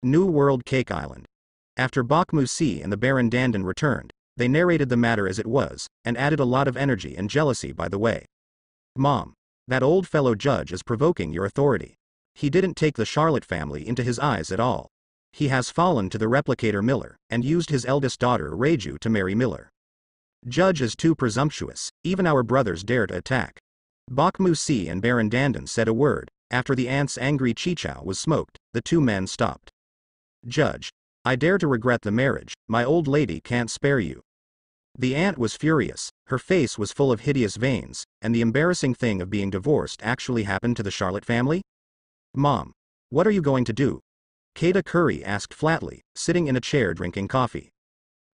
New World Cake Island. After Bakhmusi and the Baron Dandan returned, they narrated the matter as it was, and added a lot of energy and jealousy by the way. Mom. That old fellow judge is provoking your authority. He didn't take the Charlotte family into his eyes at all. He has fallen to the replicator Miller, and used his eldest daughter Reju to marry Miller. Judge is too presumptuous, even our brothers dare to attack. Bakhmusi and Baron Dandan said a word. After the aunt's angry chichow was smoked, the two men stopped. Judge. I dare to regret the marriage, my old lady can't spare you. The aunt was furious, her face was full of hideous veins, and the embarrassing thing of being divorced actually happened to the Charlotte family? Mom. What are you going to do? Kata Curry asked flatly, sitting in a chair drinking coffee.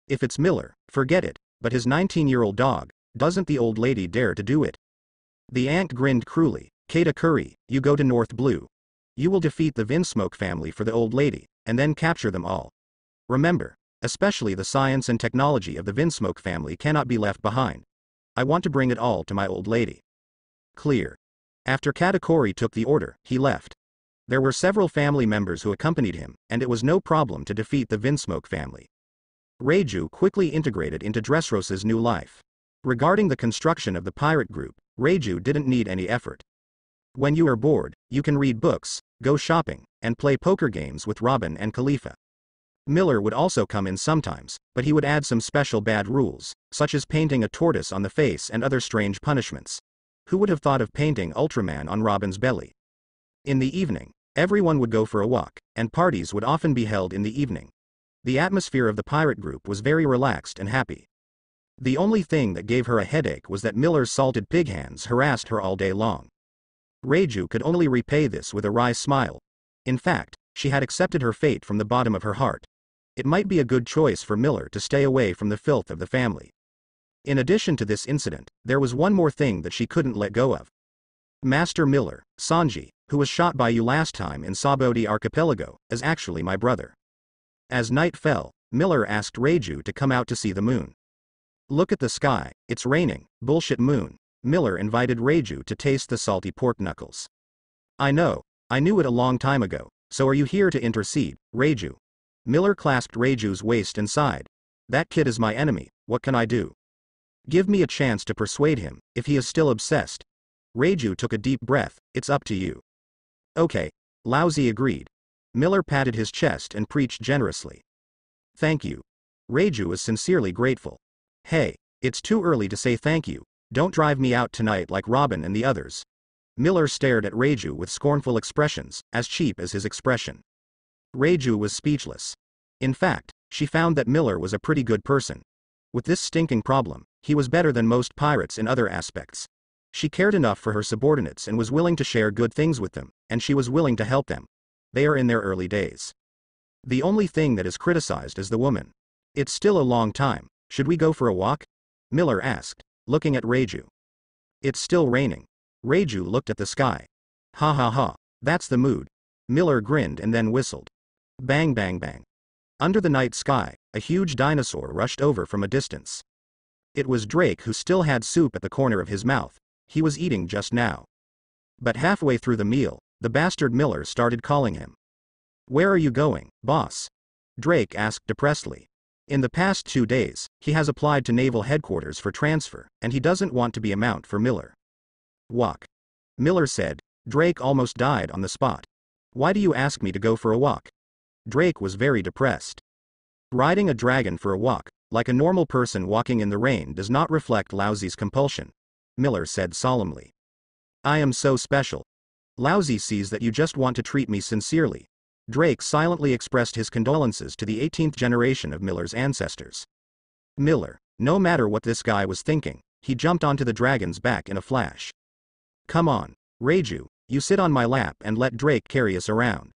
If it's Miller, forget it, but his 19-year-old dog, doesn't the old lady dare to do it? The aunt grinned cruelly. Kata Curry, you go to North Blue. You will defeat the Vinsmoke family for the old lady, and then capture them all. Remember, especially the science and technology of the Vinsmoke family cannot be left behind. I want to bring it all to my old lady. Clear. After Katakuri took the order, he left. There were several family members who accompanied him, and it was no problem to defeat the Vinsmoke family. Reju quickly integrated into Dressrosa's new life. Regarding the construction of the pirate group, Reju didn't need any effort. When you are bored, you can read books, go shopping, and play poker games with Robin and Khalifa. Miller would also come in sometimes, but he would add some special bad rules, such as painting a tortoise on the face and other strange punishments. Who would have thought of painting Ultraman on Robin's belly? In the evening, everyone would go for a walk, and parties would often be held in the evening. The atmosphere of the pirate group was very relaxed and happy. The only thing that gave her a headache was that Miller's salted pig hands harassed her all day long. Reju could only repay this with a wry smile. In fact, she had accepted her fate from the bottom of her heart. It might be a good choice for Miller to stay away from the filth of the family. In addition to this incident, there was one more thing that she couldn't let go of. Master Miller, Sanji, who was shot by you last time in Sabodi Archipelago, is actually my brother. As night fell, Miller asked Reju to come out to see the moon. Look at the sky, it's raining, bullshit moon. Miller invited Reju to taste the salty pork knuckles. I know, I knew it a long time ago, so are you here to intercede, Reju? Miller clasped Reju's waist and sighed. That kid is my enemy, what can I do? Give me a chance to persuade him, if he is still obsessed. Reju took a deep breath, it's up to you. Okay. Lousy agreed. Miller patted his chest and preached generously. Thank you. Reju was sincerely grateful. Hey, it's too early to say thank you, don't drive me out tonight like Robin and the others. Miller stared at Reju with scornful expressions, as cheap as his expression. Reju was speechless. In fact, she found that Miller was a pretty good person. With this stinking problem, he was better than most pirates in other aspects. She cared enough for her subordinates and was willing to share good things with them, and she was willing to help them. They are in their early days. The only thing that is criticized is the woman. It's still a long time, should we go for a walk? Miller asked, looking at Reju. It's still raining. Reju looked at the sky. Ha ha ha, that's the mood. Miller grinned and then whistled. Bang bang bang. Under the night sky, a huge dinosaur rushed over from a distance. It was Drake who still had soup at the corner of his mouth. He was eating just now. But halfway through the meal, the bastard Miller started calling him. Where are you going, boss? Drake asked depressedly. In the past 2 days, he has applied to naval headquarters for transfer, and he doesn't want to be a mount for Miller. Walk. Miller said. Drake almost died on the spot. Why do you ask me to go for a walk? Drake was very depressed. Riding a dragon for a walk, like a normal person walking in the rain, does not reflect Lousy's compulsion, Miller said solemnly. I am so special. Lousy sees that you just want to treat me sincerely. Drake silently expressed his condolences to the 18th generation of Miller's ancestors. Miller, no matter what this guy was thinking, he jumped onto the dragon's back in a flash. Come on, Reju, you sit on my lap and let Drake carry us around.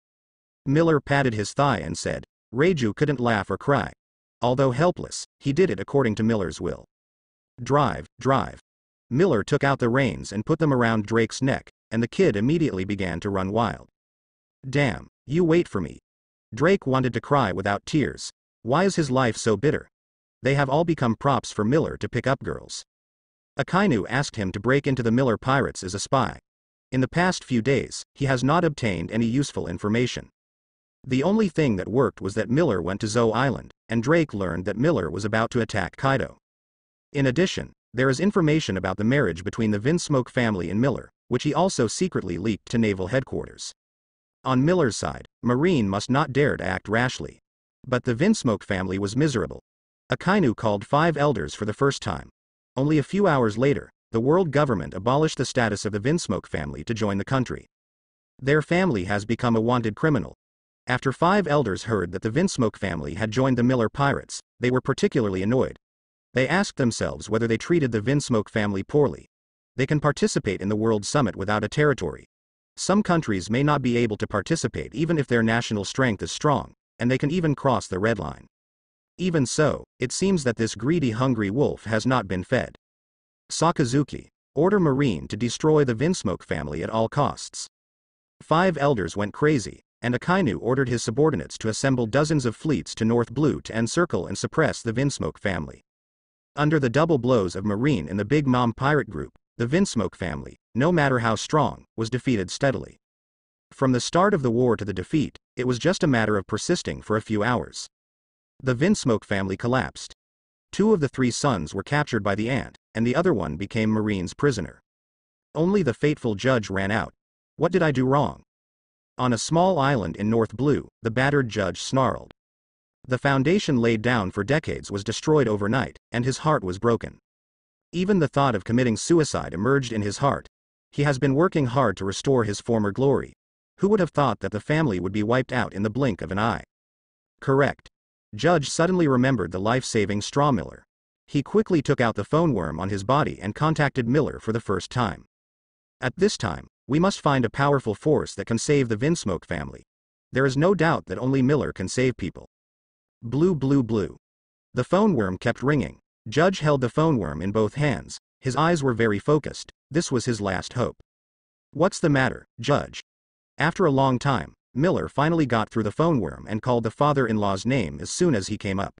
Miller patted his thigh and said. Reju couldn't laugh or cry. Although helpless, he did it according to Miller's will. Drive, drive. Miller took out the reins and put them around Drake's neck, and the kid immediately began to run wild. Damn, you wait for me. Drake wanted to cry without tears. Why is his life so bitter? They have all become props for Miller to pick up girls. Akainu asked him to break into the Miller pirates as a spy. In the past few days, he has not obtained any useful information. The only thing that worked was that Miller went to Zoe Island, and Drake learned that Miller was about to attack Kaido. In addition, there is information about the marriage between the Vinsmoke family and Miller, which he also secretly leaked to naval headquarters. On Miller's side, Marine must not dare to act rashly. But the Vinsmoke family was miserable. Akainu called 5 elders for the first time. Only a few hours later, the world government abolished the status of the Vinsmoke family to join the country. Their family has become a wanted criminal. After 5 elders heard that the Vinsmoke family had joined the Miller pirates, they were particularly annoyed. They asked themselves whether they treated the Vinsmoke family poorly. They can participate in the World Summit without a territory. Some countries may not be able to participate even if their national strength is strong, and they can even cross the red line. Even so, it seems that this greedy hungry wolf has not been fed. Sakazuki, order Marine to destroy the Vinsmoke family at all costs. 5 elders went crazy, and Akainu ordered his subordinates to assemble dozens of fleets to North Blue to encircle and suppress the Vinsmoke family. Under the double blows of Marine and the Big Mom pirate group, the Vinsmoke family, no matter how strong, was defeated steadily. From the start of the war to the defeat, it was just a matter of persisting for a few hours. The Vinsmoke family collapsed. 2 of the 3 sons were captured by the Ant, and the other one became Marine's prisoner. Only the fateful judge ran out. What did I do wrong? On a small island in North Blue, the battered judge snarled. The foundation laid down for decades was destroyed overnight, and his heart was broken. Even the thought of committing suicide emerged in his heart. He has been working hard to restore his former glory. Who would have thought that the family would be wiped out in the blink of an eye? Correct. Judge suddenly remembered the life-saving straw Miller. He quickly took out the phone worm on his body and contacted Miller for the first time. At this time, we must find a powerful force that can save the Vinsmoke family. There is no doubt that only Miller can save people. Blue blue blue. The phone worm kept ringing. Judge held the phone worm in both hands. His eyes were very focused. This was his last hope. What's the matter, Judge? After a long time, Miller finally got through the phone worm and called the father-in-law's name as soon as he came up.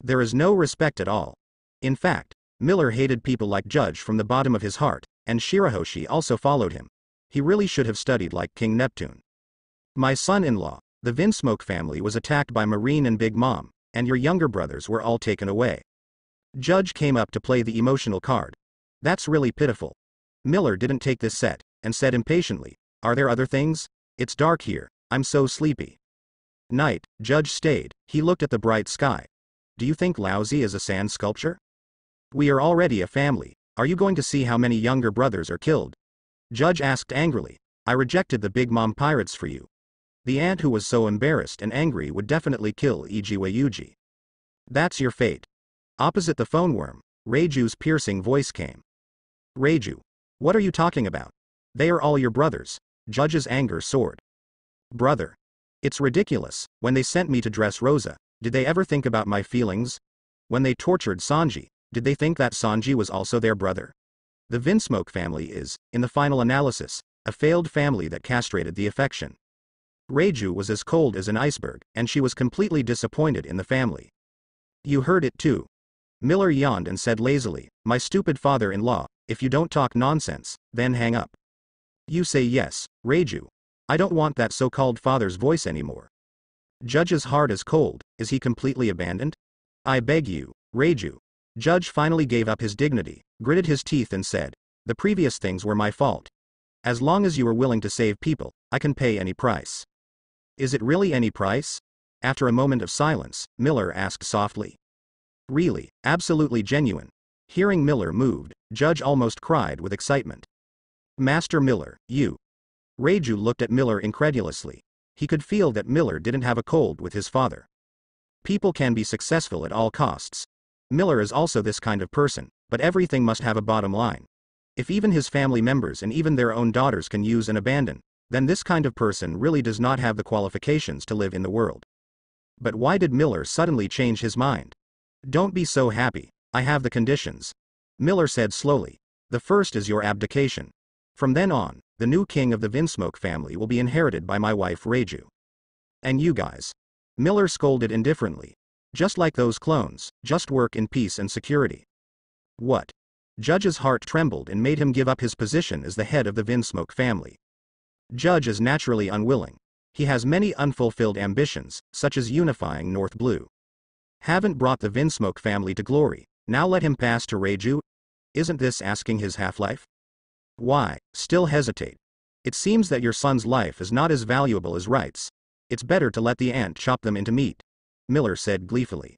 There is no respect at all. In fact, Miller hated people like Judge from the bottom of his heart, and Shirahoshi also followed him. He really should have studied like King Neptune. My son-in-law, the Vinsmoke family was attacked by Marine and Big Mom, and your younger brothers were all taken away. Judge came up to play the emotional card. That's really pitiful. Miller didn't take this set, and said impatiently, are there other things? It's dark here, I'm so sleepy. Night, Judge stayed. He looked at the bright sky. Do you think lousy is a sand sculpture? We are already a family. Are you going to see how many younger brothers are killed? Judge asked angrily. I rejected the Big Mom pirates for you. The Ant, who was so embarrassed and angry, would definitely kill Ijiwa Yuji. That's your fate. Opposite the phone worm, Reiju's piercing voice came. Reiju. What are you talking about? They are all your brothers. Judge's anger soared. Brother. It's ridiculous. When they sent me to dress Rosa, did they ever think about my feelings? When they tortured Sanji, did they think that Sanji was also their brother? The Vinsmoke family is, in the final analysis, a failed family that castrated the affection. Reiju was as cold as an iceberg, and she was completely disappointed in the family. You heard it too. Miller yawned and said lazily, my stupid father-in-law, if you don't talk nonsense, then hang up. You say yes, Reiju. I don't want that so-called father's voice anymore. Judge's heart is cold. Is he completely abandoned? I beg you, Reiju. Judge finally gave up his dignity, gritted his teeth and said, the previous things were my fault. As long as you are willing to save people, I can pay any price. Is it really any price? After a moment of silence, Miller asked softly. Really, absolutely genuine. Hearing Miller moved, Judge almost cried with excitement. Master Miller, you. Reiju looked at Miller incredulously. He could feel that Miller didn't have a cold with his father. People can be successful at all costs. Miller is also this kind of person, but everything must have a bottom line. If even his family members and even their own daughters can use and abandon, then this kind of person really does not have the qualifications to live in the world. But why did Miller suddenly change his mind? Don't be so happy, I have the conditions. Miller said slowly. The first is your abdication. From then on, the new king of the Vinsmoke family will be inherited by my wife Reiju. And you guys. Miller scolded indifferently. Just like those clones, just work in peace and security. What? Judge's heart trembled and made him give up his position as the head of the Vinsmoke family. Judge is naturally unwilling. He has many unfulfilled ambitions, such as unifying North Blue. Haven't brought the Vinsmoke family to glory, now let him pass to Reiju? Isn't this asking his half-life? Why, still hesitate? It seems that your son's life is not as valuable as rights. It's better to let the ant chop them into meat, Miller said gleefully.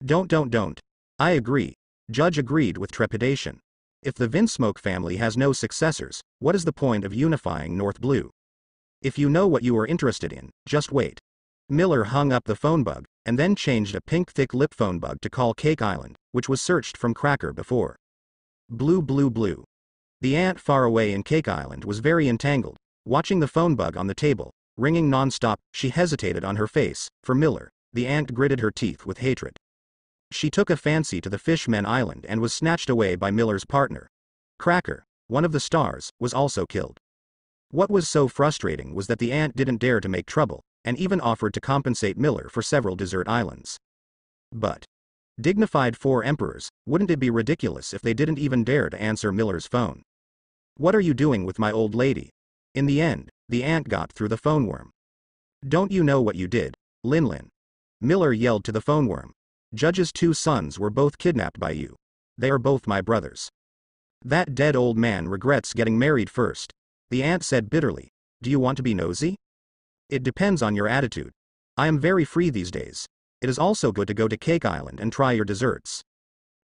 Don't. I agree. Judge agreed with trepidation. If the Vinsmoke family has no successors, what is the point of unifying North Blue? If you know what you are interested in, just wait. Miller hung up the phone bug, and then changed a pink thick lip phone bug to call Cake Island, which was searched from Cracker before. Blue. The ant far away in Cake Island was very entangled, watching the phone bug on the table, ringing non-stop. She hesitated on her face. For Miller, the ant gritted her teeth with hatred. She took a fancy to the Fishmen Island and was snatched away by Miller's partner. Cracker, one of the stars, was also killed. What was so frustrating was that the ant didn't dare to make trouble, and even offered to compensate Miller for several desert islands. But dignified four emperors, wouldn't it be ridiculous if they didn't even dare to answer Miller's phone? What are you doing with my old lady? In the end, the ant got through the phone worm. Don't you know what you did, Lin? Miller yelled to the phone worm. Judge's 2 sons were both kidnapped by you. They are both my brothers. That dead old man regrets getting married first, the ant said bitterly. Do you want to be nosy? It depends on your attitude. I am very free these days. It is also good to go to Cake Island and try your desserts,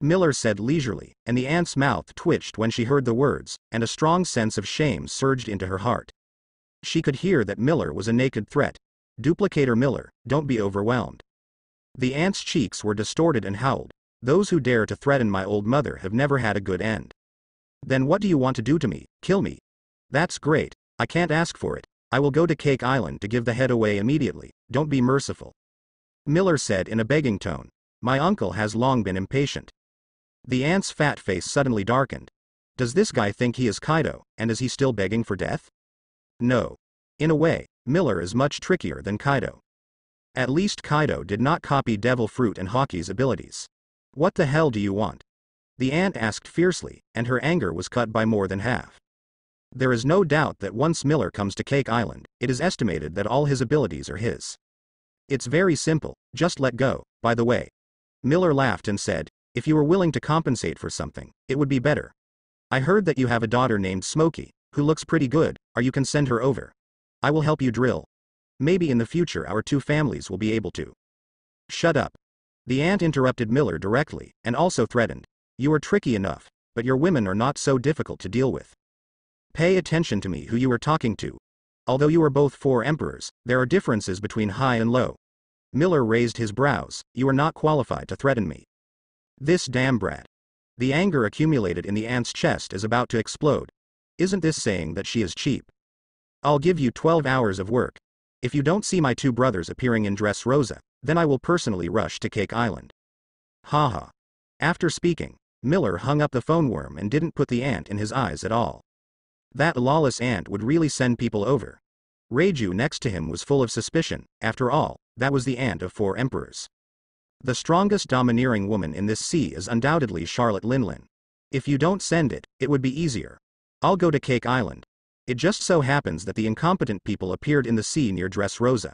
Miller said leisurely, and the ant's mouth twitched when she heard the words, and a strong sense of shame surged into her heart. She could hear that Miller was a naked threat. Duplicator Miller, don't be overwhelmed. The ant's cheeks were distorted and howled. Those who dare to threaten my old mother have never had a good end. Then what do you want to do to me? Kill me? That's great. I can't ask for it. I will go to Cake Island to give the head away immediately. Don't be merciful, Miller said in a begging tone. My uncle has long been impatient. The ant's fat face suddenly darkened. Does this guy think he is Kaido, and is he still begging for death? No. In a way, Miller is much trickier than Kaido. At least Kaido did not copy Devil Fruit and Hoki's abilities. What the hell do you want? The ant asked fiercely, and her anger was cut by more than half. There is no doubt that once Miller comes to Cake Island, it is estimated that all his abilities are his. It's very simple, just let go. By the way, Miller laughed and said, if you were willing to compensate for something, it would be better. I heard that you have a daughter named Smokey, who looks pretty good. You can send her over. I will help you drill. Maybe in the future our 2 families will be able to. Shut up. The ant interrupted Miller directly, and also threatened. You are tricky enough, but your women are not so difficult to deal with. Pay attention to me who you are talking to. Although you are both 4 emperors, there are differences between high and low. Miller raised his brows. You are not qualified to threaten me. This damn brat. The anger accumulated in the ant's chest is about to explode. Isn't this saying that she is cheap? I'll give you 12 hours of work. If you don't see my 2 brothers appearing in Dressrosa, then I will personally rush to Cake Island. Haha. After speaking, Miller hung up the phone worm and didn't put the ant in his eyes at all. That lawless ant would really send people over. Reiju next to him was full of suspicion. After all, that was the ant of 4 emperors. The strongest domineering woman in this sea is undoubtedly Charlotte Linlin. If you don't send it, it would be easier. I'll go to Cake Island. It just so happens that the incompetent people appeared in the sea near Dressrosa.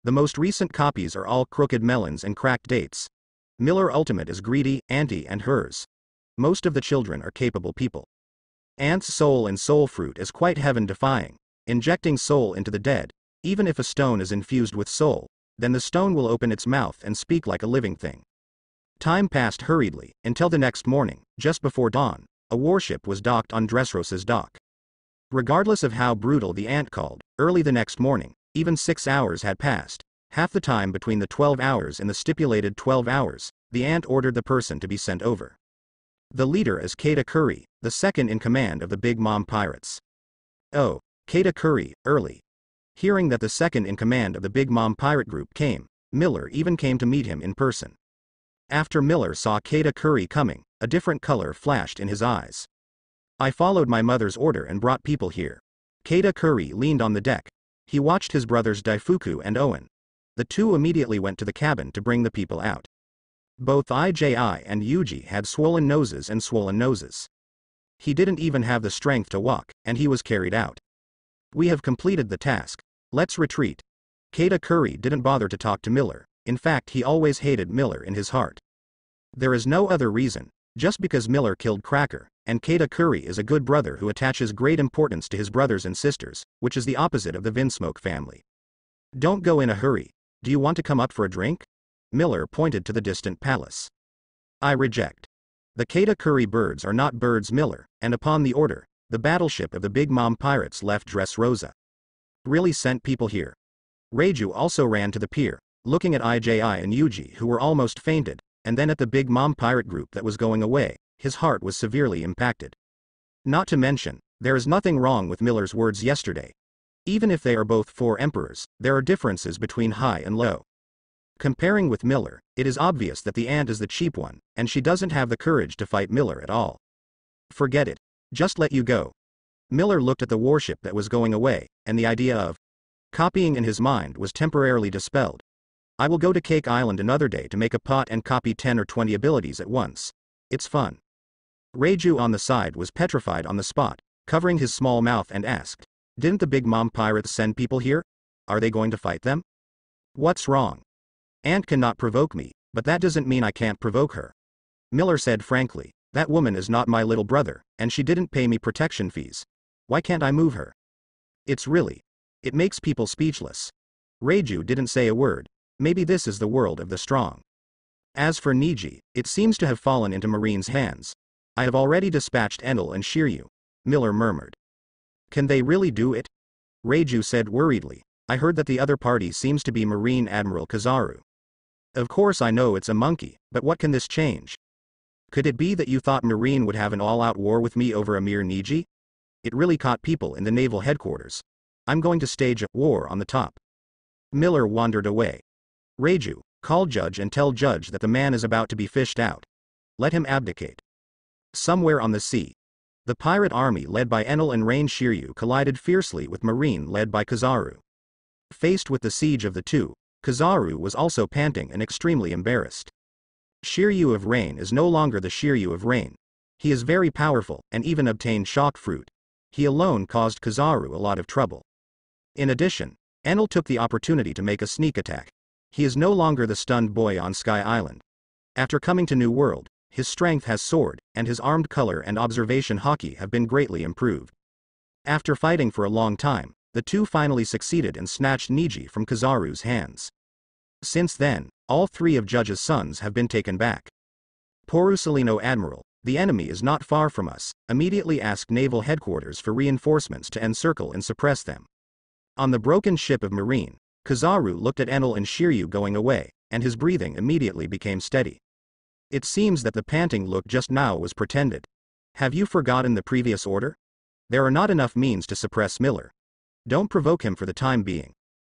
The most recent copies are all crooked melons and cracked dates. Miller Ultimate is greedy, Auntie and hers. Most of the children are capable people. Ant's soul and soul fruit is quite heaven-defying, injecting soul into the dead. Even if a stone is infused with soul, then the stone will open its mouth and speak like a living thing. Time passed hurriedly, until the next morning, just before dawn, a warship was docked on Dressrosa's dock. Regardless of how brutal the ant called, early the next morning, even 6 hours had passed, half the time between the 12 hours and the stipulated 12 hours, the ant ordered the person to be sent over. The leader is Kata Curry, the second in command of the Big Mom Pirates. Oh, Kata Curry, early. Hearing that the second in command of the Big Mom Pirate Group came, Miller even came to meet him in person. After Miller saw Kata Curry coming, a different color flashed in his eyes. I followed my mother's order and brought people here. Kata Curry leaned on the deck. He watched his brothers Daifuku and Owen. The 2 immediately went to the cabin to bring the people out. Both IJI and Yuji had swollen noses and swollen noses. He didn't even have the strength to walk, and he was carried out. We have completed the task. Let's retreat. Kata Curry didn't bother to talk to Miller. In fact, he always hated Miller in his heart. There is no other reason, just because Miller killed Cracker, and Kata Curry is a good brother who attaches great importance to his brothers and sisters, which is the opposite of the Vinsmoke family. Don't go in a hurry. Do you want to come up for a drink? Miller pointed to the distant palace. I reject. The Kata Curry birds are not birds, Miller, and upon the order, the battleship of the Big Mom pirates left Dressrosa. Really sent people here. Reiju also ran to the pier, looking at IJI and Yuji, who were almost fainted, and then at the Big Mom pirate group that was going away. His heart was severely impacted. Not to mention, there is nothing wrong with Miller's words yesterday. Even if they are both four emperors, there are differences between high and low. Comparing with Miller, it is obvious that the ant is the cheap one, and she doesn't have the courage to fight Miller at all. Forget it. Just let you go. Miller looked at the warship that was going away, and the idea of copying in his mind was temporarily dispelled. I will go to Cake Island another day to make a pot and copy 10 or 20 abilities at once. It's fun. Reiju on the side was petrified on the spot, covering his small mouth, and asked, didn't the Big Mom pirates send people here? Are they going to fight them? What's wrong? Ant cannot provoke me, but that doesn't mean I can't provoke her. Miller said frankly, that woman is not my little brother, and she didn't pay me protection fees. Why can't I move her? It makes people speechless. Reiju didn't say a word. Maybe this is the world of the strong. As for Niji, it seems to have fallen into Marine's hands. I have already dispatched Enel and Shiryu. Miller murmured. Can they really do it? Reiju said worriedly. I heard that the other party seems to be Marine Admiral Kizaru. Of course I know it's a monkey, but what can this change? Could it be that you thought Marine would have an all-out war with me over a mere Niji? It really caught people in the naval headquarters. I'm going to stage a war on the top. Miller wandered away. Reiju, call Judge and tell Judge that the man is about to be fished out. Let him abdicate. Somewhere on the sea, the pirate army led by Enel and Rain Shiryu collided fiercely with Marine led by Kizaru. Faced with the siege of the two, Kizaru was also panting and extremely embarrassed. Shiryu of Rain is no longer the Shiryu of Rain. He is very powerful, and even obtained shock fruit. He alone caused Kizaru a lot of trouble. In addition, Enel took the opportunity to make a sneak attack. He is no longer the stunned boy on Sky Island. After coming to New World, his strength has soared, and his armed color and observation hockey have been greatly improved. After fighting for a long time, the two finally succeeded and snatched Niji from Kizaru's hands. Since then, all three of Judge's sons have been taken back. Porusalino Admiral, the enemy is not far from us, immediately asked Naval Headquarters for reinforcements to encircle and suppress them. On the broken ship of Marine, Kizaru looked at Enel and Shiryu going away, and his breathing immediately became steady. It seems that the panting look just now was pretended. Have you forgotten the previous order? There are not enough means to suppress Miller. Don't provoke him for the time being.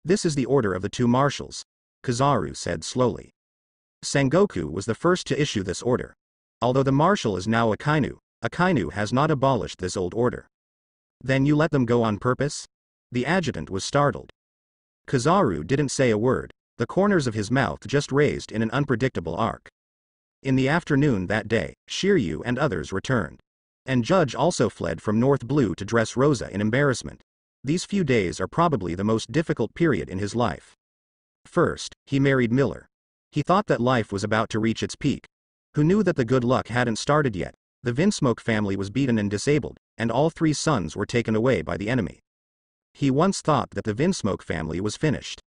This is the order of the two marshals, Kizaru said slowly. Sengoku was the first to issue this order. Although the marshal is now a Kainu has not abolished this old order. Then you let them go on purpose? The adjutant was startled. Kizaru didn't say a word, the corners of his mouth just raised in an unpredictable arc. In the afternoon that day, Shiryu and others returned. And Judge also fled from North Blue to Dressrosa in embarrassment. These few days are probably the most difficult period in his life. First, he married Miller. He thought that life was about to reach its peak. Who knew that the good luck hadn't started yet? The Vinsmoke family was beaten and disabled, and all three sons were taken away by the enemy. He once thought that the Vinsmoke family was finished.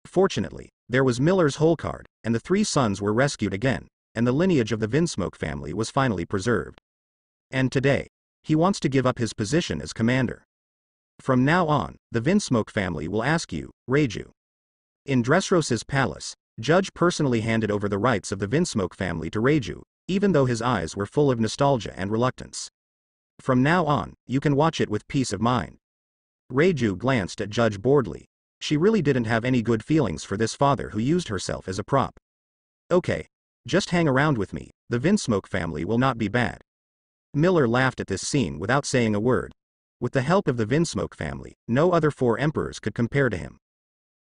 Fortunately, there was Miller's hole card, and the three sons were rescued again, and the lineage of the Vinsmoke family was finally preserved. And today, he wants to give up his position as commander. From now on, the Vinsmoke family will ask you, Reiju. In Dressrosa's palace, Judge personally handed over the rights of the Vinsmoke family to Reiju, even though his eyes were full of nostalgia and reluctance. From now on, you can watch it with peace of mind. Reiju glanced at Judge boredly. She really didn't have any good feelings for this father who used herself as a prop. Okay. Just hang around with me, the Vinsmoke family will not be bad. Miller laughed at this scene without saying a word. With the help of the Vinsmoke family, no other four emperors could compare to him.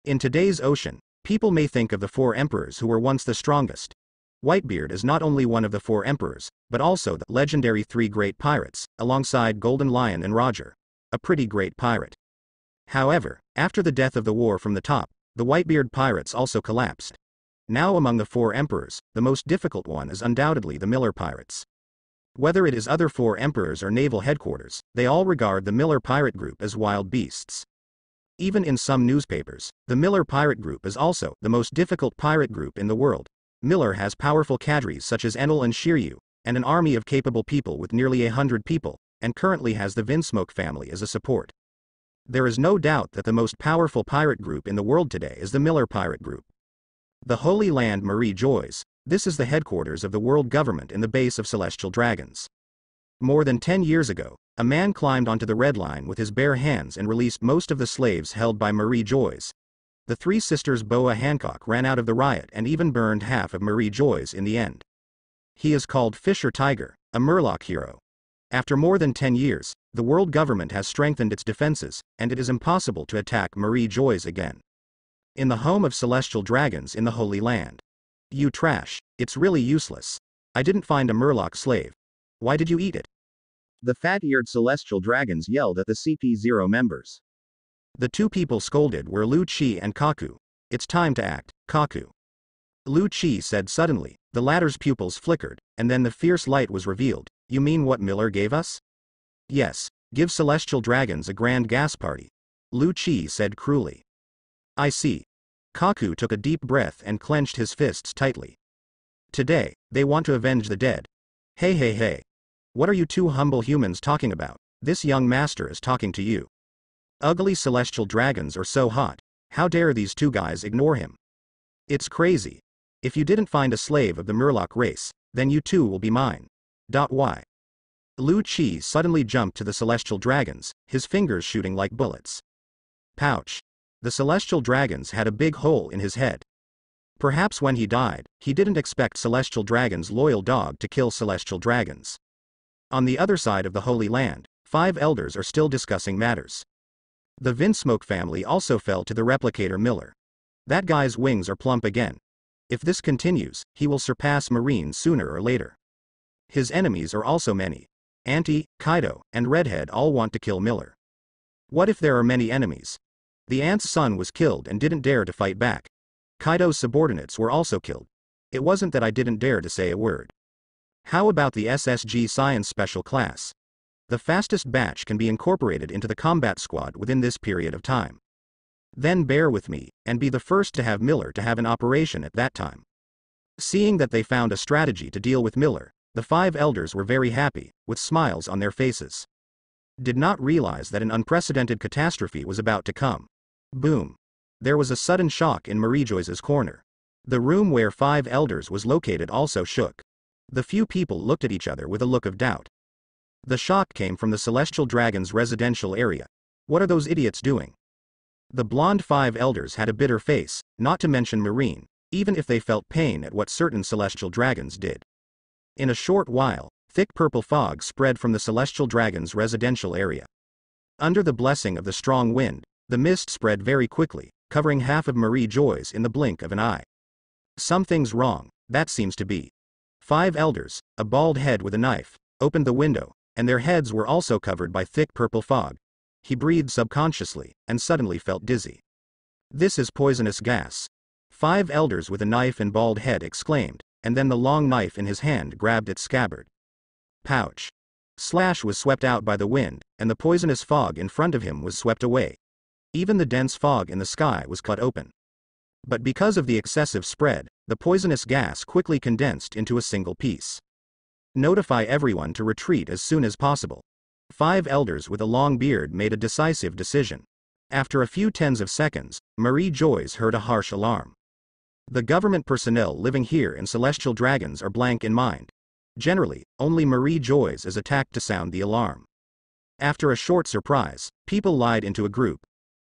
In today's ocean, people may think of the four emperors who were once the strongest. Whitebeard is not only one of the four emperors, but also the legendary three great pirates, alongside Golden Lion and Roger. A pretty great pirate. However, After the death of the war from the top, the Whitebeard pirates also collapsed. Now among the 4 emperors, the most difficult one is undoubtedly the Miller pirates. Whether it is other 4 emperors or naval headquarters, they all regard the Miller pirate group as wild beasts. Even in some newspapers, the Miller pirate group is also the most difficult pirate group in the world. Miller has powerful cadres such as Enel and Shiryu, and an army of capable people with nearly 100 people, and currently has the Vinsmoke family as a support. There is no doubt that the most powerful pirate group in the world today is the Miller pirate group. The Holy Land Marie Joyes, this is the headquarters of the world government in the base of celestial dragons. More than 10 years ago, a man climbed onto the Red Line with his bare hands and released most of the slaves held by Marie Joyes. The 3 sisters Boa Hancock ran out of the riot and even burned half of Marie Joyes in the end. He is called Fisher Tiger, a Murloc hero. After more than 10 years, the world government has strengthened its defenses, and it is impossible to attack Marie Joyes again. In the home of celestial dragons in the Holy Land. You trash, it's really useless. I didn't find a Murloc slave. Why did you eat it? The fat-eared celestial dragons yelled at the CP0 members. The 2 people scolded were Lu Chi and Kaku. It's time to act, Kaku. Lu Chi said suddenly. The latter's pupils flickered, and then the fierce light was revealed. You mean what Miller gave us? Yes, give celestial dragons a grand gas party. Lu Chi said cruelly. I see. Kaku took a deep breath and clenched his fists tightly. Today, they want to avenge the dead. Hey hey hey. What are you 2 humble humans talking about? This young master is talking to you. Ugly celestial dragons are so hot. How dare these 2 guys ignore him? It's crazy. If you didn't find a slave of the Murloc race, then you too will be mine. Why? Lu Chi suddenly jumped to the celestial dragons, his fingers shooting like bullets. Pouch. The celestial dragons had a big hole in his head. Perhaps when he died, he didn't expect celestial dragons' loyal dog to kill celestial dragons. On the other side of the Holy Land, 5 elders are still discussing matters. The Vinsmoke family also fell to the replicator Miller. That guy's wings are plump again. If this continues, he will surpass Marine sooner or later. His enemies are also many. Auntie, Kaido, and Redhead all want to kill Miller. What if there are many enemies? The aunt's son was killed and didn't dare to fight back. Kaido's subordinates were also killed. It wasn't that I didn't dare to say a word. How about the SSG Science Special Class? The fastest batch can be incorporated into the combat squad within this period of time. Then bear with me, and be the first to have Miller to have an operation at that time. Seeing that they found a strategy to deal with Miller, the 5 elders were very happy, with smiles on their faces. Did not realize that an unprecedented catastrophe was about to come. Boom. There was a sudden shock in Marie Joyce's corner. The room where 5 elders was located also shook. The few people looked at each other with a look of doubt. The shock came from the Celestial Dragon's residential area. What are those idiots doing? The blonde 5 elders had a bitter face, not to mention Marine, even if they felt pain at what certain celestial dragons did. In a short while, thick purple fog spread from the celestial dragon's residential area. Under the blessing of the strong wind, the mist spread very quickly, covering half of Marie Joyce in the blink of an eye. Something's wrong, that seems to be. 5 elders, a bald head with a knife, opened the window, and their heads were also covered by thick purple fog. He breathed subconsciously, and suddenly felt dizzy. This is poisonous gas. 5 elders with a knife and bald head exclaimed, and then the long knife in his hand grabbed its scabbard. Pouch. Slash was swept out by the wind, and the poisonous fog in front of him was swept away. Even the dense fog in the sky was cut open. But because of the excessive spread, the poisonous gas quickly condensed into a single piece. Notify everyone to retreat as soon as possible. 5 elders with a long beard made a decisive decision. After a few tens of seconds, Marie Joyce heard a harsh alarm. The government personnel living here in Celestial Dragons are blank in mind. Generally, only Marie Joyce is attacked to sound the alarm. After a short surprise, people lied into a group.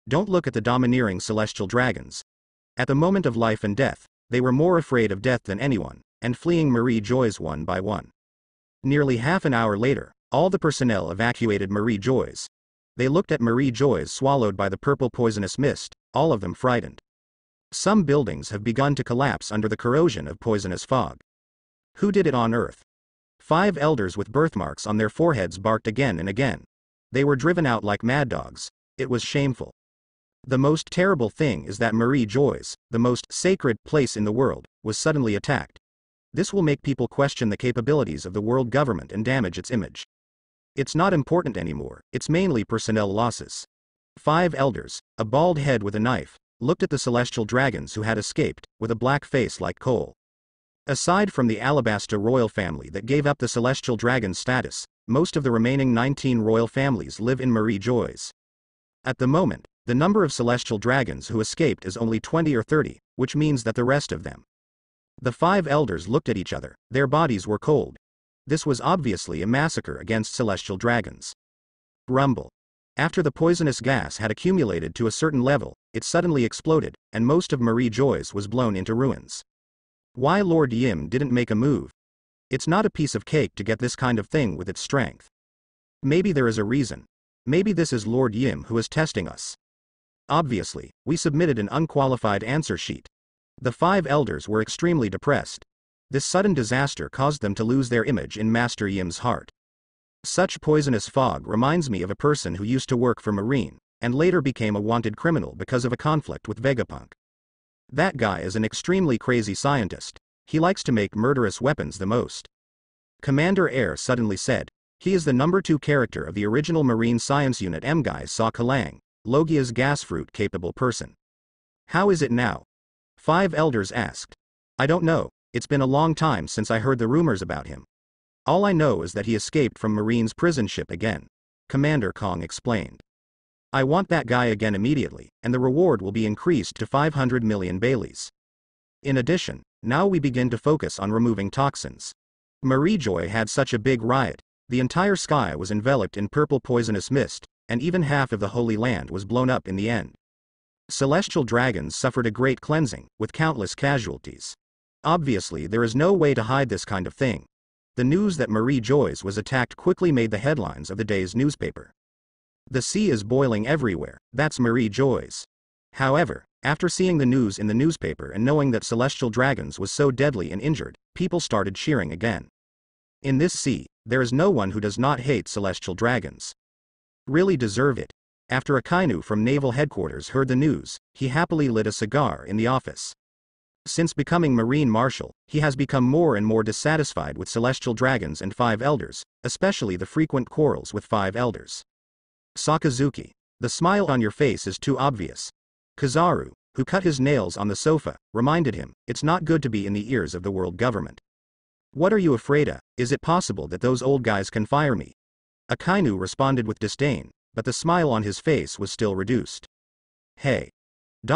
Don't look at the domineering Celestial Dragons. At the moment of life and death, they were more afraid of death than anyone, and fleeing Marie Joyce one by one. Nearly half an hour later, all the personnel evacuated Marie Joyce. They looked at Marie Joyce swallowed by the purple poisonous mist, all of them frightened. Some buildings have begun to collapse under the corrosion of poisonous fog. Who did it on Earth? 5 elders with birthmarks on their foreheads barked again and again. They were driven out like mad dogs. It was shameful. The most terrible thing is that Marie Joy's, the most sacred place in the world, was suddenly attacked. This will make people question the capabilities of the world government and damage its image. It's not important anymore, it's mainly personnel losses. 5 elders, a bald head with a knife, looked at the celestial dragons who had escaped, with a black face like coal. Aside from the Alabasta royal family that gave up the celestial dragon status, most of the remaining 19 royal families live in Marie Joy's. At the moment, the number of celestial dragons who escaped is only 20 or 30, which means that the rest of them. The 5 elders looked at each other, their bodies were cold. This was obviously a massacre against celestial dragons. Rumble. After the poisonous gas had accumulated to a certain level, it suddenly exploded, and most of Marie Joy's was blown into ruins. Why Lord Yim didn't make a move? It's not a piece of cake to get this kind of thing with its strength. Maybe there is a reason. Maybe this is Lord Yim who is testing us. Obviously, we submitted an unqualified answer sheet. The 5 elders were extremely depressed. This sudden disaster caused them to lose their image in Master Yim's heart. Such poisonous fog reminds me of a person who used to work for Marine, and later became a wanted criminal because of a conflict with Vegapunk. That guy is an extremely crazy scientist. He likes to make murderous weapons the most. Commander Air suddenly said. He is the number 2 character of the original Marine Science Unit. Guys saw Kalang, Logia's gas fruit capable person. How is it now? 5 elders asked. I don't know, it's been a long time since I heard the rumors about him. All I know is that he escaped from Marine's prison ship again. Commander Kong explained. I want that guy again immediately, and the reward will be increased to 500 million Baileys. In addition, now we begin to focus on removing toxins. Marie Joy had such a big riot, the entire sky was enveloped in purple poisonous mist, and even half of the Holy Land was blown up in the end. Celestial dragons suffered a great cleansing, with countless casualties. Obviously there is no way to hide this kind of thing. The news that Marie Joy's was attacked quickly made the headlines of the day's newspaper. The sea is boiling everywhere, that's Marie Joy's. However, after seeing the news in the newspaper and knowing that Celestial Dragons was so deadly and injured, people started cheering again. In this sea, there is no one who does not hate Celestial Dragons. Really deserve it. After Akainu from Naval Headquarters heard the news, he happily lit a cigar in the office. Since becoming Marine Marshal, he has become more and more dissatisfied with Celestial Dragons and 5 Elders, especially the frequent quarrels with 5 Elders. Sakazuki, the smile on your face is too obvious. Kizaru, who cut his nails on the sofa, reminded him, it's not good to be in the ears of the world government. What are you afraid of? Is it possible that those old guys can fire me? Akainu responded with disdain, but the smile on his face was still reduced. Hey.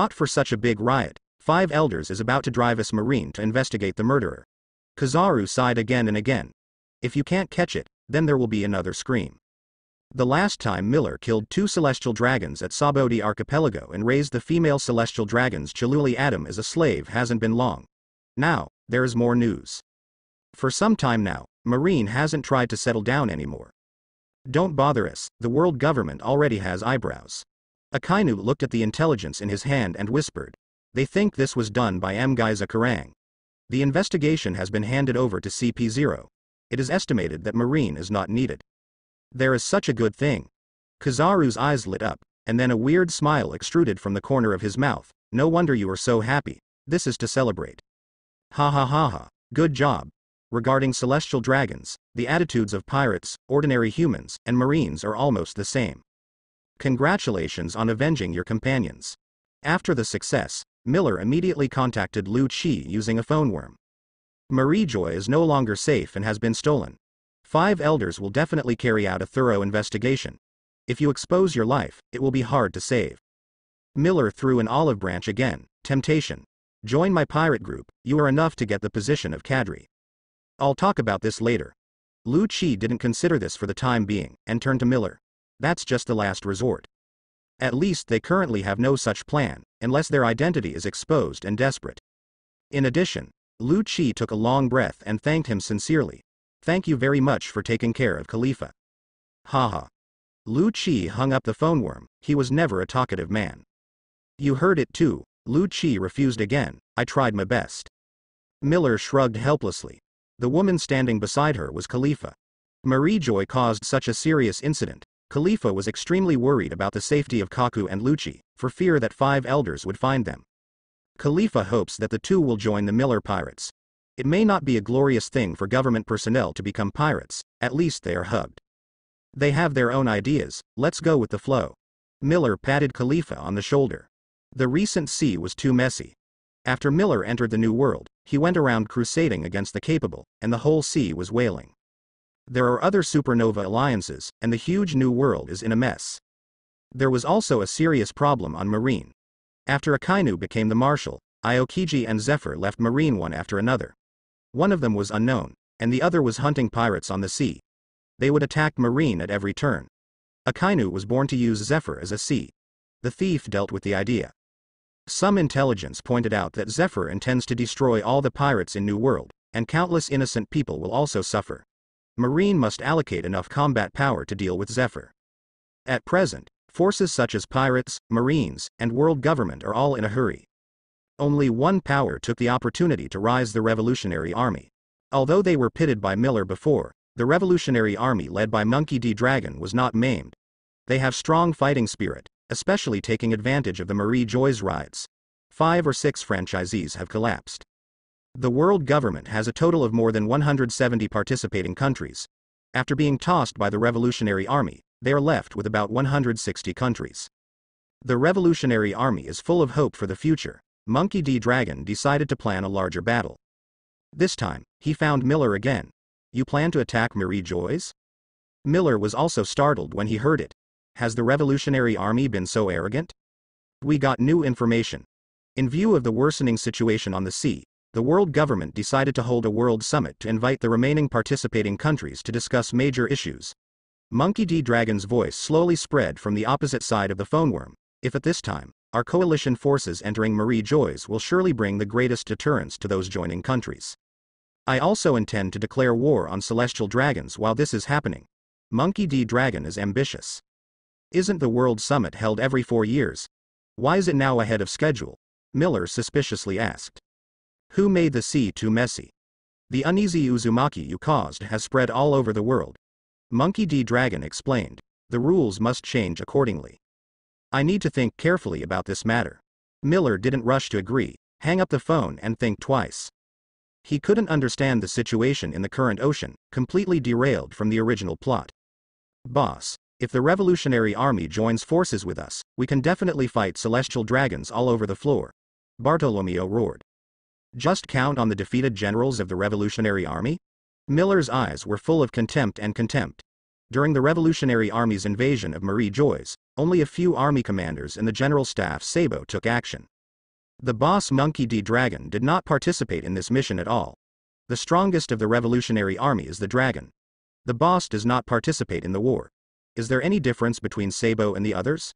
For such a big riot, 5 Elders is about to drive us Marine to investigate the murderer. Kizaru sighed again and again. If you can't catch it, then there will be another scream. The last time Miller killed 2 celestial dragons at Sabodi Archipelago and raised the female celestial dragons Chaluli Adam as a slave hasn't been long. Now, there is more news. For some time now, Marine hasn't tried to settle down anymore. Don't bother us, the world government already has eyebrows. Akainu looked at the intelligence in his hand and whispered. They think this was done by Mgaiza Karang. The investigation has been handed over to CP0. It is estimated that Marine is not needed. There is such a good thing. Kizaru's eyes lit up, and then a weird smile extruded from the corner of his mouth. No wonder you are so happy. This is to celebrate. Ha ha ha ha, good job. Regarding celestial dragons, the attitudes of pirates, ordinary humans, and marines are almost the same. Congratulations on avenging your companions. After the success, Miller immediately contacted Lu Chi using a phone worm. Marie Joy is no longer safe and has been stolen. 5 Elders will definitely carry out a thorough investigation. If you expose your life, it will be hard to save. Miller threw an olive branch again. Temptation. Join my pirate group, you are enough to get the position of cadre. I'll talk about this later. Lu Chi didn't consider this for the time being, and turned to Miller. That's just the last resort. At least they currently have no such plan, unless their identity is exposed and desperate. In addition, Lu Chi took a long breath and thanked him sincerely. Thank you very much for taking care of Khalifa. Haha. Lu Chi hung up the phone worm, he was never a talkative man. You heard it too, Lu Chi refused again, I tried my best. Miller shrugged helplessly. The woman standing beside her was Khalifa. Marie Joy caused such a serious incident. Khalifa was extremely worried about the safety of Kaku and Lucci, for fear that 5 elders would find them. Khalifa hopes that the two will join the Miller pirates. It may not be a glorious thing for government personnel to become pirates, at least they are hugged. They have their own ideas, let's go with the flow. Miller patted Khalifa on the shoulder. The recent sea was too messy. After Miller entered the New World, he went around crusading against the capable, and the whole sea was wailing. There are other supernova alliances, and the huge New World is in a mess. There was also a serious problem on Marine. After Akainu became the Marshal, Aokiji and Zephyr left Marine one after another. One of them was unknown, and the other was hunting pirates on the sea. They would attack Marine at every turn. Akainu was born to use Zephyr as a sea. The thief dealt with the idea. Some intelligence pointed out that Zephyr intends to destroy all the pirates in New World, and countless innocent people will also suffer. Marine must allocate enough combat power to deal with Zephyr. At present, forces such as pirates, Marines, and world government are all in a hurry. Only one power took the opportunity to rise: the Revolutionary Army. Although they were pitted by Miller before, the Revolutionary Army led by Monkey D. Dragon was not maimed. They have strong fighting spirit, especially taking advantage of the Marie Joy's rides. 5 or 6 franchisees have collapsed. The world government has a total of more than 170 participating countries. After being tossed by the Revolutionary Army, they are left with about 160 countries. The Revolutionary Army is full of hope for the future. Monkey D. Dragon decided to plan a larger battle. This time, he found Miller again. You plan to attack Marie Joy's? Miller was also startled when he heard it. Has the Revolutionary Army been so arrogant? We got new information. In view of the worsening situation on the sea, the world government decided to hold a world summit to invite the remaining participating countries to discuss major issues. Monkey D. Dragon's voice slowly spread from the opposite side of the phone worm. If at this time, our coalition forces entering Marie Joy's will surely bring the greatest deterrence to those joining countries. I also intend to declare war on celestial dragons while this is happening. Monkey D. Dragon is ambitious. Isn't the World Summit held every 4 years? Why is it now ahead of schedule? Miller suspiciously asked. Who made the sea too messy? The uneasy Uzumaki you caused has spread all over the world. Monkey D. Dragon explained. The rules must change accordingly. I need to think carefully about this matter. Miller didn't rush to agree, hang up the phone and think twice. He couldn't understand the situation in the current ocean, completely derailed from the original plot. Boss, if the Revolutionary Army joins forces with us, we can definitely fight celestial dragons all over the floor. Bartolomeo roared. Just count on the defeated generals of the Revolutionary Army? Miller's eyes were full of contempt and contempt. During the Revolutionary Army's invasion of Marie Joy's, only a few army commanders and the general staff Sabo took action. The boss Monkey D. Dragon did not participate in this mission at all. The strongest of the Revolutionary Army is the dragon. The boss does not participate in the war. Is there any difference between Sabo and the others?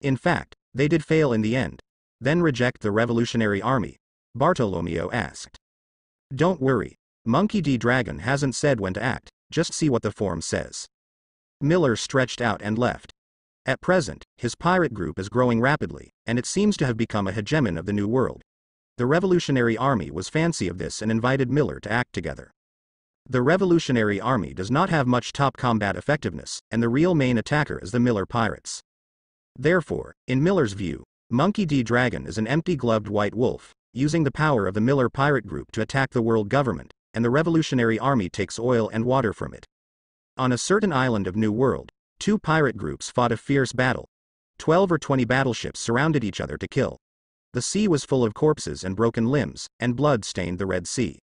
In fact, they did fail in the end. Then reject the Revolutionary Army? Bartolomeo asked. Don't worry. Monkey D. Dragon hasn't said when to act, just see what the form says. Miller stretched out and left. At present, his pirate group is growing rapidly, and it seems to have become a hegemon of the New World. The Revolutionary Army was fancy of this and invited Miller to act together. The Revolutionary Army does not have much top combat effectiveness, and the real main attacker is the Miller pirates. Therefore, in Miller's view, Monkey D. Dragon is an empty-gloved white wolf, using the power of the Miller pirate group to attack the world government, and the Revolutionary Army takes oil and water from it. On a certain island of New World, 2 pirate groups fought a fierce battle. 12 or 20 battleships surrounded each other to kill. The sea was full of corpses and broken limbs, and blood stained the Red Sea.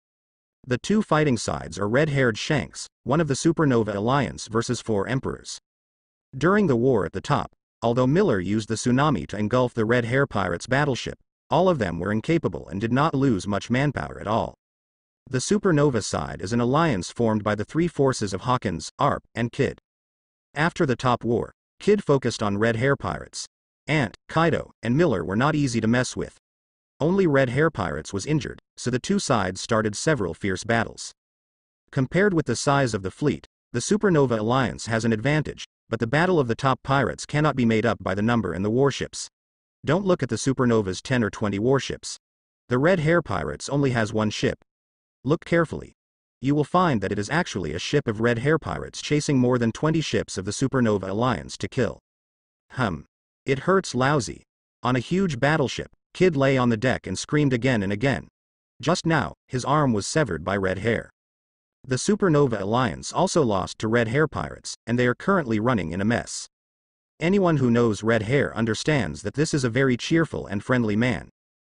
The 2 fighting sides are red-haired Shanks, one of the Supernova Alliance versus 4 Emperors. During the war at the top, although Miller used the tsunami to engulf the Red Hair Pirates' battleship, all of them were incapable and did not lose much manpower at all. The Supernova side is an alliance formed by the 3 forces of Hawkins, Arp, and Kid. After the top war, Kid focused on Red Hair Pirates. Ant, Kaido, and Miller were not easy to mess with. Only Red Hair Pirates was injured, so the 2 sides started several fierce battles. Compared with the size of the fleet, the Supernova Alliance has an advantage, but the battle of the top pirates cannot be made up by the number in the warships. Don't look at the Supernova's 10 or 20 warships. The Red Hair Pirates only has 1 ship. Look carefully. you will find that it is actually a ship of red hair pirates chasing more than 20 ships of the Supernova Alliance to kill. It hurts lousy. On a huge battleship, Kid lay on the deck and screamed again and again. Just now, his arm was severed by red hair. The Supernova Alliance also lost to red hair pirates, and they are currently running in a mess. Anyone who knows red hair understands that this is a very cheerful and friendly man.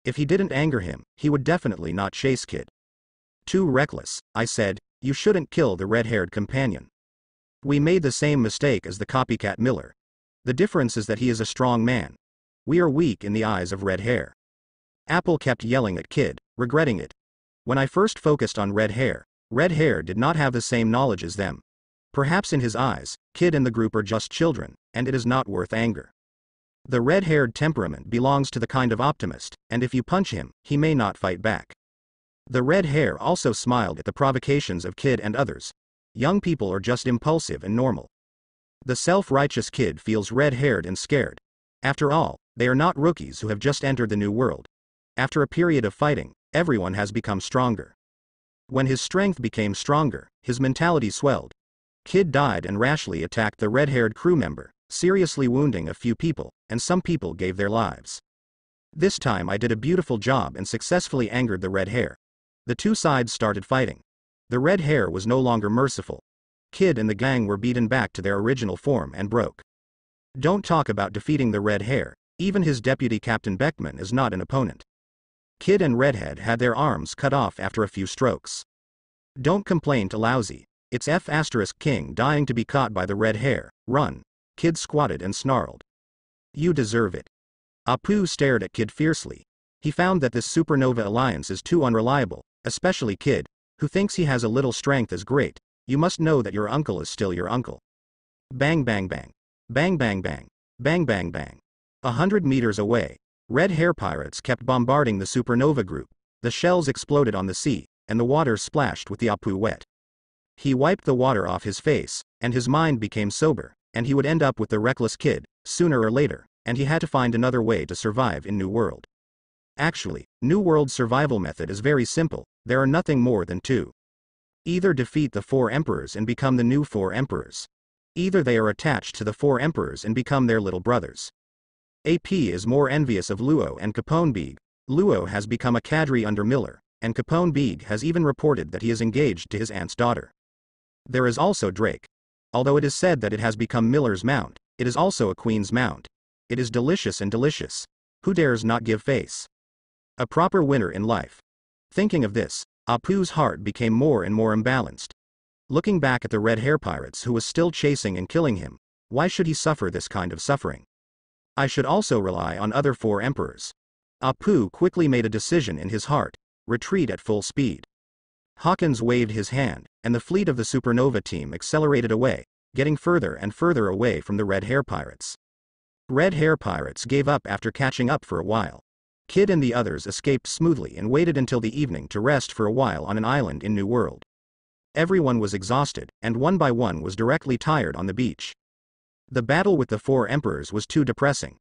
If he didn't anger him, he would definitely not chase Kid. Too reckless, I said. You shouldn't kill the red-haired companion. We made the same mistake as the copycat Miller. The difference is that he is a strong man. We are weak in the eyes of red hair. Apple kept yelling at Kid, regretting it. When I first focused on red hair did not have the same knowledge as them. Perhaps in his eyes, Kid and the group are just children, and it is not worth anger. The red-haired temperament belongs to the kind of optimist, and if you punch him, he may not fight back. The red hair also smiled at the provocations of Kid and others. Young people are just impulsive and normal. The self-righteous Kid feels red-haired and scared. After all, they are not rookies who have just entered the new world. After a period of fighting, everyone has become stronger. When his strength became stronger, his mentality swelled. Kid died and rashly attacked the red-haired crew member, seriously wounding a few people, and some people gave their lives. This time I did a beautiful job and successfully angered the red hair. The two sides started fighting. The red hair was no longer merciful. Kid and the gang were beaten back to their original form and broke. Don't talk about defeating the red hair, even his deputy Captain Beckman is not an opponent. Kid and Redhead had their arms cut off after a few strokes. Don't complain to Lousy. It's F*King dying to be caught by the red hair. Run. Kid squatted and snarled. You deserve it. Apu stared at Kid fiercely. He found that this Supernova Alliance is too unreliable, especially Kid, who thinks he has a little strength is great. You must know that your uncle is still your uncle. Bang bang bang. Bang bang bang. Bang bang bang. 100 meters away, red hair pirates kept bombarding the Supernova group. The shells exploded on the sea, and the water splashed with the Apu wet. He wiped the water off his face, and his mind became sober, and he would end up with the reckless Kid, sooner or later, and he had to find another way to survive in New World. Actually, New World's survival method is very simple. There are nothing more than two. Either defeat the 4 emperors and become the new 4 emperors. Either they are attached to the 4 emperors and become their little brothers. AP is more envious of Luo and Capone Beeg. Luo has become a cadre under Miller, and Capone Beeg has even reported that he is engaged to his aunt's daughter. There is also Drake. Although it is said that it has become Miller's mount, it is also a queen's mount. It is delicious and delicious. Who dares not give face? A proper winner in life. Thinking of this, Apu's heart became more and more imbalanced. Looking back at the red hair pirates who was still chasing and killing him, why should he suffer this kind of suffering? I should also rely on other 4 emperors. Apu quickly made a decision in his heart: retreat at full speed. Hawkins waved his hand, and the fleet of the Supernova team accelerated away, getting further and further away from the red hair pirates. Red hair pirates gave up after catching up for a while. Kid and the others escaped smoothly and waited until the evening to rest for a while on an island in New World. Everyone was exhausted, and one by one was directly tired on the beach. The battle with the 4 emperors was too depressing.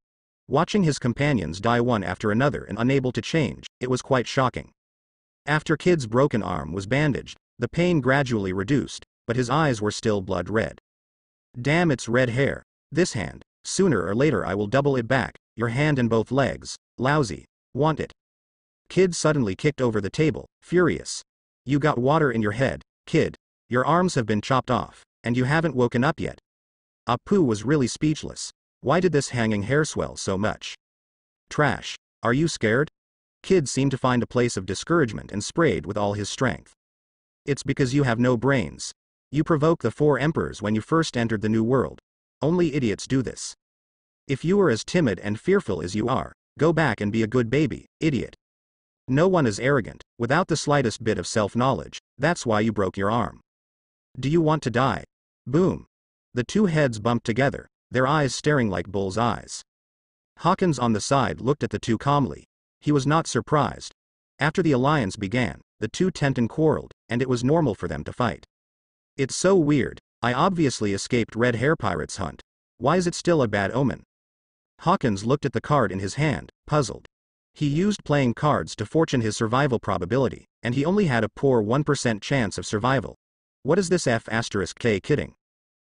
Watching his companions die one after another and unable to change, it was quite shocking. After Kid's broken arm was bandaged, the pain gradually reduced, but his eyes were still blood red. Damn, it's red hair. This hand. Sooner or later I will double it back. Your hand and both legs. Lousy. Want it? Kid suddenly kicked over the table, furious. You got water in your head, Kid. Your arms have been chopped off, and you haven't woken up yet. Apu was really speechless. Why did this hanging hair swell so much? Trash. Are you scared? Kid seemed to find a place of discouragement and sprayed with all his strength. It's because you have no brains. You provoked the 4 emperors when you first entered the New World. Only idiots do this. If you were as timid and fearful as you are, go back and be a good baby, idiot. No one is arrogant, without the slightest bit of self-knowledge. That's why you broke your arm. Do you want to die? Boom. The 2 heads bumped together, their eyes staring like bull's eyes. Hawkins on the side looked at the 2 calmly. He was not surprised. After the alliance began, the 2 Tenton quarreled, and it was normal for them to fight. It's so weird. I obviously escaped red hair pirates' hunt. Why is it still a bad omen? Hawkins looked at the card in his hand, puzzled. He used playing cards to fortune his survival probability, and he only had a poor 1% chance of survival. What is this F*K kidding?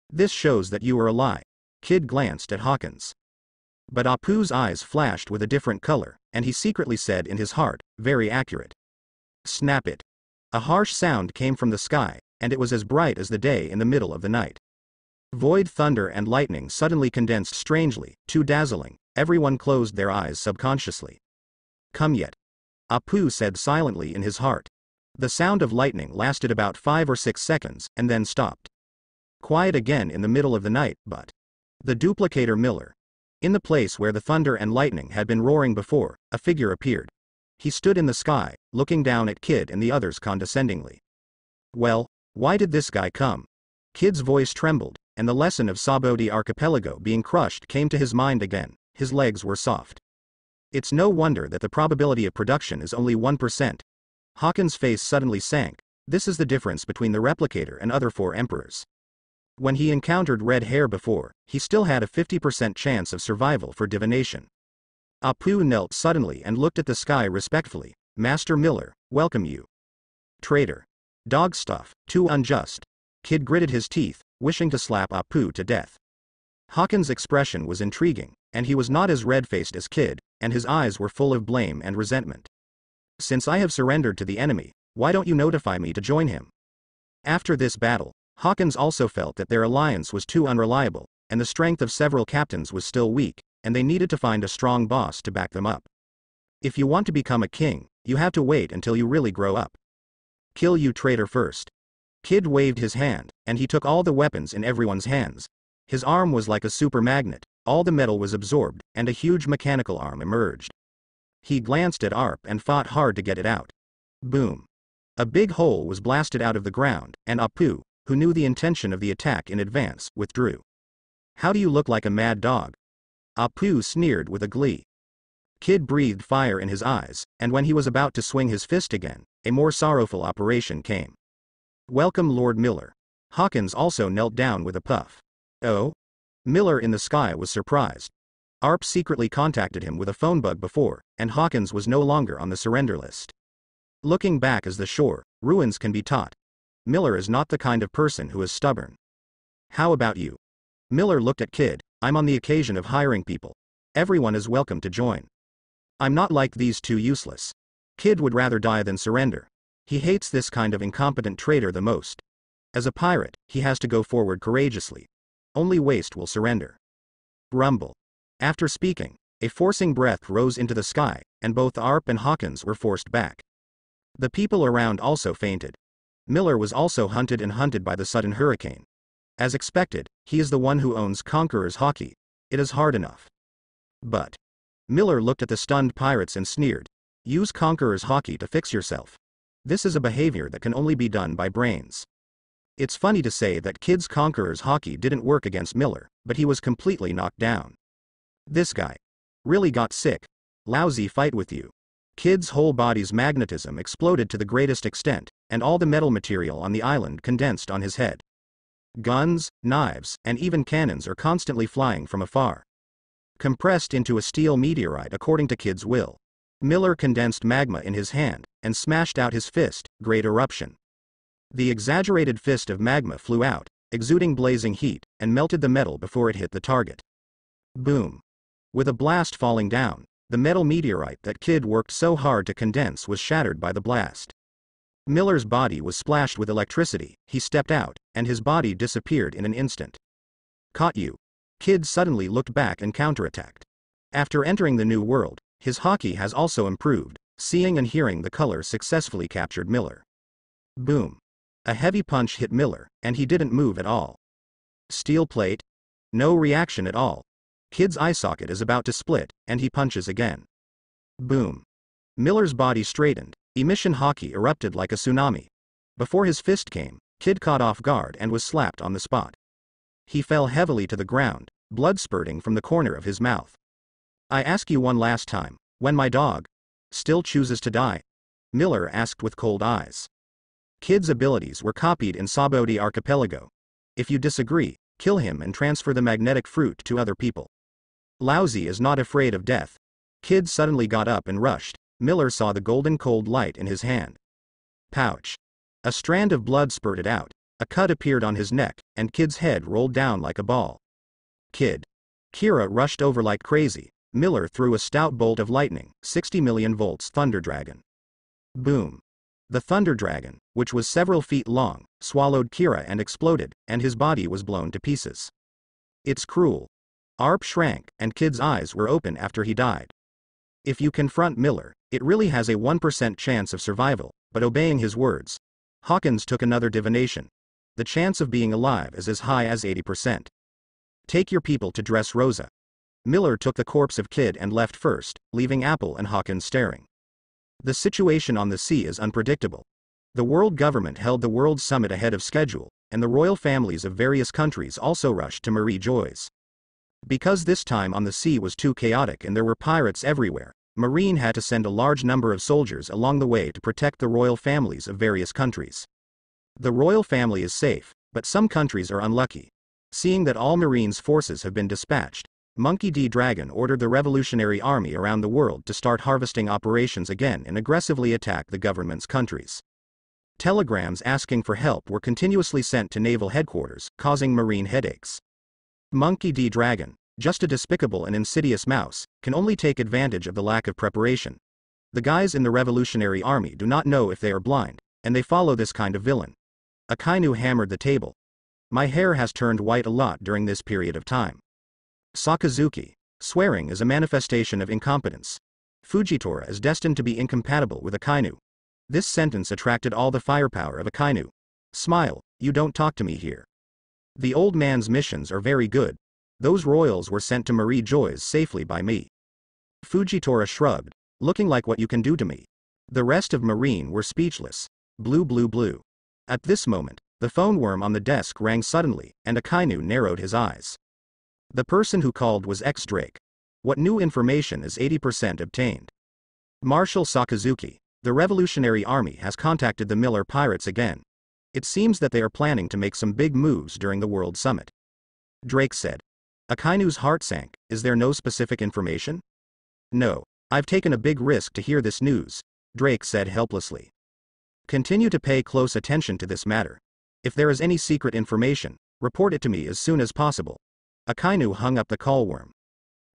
This shows that you are a lie. Kid glanced at Hawkins. But Apu's eyes flashed with a different color, and he secretly said in his heart, very accurate. Snap it. A harsh sound came from the sky, and it was as bright as the day in the middle of the night. Void thunder and lightning suddenly condensed strangely, too dazzling. Everyone closed their eyes subconsciously. Come yet. Apu said silently in his heart. The sound of lightning lasted about 5 or 6 seconds, and then stopped. Quiet again in the middle of the night, but the duplicator Miller. In the place where the thunder and lightning had been roaring before, a figure appeared. He stood in the sky, looking down at Kid and the others condescendingly. Well, why did this guy come? Kid's voice trembled, and the lesson of Sabodi Archipelago being crushed came to his mind again. His legs were soft. It's no wonder that the probability of production is only 1%. Hawkins' face suddenly sank. This is the difference between the replicator and other 4 emperors. When he encountered red hair before, he still had a 50% chance of survival for divination. Apu knelt suddenly and looked at the sky respectfully. Master Miller, welcome you. Traitor. Dog stuff, too unjust. Kid gritted his teeth, wishing to slap Apu to death. Hawkins' expression was intriguing, and he was not as red-faced as Kid, and his eyes were full of blame and resentment. Since I have surrendered to the enemy, why don't you notify me to join him? After this battle, Hawkins also felt that their alliance was too unreliable, and the strength of several captains was still weak, and they needed to find a strong boss to back them up. If you want to become a king, you have to wait until you really grow up. Kill you traitor first. Kid waved his hand, and he took all the weapons in everyone's hands. His arm was like a super magnet, all the metal was absorbed, and a huge mechanical arm emerged. He glanced at Arp and fought hard to get it out. Boom. A big hole was blasted out of the ground, and Apu, who knew the intention of the attack in advance, withdrew. How do you look like a mad dog? Apu sneered with a glee. Kid breathed fire in his eyes, and when he was about to swing his fist again, a more sorrowful operation came. Welcome Lord Miller. Hawkins also knelt down with a puff. Oh? Miller in the sky was surprised. Arp secretly contacted him with a phone bug before, and Hawkins was no longer on the surrender list. Looking back as the shore, ruins can be taught. Miller is not the kind of person who is stubborn. How about you? Miller looked at Kid. I'm on the occasion of hiring people. Everyone is welcome to join. I'm not like these two useless. Kid would rather die than surrender. He hates this kind of incompetent traitor the most. As a pirate, he has to go forward courageously. Only waste will surrender. Rumble. After speaking, a forcing breath rose into the sky, and both Arp and Hawkins were forced back. The people around also fainted. Miller was also hunted by the sudden hurricane. As expected, he is the one who owns Conqueror's Hockey. It is hard enough. But Miller looked at the stunned pirates and sneered. Use Conqueror's Hockey to fix yourself. This is a behavior that can only be done by brains. It's funny to say that Kid's Conqueror's Hockey didn't work against Miller, but he was completely knocked down. This guy really got sick. Lousy fight with you. Kid's whole body's magnetism exploded to the greatest extent, and all the metal material on the island condensed on his head. Guns, knives, and even cannons are constantly flying from afar. Compressed into a steel meteorite according to Kid's will. Miller condensed magma in his hand, and smashed out his fist. Great eruption. The exaggerated fist of magma flew out, exuding blazing heat, and melted the metal before it hit the target. Boom. With a blast falling down, the metal meteorite that Kid worked so hard to condense was shattered by the blast. Miller's body was splashed with electricity. He stepped out, and his body disappeared in an instant. Caught you. Kid suddenly looked back and counterattacked. After entering the new world, his hockey has also improved. Seeing and hearing the color successfully captured Miller. Boom. A heavy punch hit Miller, and he didn't move at all. Steel plate? No reaction at all. Kid's eye socket is about to split, and he punches again. Boom. Miller's body straightened. Emission hockey erupted like a tsunami. Before his fist came, Kid caught off guard and was slapped on the spot. He fell heavily to the ground, blood spurting from the corner of his mouth. I ask you one last time, when my dog still chooses to die? Miller asked with cold eyes. Kid's abilities were copied in Sabodi Archipelago. If you disagree, kill him and transfer the magnetic fruit to other people. Lousy is not afraid of death. Kid suddenly got up and rushed. Miller saw the golden cold light in his hand. Pouch. A strand of blood spurted out. A cut appeared on his neck, and Kid's head rolled down like a ball. Kid. Kira rushed over like crazy. Miller threw a stout bolt of lightning, 60 million volts Thunder Dragon. Boom. The Thunder Dragon, which was several feet long, swallowed Kira and exploded, and his body was blown to pieces. It's cruel. Arp shrank, and Kid's eyes were open after he died. If you confront Miller, it really has a 1% chance of survival, but obeying his words. Hawkins took another divination. The chance of being alive is as high as 80%. Take your people to Dressrosa. Miller took the corpse of Kid and left first, leaving Apple and Hawkins staring. The situation on the sea is unpredictable. The world government held the World Summit ahead of schedule, and the royal families of various countries also rushed to Marie Joy's. Because this time on the sea was too chaotic and there were pirates everywhere, Marine had to send a large number of soldiers along the way to protect the royal families of various countries. The royal family is safe, but some countries are unlucky. Seeing that all Marine's forces have been dispatched, Monkey D. Dragon ordered the Revolutionary Army around the world to start harvesting operations again and aggressively attack the government's countries. Telegrams asking for help were continuously sent to naval headquarters, causing Marine headaches. Monkey D. Dragon, just a despicable and insidious mouse, can only take advantage of the lack of preparation. The guys in the Revolutionary Army do not know if they are blind, and they follow this kind of villain. Akainu hammered the table. My hair has turned white a lot during this period of time. Sakazuki. Swearing is a manifestation of incompetence. Fujitora is destined to be incompatible with Akainu. This sentence attracted all the firepower of Akainu. Smile, you don't talk to me here. The old man's missions are very good. Those royals were sent to Marie Joy's safely by me. Fujitora shrugged, looking like what you can do to me. The rest of Marine were speechless. Blue blue blue. At this moment, the phone worm on the desk rang suddenly, and Akainu narrowed his eyes. The person who called was ex-Drake. What new information is 80% obtained? Marshal Sakazuki, the Revolutionary Army has contacted the Miller Pirates again. It seems that they are planning to make some big moves during the World Summit. Drake said. Akainu's heart sank. Is there no specific information? No. I've taken a big risk to hear this news, Drake said helplessly. Continue to pay close attention to this matter. If there is any secret information, report it to me as soon as possible. Akainu hung up the callworm.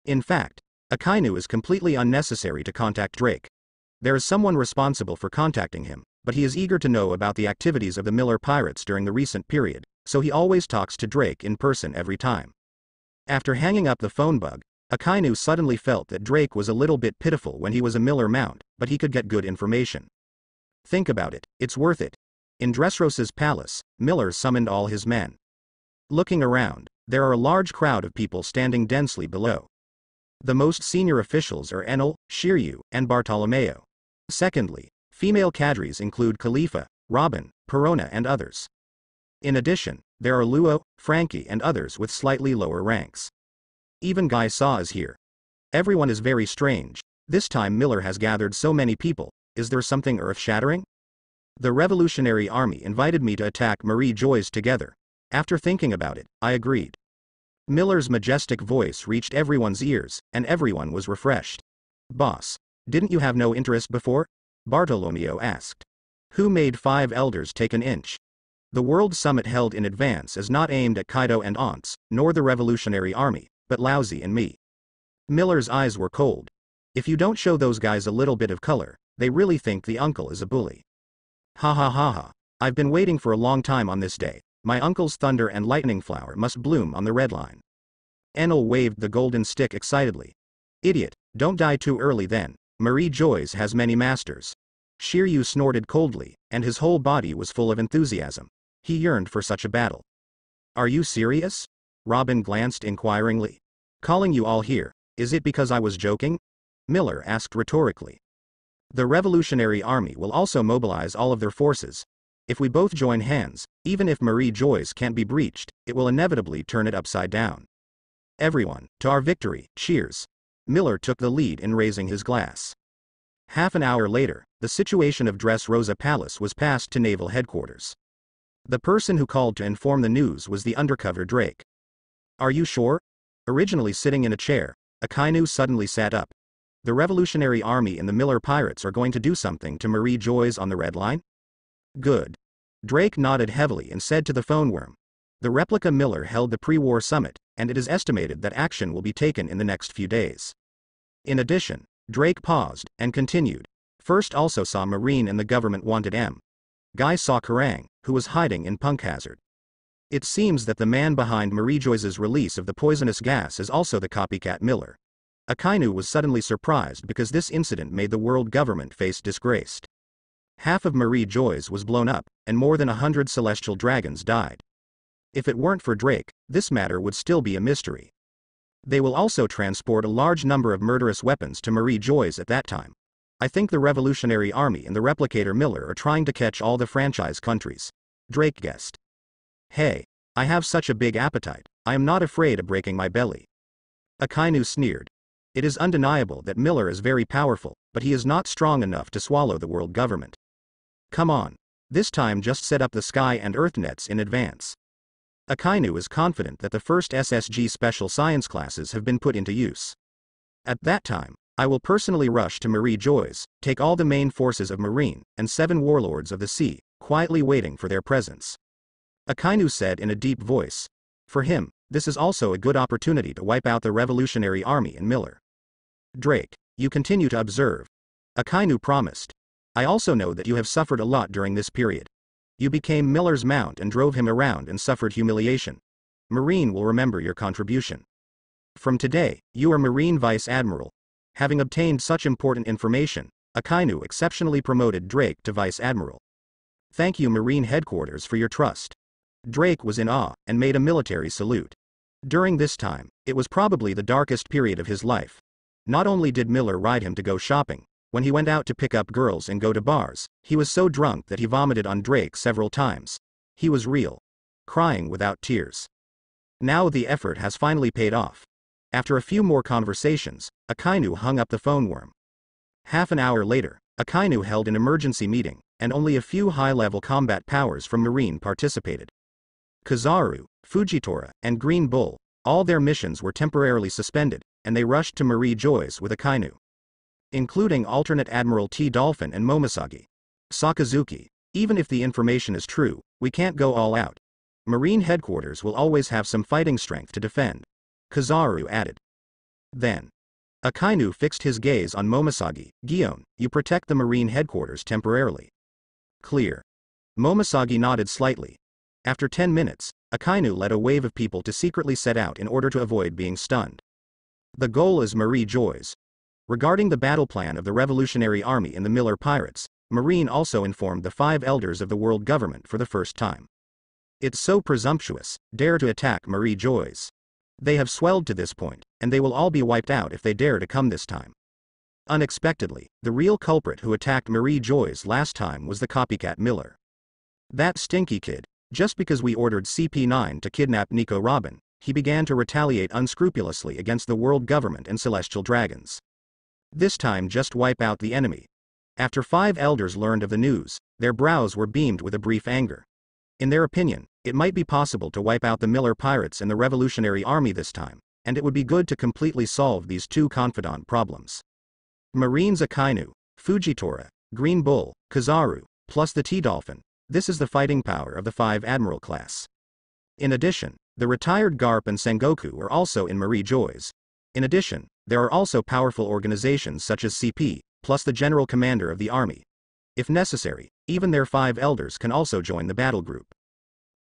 In fact, Akainu is completely unnecessary to contact Drake. There is someone responsible for contacting him, but he is eager to know about the activities of the Miller Pirates during the recent period, so he always talks to Drake in person every time. After hanging up the phone bug, Akainu suddenly felt that Drake was a little bit pitiful when he was a Miller mount, but he could get good information. Think about it, it's worth it. In Dressrosa's palace, Miller summoned all his men. Looking around, there are a large crowd of people standing densely below. The most senior officials are Enel, Shiryu, and Bartolomeo. Secondly, female cadres include Khalifa, Robin, Perona and others. In addition, there are Luo, Frankie and others with slightly lower ranks. Even Guy Saw is here. Everyone is very strange. This time Miller has gathered so many people. Is there something earth-shattering? The Revolutionary Army invited me to attack Marie Joy's together. After thinking about it, I agreed. Miller's majestic voice reached everyone's ears, and everyone was refreshed. Boss, didn't you have no interest before? Bartolomeo asked. Who made 5 elders take an inch? The World Summit held in advance is not aimed at Kaido and Aunts, nor the Revolutionary Army, but Lousy and me. Miller's eyes were cold. If you don't show those guys a little bit of color, they really think the uncle is a bully. Ha ha ha ha. I've been waiting for a long time on this day. My uncle's thunder and lightning flower must bloom on the red line. Enel waved the golden stick excitedly. Idiot, don't die too early then. Marie Joy's has many masters. Shiryu snorted coldly, and his whole body was full of enthusiasm. He yearned for such a battle. Are you serious? Robin glanced inquiringly. Calling you all here, is it because I was joking? Miller asked rhetorically. The Revolutionary Army will also mobilize all of their forces. If we both join hands, even if Marie Joy's can't be breached, it will inevitably turn it upside down. Everyone, to our victory, cheers. Miller took the lead in raising his glass. Half an hour later, the situation of Dressrosa Palace was passed to naval headquarters. The person who called to inform the news was the undercover Drake. Are you sure? Originally sitting in a chair, Akainu suddenly sat up. The Revolutionary Army and the Miller Pirates are going to do something to Marie Joyce on the Red Line? Good. Drake nodded heavily and said to the phone worm. The replica Miller held the pre-war summit, and it is estimated that action will be taken in the next few days. In addition, Drake paused, and continued. First also saw Marine and the government wanted M. Guy saw Kerrang, who was hiding in Punk Hazard. It seems that the man behind Marie Joyce's release of the poisonous gas is also the copycat Miller. Akainu was suddenly surprised because this incident made the world government face disgrace. Half of Marie Joyce was blown up, and more than 100 celestial dragons died. If it weren't for Drake, this matter would still be a mystery. They will also transport a large number of murderous weapons to Marie Joyce at that time. I think the Revolutionary Army and the Replicator Miller are trying to catch all the franchise countries. Drake guessed. Hey, I have such a big appetite, I am not afraid of breaking my belly. Akainu sneered. It is undeniable that Miller is very powerful, but he is not strong enough to swallow the world government. Come on. This time just set up the sky and earth nets in advance. Akainu is confident that the first SSG special science classes have been put into use. At that time, I will personally rush to Marie Joyce, take all the main forces of Marine, and 7 warlords of the sea, quietly waiting for their presence. Akainu said in a deep voice. For him, this is also a good opportunity to wipe out the Revolutionary Army and Miller. Drake, you continue to observe. Akainu promised. I also know that you have suffered a lot during this period. You became Miller's mount and drove him around and suffered humiliation. Marine will remember your contribution. From today, you are Marine Vice Admiral. Having obtained such important information, Akainu exceptionally promoted Drake to Vice Admiral. Thank you Marine Headquarters for your trust. Drake was in awe, and made a military salute. During this time, it was probably the darkest period of his life. Not only did Miller ride him to go shopping, when he went out to pick up girls and go to bars, he was so drunk that he vomited on Drake several times. He was real. Crying without tears. Now the effort has finally paid off. After a few more conversations, Akainu hung up the phone worm. Half an hour later, Akainu held an emergency meeting, and only a few high-level combat powers from Marine participated. Kizaru, Fujitora, and Green Bull, all their missions were temporarily suspended, and they rushed to Marie Joyce with Akainu. Including alternate Admiral T. Dolphin and Momosagi. Sakazuki, even if the information is true, we can't go all out. Marine Headquarters will always have some fighting strength to defend. Kizaru added. Then, Akainu fixed his gaze on Momosagi. Gion, you protect the Marine Headquarters temporarily. Clear. Momosagi nodded slightly. After 10 minutes, Akainu led a wave of people to secretly set out in order to avoid being stunned. The goal is Marie Joyce. Regarding the battle plan of the Revolutionary Army and the Miller Pirates, Marine also informed the 5 elders of the world government for the first time. It's so presumptuous, dare to attack Marie Joyce. They have swelled to this point, and they will all be wiped out if they dare to come this time. Unexpectedly, the real culprit who attacked Marie Joyce last time was the copycat Miller. That stinky kid, just because we ordered CP9 to kidnap Nico Robin, he began to retaliate unscrupulously against the world government and celestial dragons. This time just wipe out the enemy. After 5 elders learned of the news, their brows were beamed with a brief anger. In their opinion, it might be possible to wipe out the Miller Pirates and the Revolutionary Army this time, and it would be good to completely solve these 2 confidant problems. Marines Akainu, Fujitora, Green Bull, Kizaru, plus the T-Dolphin, this is the fighting power of the 5 Admiral class. In addition, the retired Garp and Sengoku are also in Marie Joyce. In addition, there are also powerful organizations such as CP, plus the General Commander of the Army. If necessary, even their 5 elders can also join the battle group.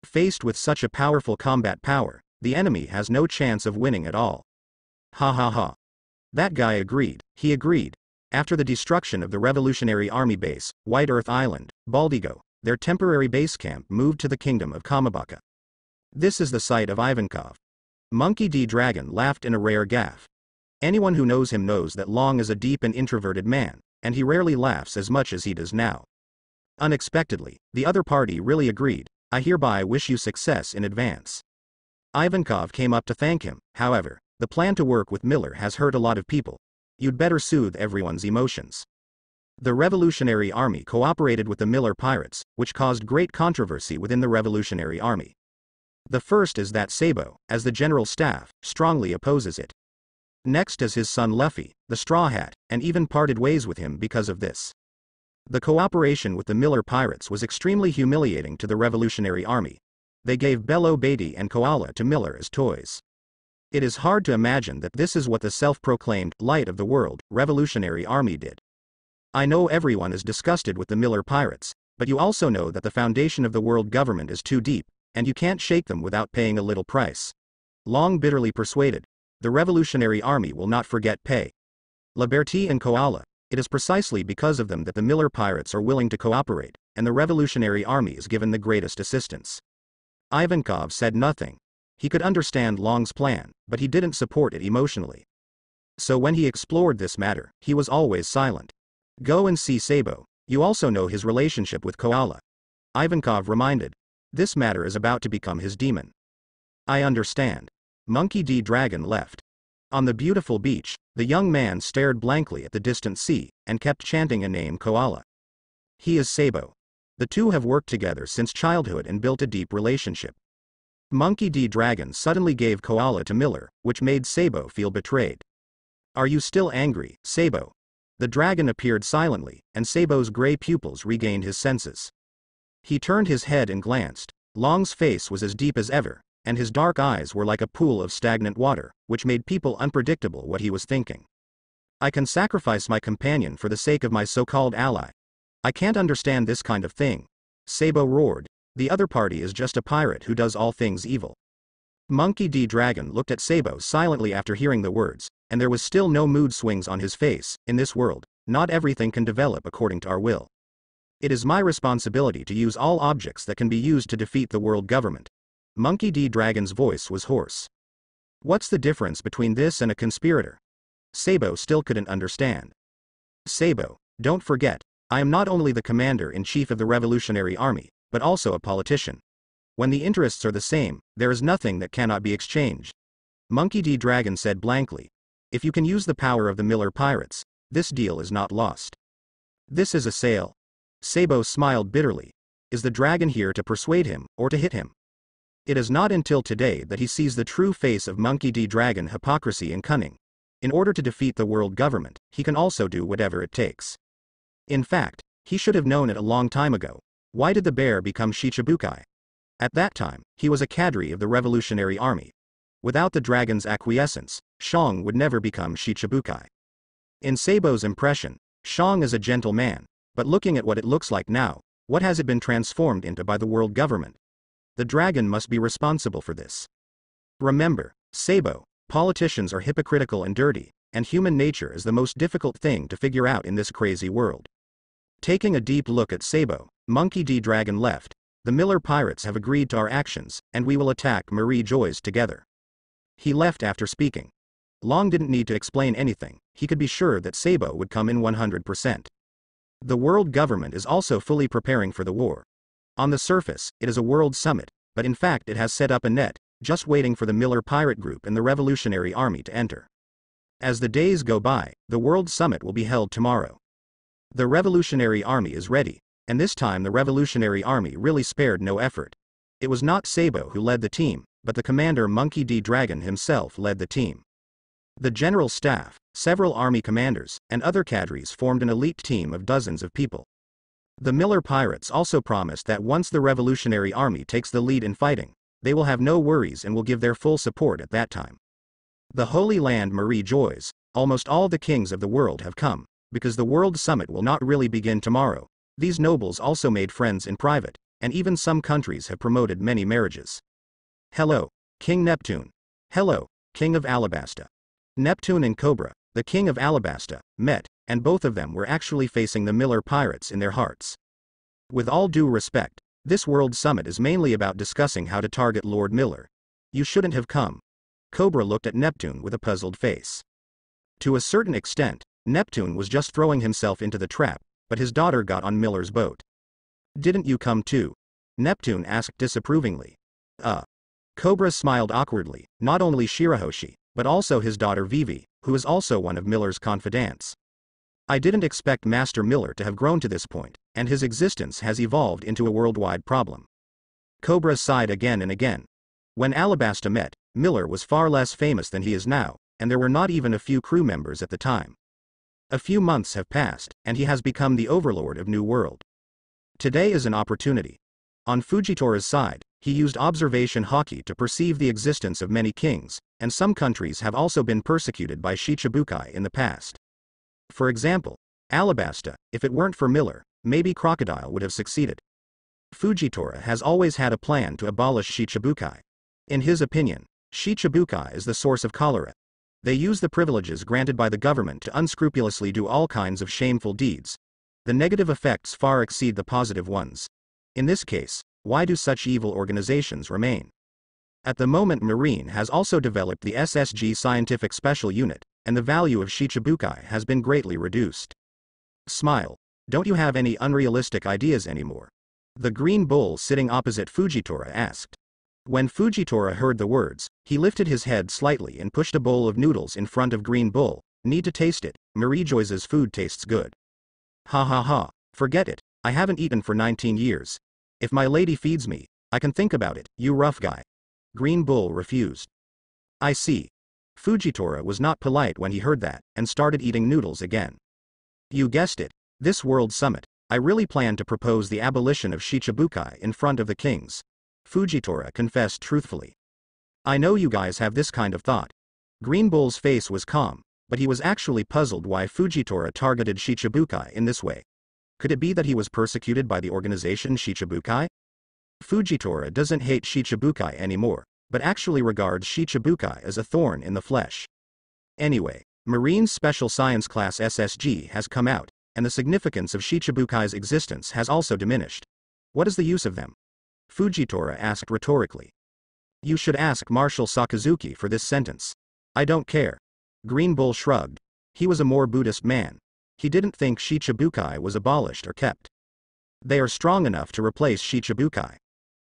Faced with such a powerful combat power, the enemy has no chance of winning at all. Ha ha ha. That guy agreed, he agreed. After the destruction of the Revolutionary Army base, White Earth Island, Baldigo, their temporary base camp moved to the kingdom of Kamabaka. This is the site of Ivankov. Monkey D. Dragon laughed in a rare gaffe. Anyone who knows him knows that Long is a deep and introverted man, and he rarely laughs as much as he does now. Unexpectedly, the other party really agreed. I hereby wish you success in advance. Ivankov came up to thank him. However, the plan to work with Miller has hurt a lot of people. You'd better soothe everyone's emotions. The Revolutionary Army cooperated with the Miller Pirates, which caused great controversy within the Revolutionary Army. The first is that Sabo, as the General Staff, strongly opposes it. Next is his son Luffy, the Straw Hat, and even parted ways with him because of this. The cooperation with the Miller pirates was extremely humiliating to the Revolutionary Army. They gave Bello Beatty and Koala to Miller as toys. It is hard to imagine that this is what the self-proclaimed light of the world Revolutionary Army did. I know everyone is disgusted with the Miller pirates, but you also know that the foundation of the world government is too deep, and you can't shake them without paying a little price. Long bitterly persuaded, the Revolutionary Army will not forget pay. Liberty and Koala, it is precisely because of them that the Miller pirates are willing to cooperate, and the Revolutionary Army is given the greatest assistance. Ivankov said nothing. He could understand Long's plan, but he didn't support it emotionally. So when he explored this matter, he was always silent. Go and see Sabo, you also know his relationship with Koala. Ivankov reminded. This matter is about to become his demon. I understand. Monkey D. Dragon left. On the beautiful beach, the young man stared blankly at the distant sea, and kept chanting a name Koala. He is Sabo. The two have worked together since childhood and built a deep relationship. Monkey D. Dragon suddenly gave Koala to Miller, which made Sabo feel betrayed. Are you still angry, Sabo? The dragon appeared silently, and Sabo's gray pupils regained his senses. He turned his head and glanced. Long's face was as deep as ever, and his dark eyes were like a pool of stagnant water, which made people unpredictable what he was thinking. I can sacrifice my companion for the sake of my so-called ally. I can't understand this kind of thing. Sabo roared. The other party is just a pirate who does all things evil. Monkey D. Dragon looked at Sabo silently after hearing the words, and there was still no mood swings on his face. In this world, not everything can develop according to our will. It is my responsibility to use all objects that can be used to defeat the world government. Monkey D. Dragon's voice was hoarse. What's the difference between this and a conspirator? Sabo still couldn't understand. Sabo, don't forget, I am not only the commander-in-chief of the Revolutionary Army, but also a politician. When the interests are the same, there is nothing that cannot be exchanged. Monkey D. Dragon said blankly. If you can use the power of the Miller pirates, this deal is not lost. This is a sale. Sabo smiled bitterly. Is the dragon here to persuade him, or to hit him? It is not until today that he sees the true face of Monkey D. Dragon hypocrisy and cunning. In order to defeat the world government, he can also do whatever it takes. In fact, he should have known it a long time ago. Why did the bear become Shichibukai? At that time, he was a cadre of the Revolutionary Army. Without the dragon's acquiescence, Shang would never become Shichibukai. In Sabo's impression, Shang is a gentle man, but looking at what it looks like now, what has it been transformed into by the world government? The dragon must be responsible for this. Remember, Sabo, politicians are hypocritical and dirty, and human nature is the most difficult thing to figure out in this crazy world. Taking a deep look at Sabo, Monkey D. Dragon left. The Miller pirates have agreed to our actions, and we will attack Marie Joyce together. He left after speaking. Long didn't need to explain anything, he could be sure that Sabo would come in 100%. The world government is also fully preparing for the war. On the surface, it is a world summit, but in fact it has set up a net, just waiting for the Miller pirate group and the Revolutionary Army to enter. As the days go by, the world summit will be held tomorrow. The Revolutionary Army is ready, and this time the Revolutionary Army really spared no effort. It was not Sabo who led the team, but the commander Monkey D. Dragon himself led the team. The general staff, several army commanders, and other cadres formed an elite team of dozens of people. The Miller pirates also promised that once the Revolutionary Army takes the lead in fighting, they will have no worries and will give their full support at that time. The Holy Land Marie Joyce, almost all the kings of the world have come, because the World Summit will not really begin tomorrow. These nobles also made friends in private, and even some countries have promoted many marriages. Hello, King Neptune. Hello, King of Alabasta. Neptune and Cobra, the King of Alabasta, met, and both of them were actually facing the Miller pirates in their hearts. With all due respect, this World Summit is mainly about discussing how to target Lord Miller. You shouldn't have come. Cobra looked at Neptune with a puzzled face. To a certain extent, Neptune was just throwing himself into the trap, but his daughter got on Miller's boat. Didn't you come too? Neptune asked disapprovingly. Cobra smiled awkwardly, not only Shirahoshi, but also his daughter Vivi, who is also one of Miller's confidants. I didn't expect Master Miller to have grown to this point, and his existence has evolved into a worldwide problem. Cobra sighed again and again. When Alabasta met, Miller was far less famous than he is now, and there were not even a few crew members at the time. A few months have passed, and he has become the overlord of New World. Today is an opportunity. On Fujitora's side, he used observation haki to perceive the existence of many kings, and some countries have also been persecuted by Shichibukai in the past. For example, Alabasta, if it weren't for Miller, maybe Crocodile would have succeeded. Fujitora has always had a plan to abolish Shichibukai. In his opinion, Shichibukai is the source of cholera. They use the privileges granted by the government to unscrupulously do all kinds of shameful deeds. The negative effects far exceed the positive ones. In this case, why do such evil organizations remain? At the moment, Marine has also developed the SSG Scientific Special Unit, and the value of Shichibukai has been greatly reduced. Smile. Don't you have any unrealistic ideas anymore? The Green Bull sitting opposite Fujitora asked. When Fujitora heard the words, he lifted his head slightly and pushed a bowl of noodles in front of Green Bull. Need to taste it, Marie Joyce's food tastes good. Ha ha ha, forget it, I haven't eaten for 19 years. If my lady feeds me, I can think about it, you rough guy. Green Bull refused. I see. Fujitora was not polite when he heard that, and started eating noodles again. You guessed it, this World Summit, I really plan to propose the abolition of Shichibukai in front of the kings. Fujitora confessed truthfully. I know you guys have this kind of thought. Green Bull's face was calm, but he was actually puzzled why Fujitora targeted Shichibukai in this way. Could it be that he was persecuted by the organization Shichibukai? Fujitora doesn't hate Shichibukai anymore, but actually regards Shichibukai as a thorn in the flesh. Anyway, Marine's Special Science Class SSG has come out, and the significance of Shichibukai's existence has also diminished. What is the use of them? Fujitora asked rhetorically. You should ask Marshal Sakazuki for this sentence. I don't care. Green Bull shrugged. He was a more Buddhist man. He didn't think Shichibukai was abolished or kept. They are strong enough to replace Shichibukai.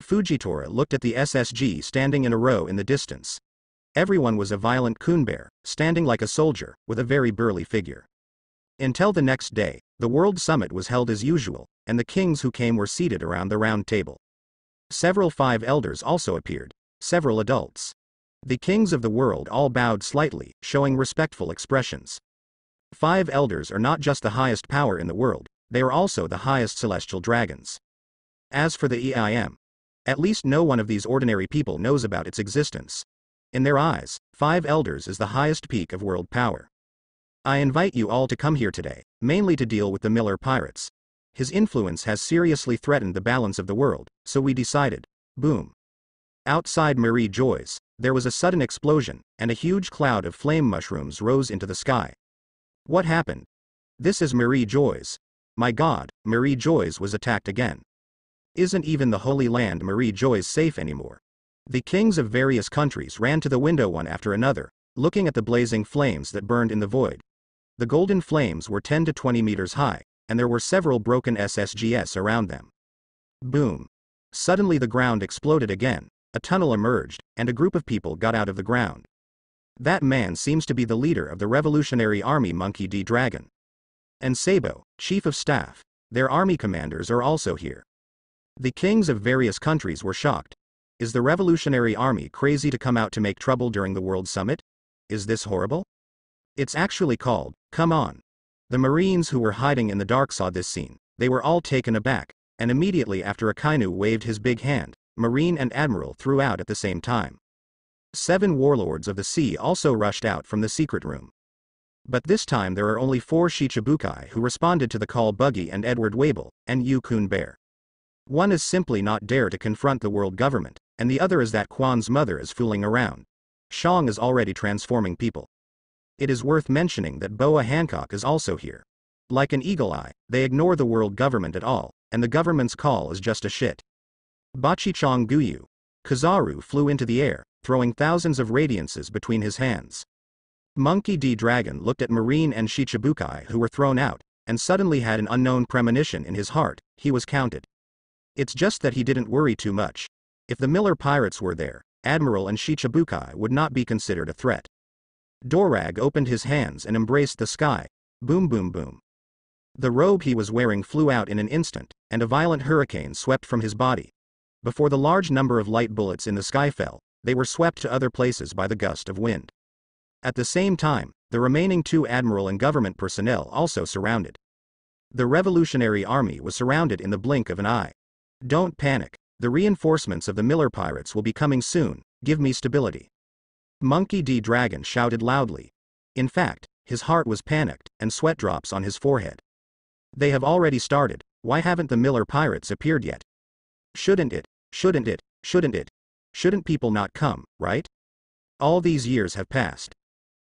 Fujitora looked at the SSG standing in a row in the distance. Everyone was a violent coonbear, standing like a soldier, with a very burly figure. Until the next day, the World Summit was held as usual, and the kings who came were seated around the round table. Several 5 elders also appeared, several adults. The kings of the world all bowed slightly, showing respectful expressions. 5 elders are not just the highest power in the world, they are also the highest celestial dragons. As for the EIM, at least no one of these ordinary people knows about its existence. In their eyes, 5 elders is the highest peak of world power. I invite you all to come here today, mainly to deal with the Miller pirates. His influence has seriously threatened the balance of the world, so we decided. Boom. Outside Marie Joyce, there was a sudden explosion, and a huge cloud of flame mushrooms rose into the sky. What happened? This is Marie Joyce. My God, Marie Joyce was attacked again. Isn't even the Holy Land Marie Joyce safe anymore? The kings of various countries ran to the window one after another, looking at the blazing flames that burned in the void. The golden flames were 10 to 20 meters high, and there were several broken SSGs around them. Boom. Suddenly the ground exploded again, a tunnel emerged, and a group of people got out of the ground. That man seems to be the leader of the Revolutionary Army Monkey D. Dragon. And Sabo, Chief of Staff, their army commanders are also here. The kings of various countries were shocked. Is the Revolutionary Army crazy to come out to make trouble during the World Summit? Is this horrible? It's actually called, come on. The Marines who were hiding in the dark saw this scene, they were all taken aback, and immediately after Akainu waved his big hand, Marine and Admiral threw out at the same time. 7 warlords of the sea also rushed out from the secret room. But this time there are only 4 Shichibukai who responded to the call: Buggy and Edward Wable, and Yukun Bear. One is simply not dare to confront the world government, and the other is that Quan's mother is fooling around. Shang is already transforming people. It is worth mentioning that Boa Hancock is also here. Like an eagle eye, they ignore the world government at all, and the government's call is just a shit. Bachichang Guyu. Kazaru flew into the air, throwing thousands of radiances between his hands. Monkey D. Dragon looked at Marine and Shichibukai who were thrown out, and suddenly had an unknown premonition in his heart: he was counted. It's just that he didn't worry too much. If the Miller pirates were there, Admiral and Shichibukai would not be considered a threat. Dorag opened his hands and embraced the sky. Boom boom boom. The robe he was wearing flew out in an instant, and a violent hurricane swept from his body. Before the large number of light bullets in the sky fell, they were swept to other places by the gust of wind. At the same time, the remaining 2 admiral and government personnel also surrounded. The Revolutionary Army was surrounded in the blink of an eye. Don't panic. The reinforcements of the Miller pirates will be coming soon. Give me stability. Monkey D. Dragon shouted loudly. In fact, his heart was panicked, and sweat drops on his forehead. They have already started. Why haven't the Miller pirates appeared yet? Shouldn't it? Shouldn't it? Shouldn't it? Shouldn't people not come, right? All these years have passed.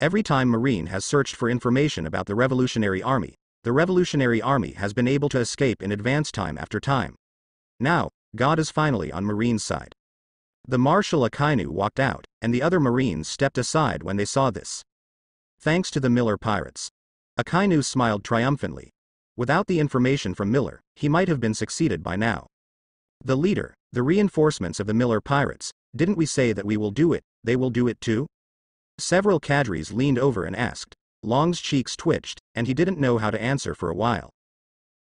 Every time Marine has searched for information about the Revolutionary Army, the Revolutionary Army has been able to escape in advance time after time. Now, God is finally on Marine's side. The Marshal Akainu walked out, and the other Marines stepped aside when they saw this. Thanks to the Miller pirates. Akainu smiled triumphantly. Without the information from Miller, he might have been succeeded by now. The leader, the reinforcements of the Miller pirates, didn't we say that we will do it, they will do it too? Several cadres leaned over and asked. Long's cheeks twitched, and he didn't know how to answer for a while.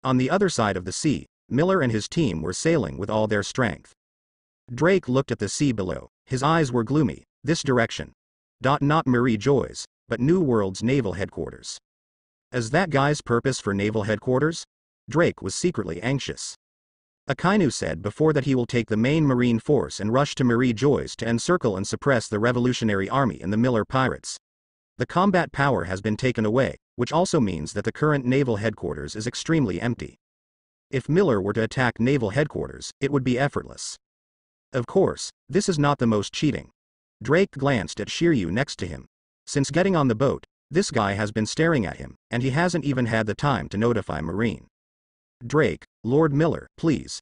On the other side of the sea, Miller and his team were sailing with all their strength. Drake looked at the sea below. His eyes were gloomy. This direction. Not Marie Joy's, but New World's naval headquarters. Is that guy's purpose for naval headquarters? Drake was secretly anxious. Akainu said before that he will take the main Marine force and rush to Marie Joy's to encircle and suppress the Revolutionary Army and the Miller pirates. The combat power has been taken away, which also means that the current naval headquarters is extremely empty. If Miller were to attack naval headquarters, it would be effortless. Of course, this is not the most cheating. Drake glanced at Shiryu next to him. Since getting on the boat, this guy has been staring at him, and he hasn't even had the time to notify Marine. Drake, Lord Miller, please.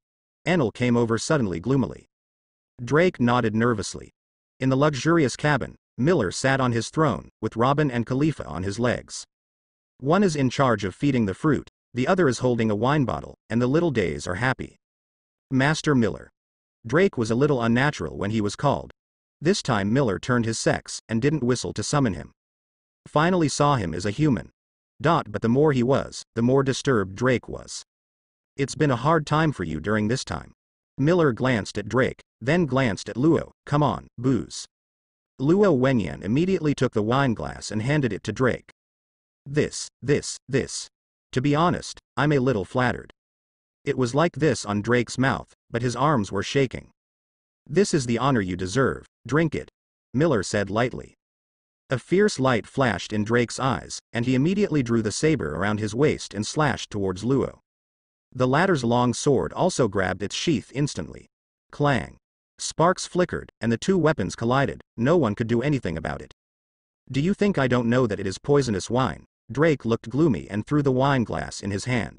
Enel came over suddenly gloomily. Drake nodded nervously. In the luxurious cabin, Miller sat on his throne, with Robin and Khalifa on his legs. One is in charge of feeding the fruit, the other is holding a wine bottle, and the little days are happy. Master Miller. Drake was a little unnatural when he was called. This time Miller turned his sex, and didn't whistle to summon him. Finally saw him as a human. But the more he was, the more disturbed Drake was. It's been a hard time for you during this time. Miller glanced at Drake, then glanced at Luo. Come on, booze. Luo Wenyan immediately took the wine glass and handed it to Drake. This. To be honest, I'm a little flattered. It was like this on Drake's mouth, but his arms were shaking. This is the honor you deserve, drink it. Miller said lightly. A fierce light flashed in Drake's eyes, and he immediately drew the saber around his waist and slashed towards Luo. The latter's long sword also grabbed its sheath instantly. Clang. Sparks flickered, and the 2 weapons collided. No one could do anything about it. Do you think I don't know that it is poisonous wine? Drake looked gloomy and threw the wine glass in his hand.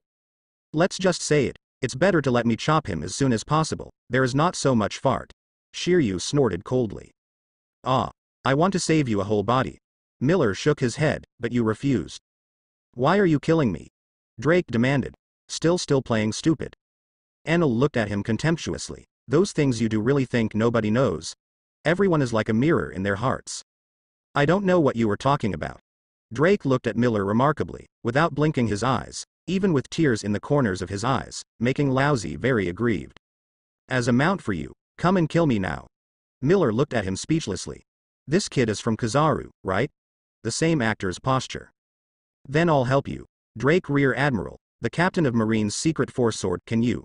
Let's just say it. It's better to let me chop him as soon as possible. There is not so much fart. Shiryu snorted coldly. I want to save you a whole body. Miller shook his head, but you refused. Why are you killing me? Drake demanded. Still playing stupid. Enel looked at him contemptuously. Those things you do really think nobody knows? Everyone is like a mirror in their hearts. I don't know what you were talking about. Drake looked at Miller remarkably, without blinking his eyes, even with tears in the corners of his eyes, making Lousy very aggrieved. As a mount for you, come and kill me now. Miller looked at him speechlessly. This kid is from Kizaru, right? The same actor's posture. Then I'll help you. Drake Rear Admiral, the captain of Marine's secret force sword, can you?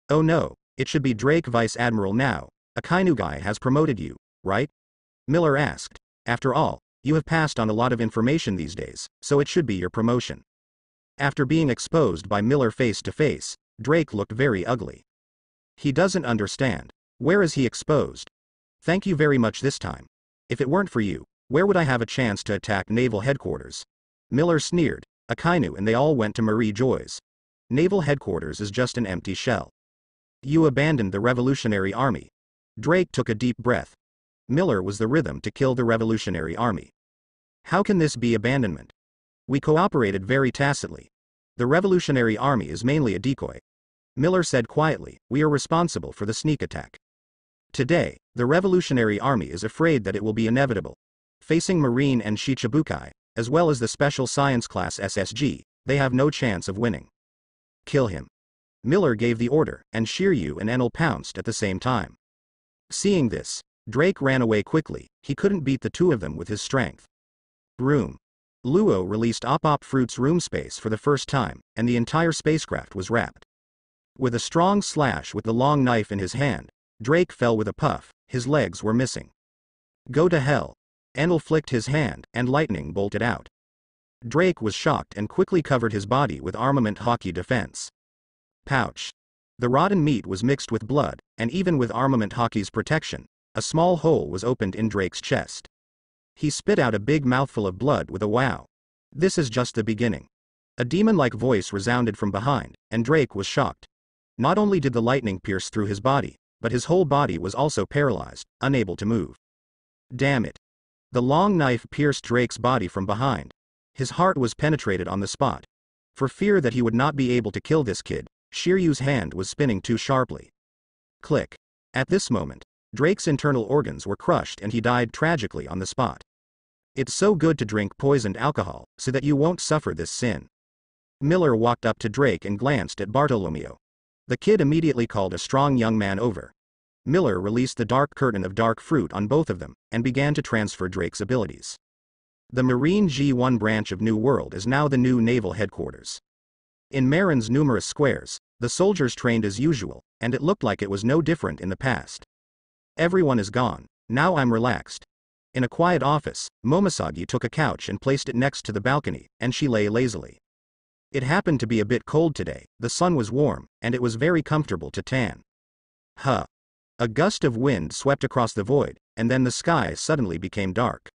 Oh no, it should be Drake Vice Admiral now. Akainu guy has promoted you, right? Miller asked. After all, you have passed on a lot of information these days, so it should be your promotion. After being exposed by Miller face to face, Drake looked very ugly. He doesn't understand. Where is he exposed? Thank you very much this time. If it weren't for you, where would I have a chance to attack naval headquarters? Miller sneered. Akainu and they all went to Marie Joy's. Naval headquarters is just an empty shell. You abandoned the Revolutionary Army. Drake took a deep breath. Miller was the rhythm to kill the Revolutionary Army. How can this be abandonment? We cooperated very tacitly. The Revolutionary Army is mainly a decoy. Miller said quietly, we are responsible for the sneak attack. Today, the Revolutionary Army is afraid that it will be inevitable. Facing Marine and Shichibukai, as well as the Special Science Class SSG, they have no chance of winning. Kill him. Miller gave the order, and Shiryu and Enel pounced at the same time. Seeing this, Drake ran away quickly. He couldn't beat the 2 of them with his strength. Room. Luo released Op Fruit's room space for the first time, and the entire spacecraft was wrapped. With a strong slash with the long knife in his hand, Drake fell with a puff, his legs were missing. Go to hell. Enel flicked his hand, and lightning bolted out. Drake was shocked and quickly covered his body with armament hockey defense. Pouch. The rotten meat was mixed with blood, and even with armament hockey's protection, a small hole was opened in Drake's chest. He spit out a big mouthful of blood with a wow. This is just the beginning. A demon-like voice resounded from behind, and Drake was shocked. Not only did the lightning pierce through his body, but his whole body was also paralyzed, unable to move. Damn it. The long knife pierced Drake's body from behind. His heart was penetrated on the spot. For fear that he would not be able to kill this kid, Shiryu's hand was spinning too sharply. Click. At this moment, Drake's internal organs were crushed and he died tragically on the spot. It's so good to drink poisoned alcohol, so that you won't suffer this sin. Miller walked up to Drake and glanced at Bartolomeo. The kid immediately called a strong young man over. Miller released the dark curtain of dark fruit on both of them, and began to transfer Drake's abilities. The Marine G1 branch of New World is now the new naval headquarters. In Marin's numerous squares, the soldiers trained as usual, and it looked like it was no different in the past. Everyone is gone, now I'm relaxed. In a quiet office, Momosagi took a couch and placed it next to the balcony, and she lay lazily. It happened to be a bit cold today, the sun was warm, and it was very comfortable to tan. Huh. A gust of wind swept across the void, and then the sky suddenly became dark.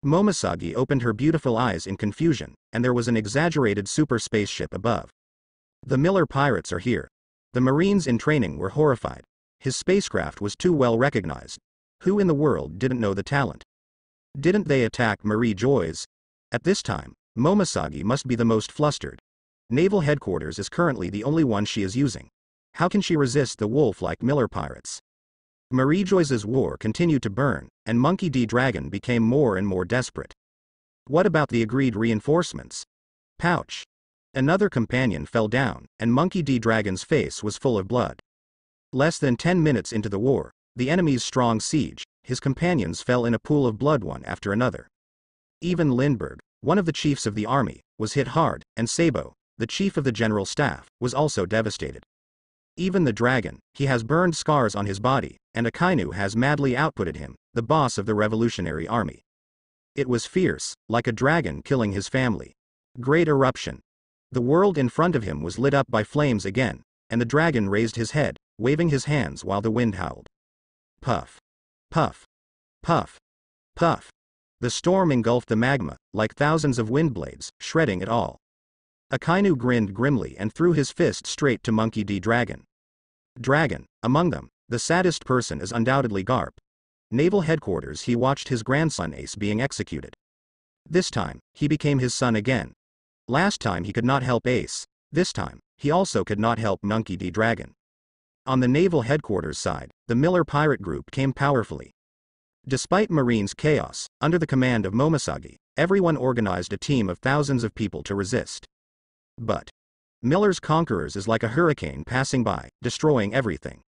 Momosagi opened her beautiful eyes in confusion, and there was an exaggerated super spaceship above. The Miller pirates are here. The Marines in training were horrified. His spacecraft was too well recognized. Who in the world didn't know the talent? Didn't they attack Marie Joyce? At this time, Momosagi must be the most flustered. Naval headquarters is currently the only one she is using. How can she resist the wolf-like Miller pirates? Marie Joyce's war continued to burn, and Monkey D. Dragon became more and more desperate. What about the agreed reinforcements? Pouch. Another companion fell down, and Monkey D. Dragon's face was full of blood. Less than 10 minutes into the war, the enemy's strong siege, his companions fell in a pool of blood one after another. Even Lindbergh, one of the chiefs of the army, was hit hard, and Sabo, the chief of the general staff, was also devastated. Even the dragon, he has burned scars on his body, and Akainu has madly outputted him, the boss of the revolutionary army. It was fierce, like a dragon killing his family. Great eruption. The world in front of him was lit up by flames again, and the dragon raised his head, waving his hands while the wind howled. Puff. Puff. Puff. Puff. The storm engulfed the magma, like thousands of wind blades, shredding it all. Akainu grinned grimly and threw his fist straight to Monkey D. Dragon. Dragon, among them, the saddest person is undoubtedly Garp. Naval headquarters he watched his grandson Ace being executed. This time, he became his son again. Last time he could not help Ace, this time, he also could not help Monkey D. Dragon. On the naval headquarters side, the Miller pirate group came powerfully. Despite Marine's chaos, under the command of Momosagi, everyone organized a team of thousands of people to resist. But Miller's conquerors is like a hurricane passing by, destroying everything.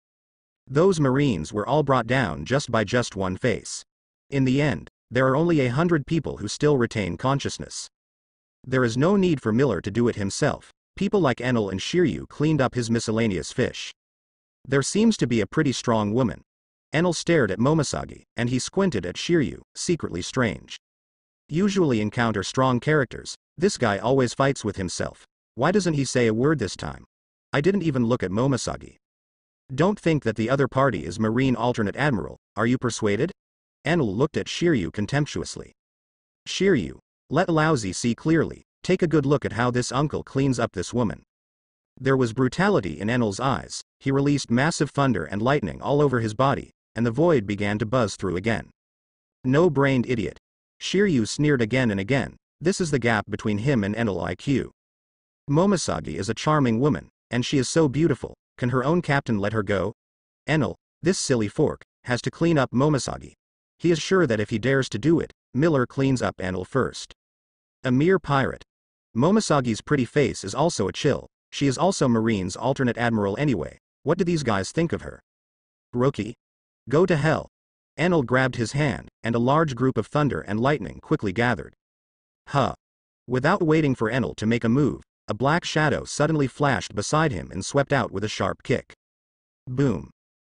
Those Marines were all brought down just by one face. In the end, there are only 100 people who still retain consciousness. There is no need for Miller to do it himself. People like Enel and Shiryu cleaned up his miscellaneous fish. There seems to be a pretty strong woman. Enel stared at Momosagi, and he squinted at Shiryu, secretly strange. Usually encounter strong characters, this guy always fights with himself. Why doesn't he say a word this time? I didn't even look at Momosagi. Don't think that the other party is Marine Alternate Admiral, are you persuaded? Enel looked at Shiryu contemptuously. Shiryu, let Lousy see clearly, take a good look at how this uncle cleans up this woman. There was brutality in Enel's eyes, he released massive thunder and lightning all over his body, and the void began to buzz through again. No-brained idiot. Shiryu sneered again and again, this is the gap between him and Enel IQ. Momosagi is a charming woman, and she is so beautiful, can her own captain let her go? Enel, this silly fork, has to clean up Momosagi. He is sure that if he dares to do it, Miller cleans up Enel first. A mere pirate. Momosagi's pretty face is also a chill, she is also Marine's alternate admiral anyway, what do these guys think of her? Rookie? Go to hell. Enel grabbed his hand, and a large group of thunder and lightning quickly gathered. Huh. Without waiting for Enel to make a move, a black shadow suddenly flashed beside him and swept out with a sharp kick. Boom.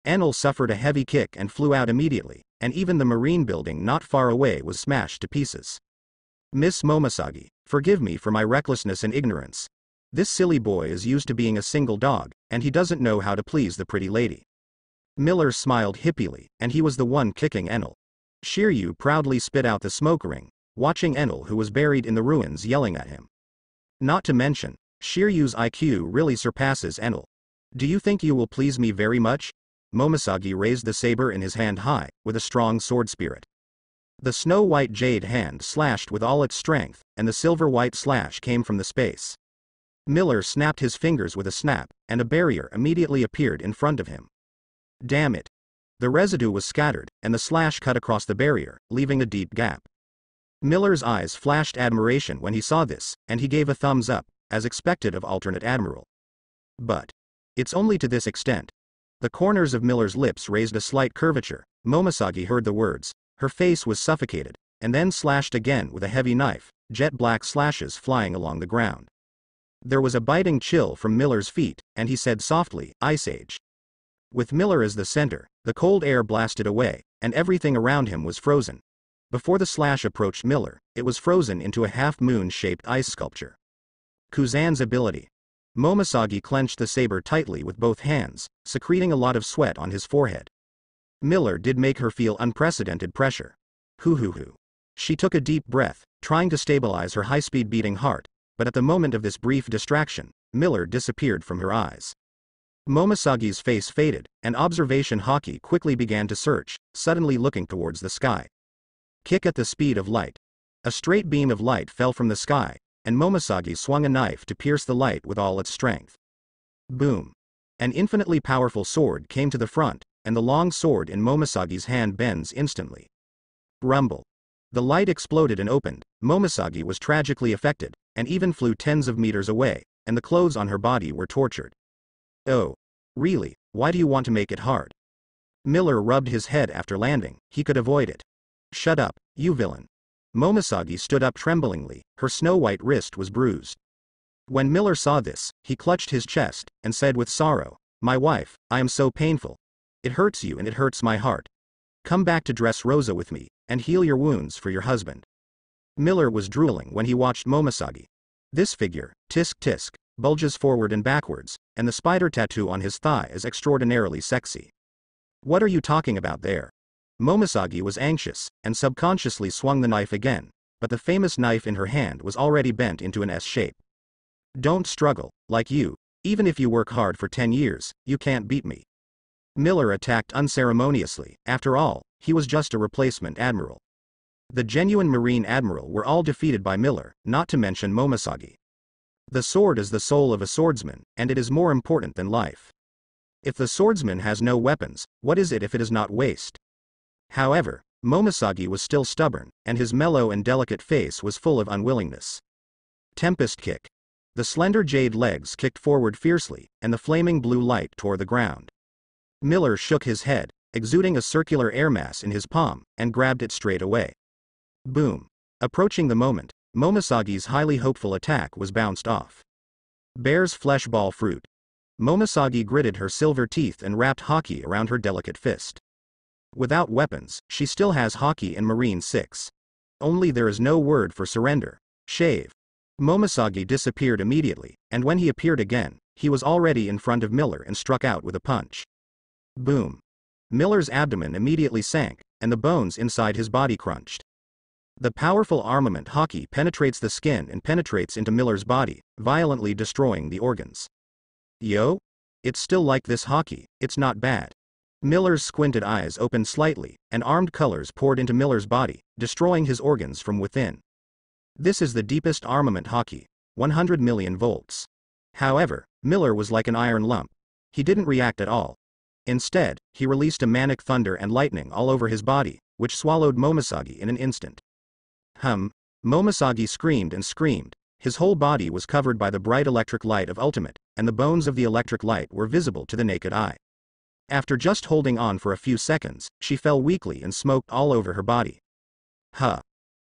Enel suffered a heavy kick and flew out immediately, and even the marine building not far away was smashed to pieces. Miss Momosagi, forgive me for my recklessness and ignorance. This silly boy is used to being a single dog, and he doesn't know how to please the pretty lady. Miller smiled hippily, and he was the one kicking Enel. Shiryu proudly spit out the smoke ring, watching Enel, who was buried in the ruins, yelling at him. Not to mention, Shiryu's IQ really surpasses Enel. Do you think you will please me very much? Momosagi raised the saber in his hand high, with a strong sword spirit. The snow-white jade hand slashed with all its strength, and the silver-white slash came from the space. Miller snapped his fingers with a snap, and a barrier immediately appeared in front of him. Damn it. The residue was scattered, and the slash cut across the barrier, leaving a deep gap. Miller's eyes flashed admiration when he saw this, and he gave a thumbs up, as expected of alternate admiral. But it's only to this extent. The corners of Miller's lips raised a slight curvature. Momosagi heard the words. Her face was suffocated, and then slashed again with a heavy knife, jet black slashes flying along the ground. There was a biting chill from Miller's feet, and he said softly, Ice Age. With Miller as the center, the cold air blasted away, and everything around him was frozen. Before the slash approached Miller, it was frozen into a half-moon-shaped ice sculpture. Kuzan's ability. Momosagi clenched the saber tightly with both hands, secreting a lot of sweat on his forehead. Miller did make her feel unprecedented pressure. Hoo. She took a deep breath, trying to stabilize her high-speed beating heart, but at the moment of this brief distraction, Miller disappeared from her eyes. Momosagi's face faded, and observation Hockey quickly began to search, suddenly looking towards the sky. Kick at the speed of light. A straight beam of light fell from the sky, and Momosagi swung a knife to pierce the light with all its strength. Boom. An infinitely powerful sword came to the front, and the long sword in Momosagi's hand bends instantly. Rumble. The light exploded and opened. Momosagi was tragically affected, and even flew tens of meters away, and the clothes on her body were tortured. Oh. Really, why do you want to make it hard? Miller rubbed his head after landing. He could avoid it. Shut up, you villain. Momosagi stood up tremblingly, her snow-white wrist was bruised. When Miller saw this, he clutched his chest, and said with sorrow, My wife, I am so painful. It hurts you and it hurts my heart. Come back to Dressrosa with me, and heal your wounds for your husband. Miller was drooling when he watched Momosagi. This figure, tisk, bulges forward and backwards, and the spider tattoo on his thigh is extraordinarily sexy. What are you talking about there? Momosagi was anxious, and subconsciously swung the knife again, but the famous knife in her hand was already bent into an S shape. Don't struggle, like you, even if you work hard for 10 years, you can't beat me. Miller attacked unceremoniously. After all, he was just a replacement admiral. The genuine Marine admiral were all defeated by Miller, not to mention Momosagi. The sword is the soul of a swordsman, and it is more important than life. If the swordsman has no weapons, what is it if it is not waste? However, Momosagi was still stubborn, and his mellow and delicate face was full of unwillingness. Tempest kick. The slender jade legs kicked forward fiercely, and the flaming blue light tore the ground. Miller shook his head, exuding a circular air mass in his palm, and grabbed it straight away. Boom. Approaching the moment, Momosagi's highly hopeful attack was bounced off. Bear's flesh ball fruit. Momosagi gritted her silver teeth and wrapped Hockey around her delicate fist. Without weapons, she still has Hockey and Marine 6. Only there is no word for surrender. Shave. Momosagi disappeared immediately, and when he appeared again, he was already in front of Miller and struck out with a punch. Boom. Miller's abdomen immediately sank, and the bones inside his body crunched. The powerful armament Hockey penetrates the skin and penetrates into Miller's body, violently destroying the organs. Yo? It's still like this Hockey, it's not bad. Miller's squinted eyes opened slightly, and armed colors poured into Miller's body, destroying his organs from within. This is the deepest armament Hockey, 100 million volts. However, Miller was like an iron lump. He didn't react at all. Instead, he released a manic thunder and lightning all over his body, which swallowed Momosagi in an instant. Momosagi screamed and screamed. His whole body was covered by the bright electric light of Ultimate, and the bones of the electric light were visible to the naked eye. After just holding on for a few seconds, she fell weakly and smoked all over her body.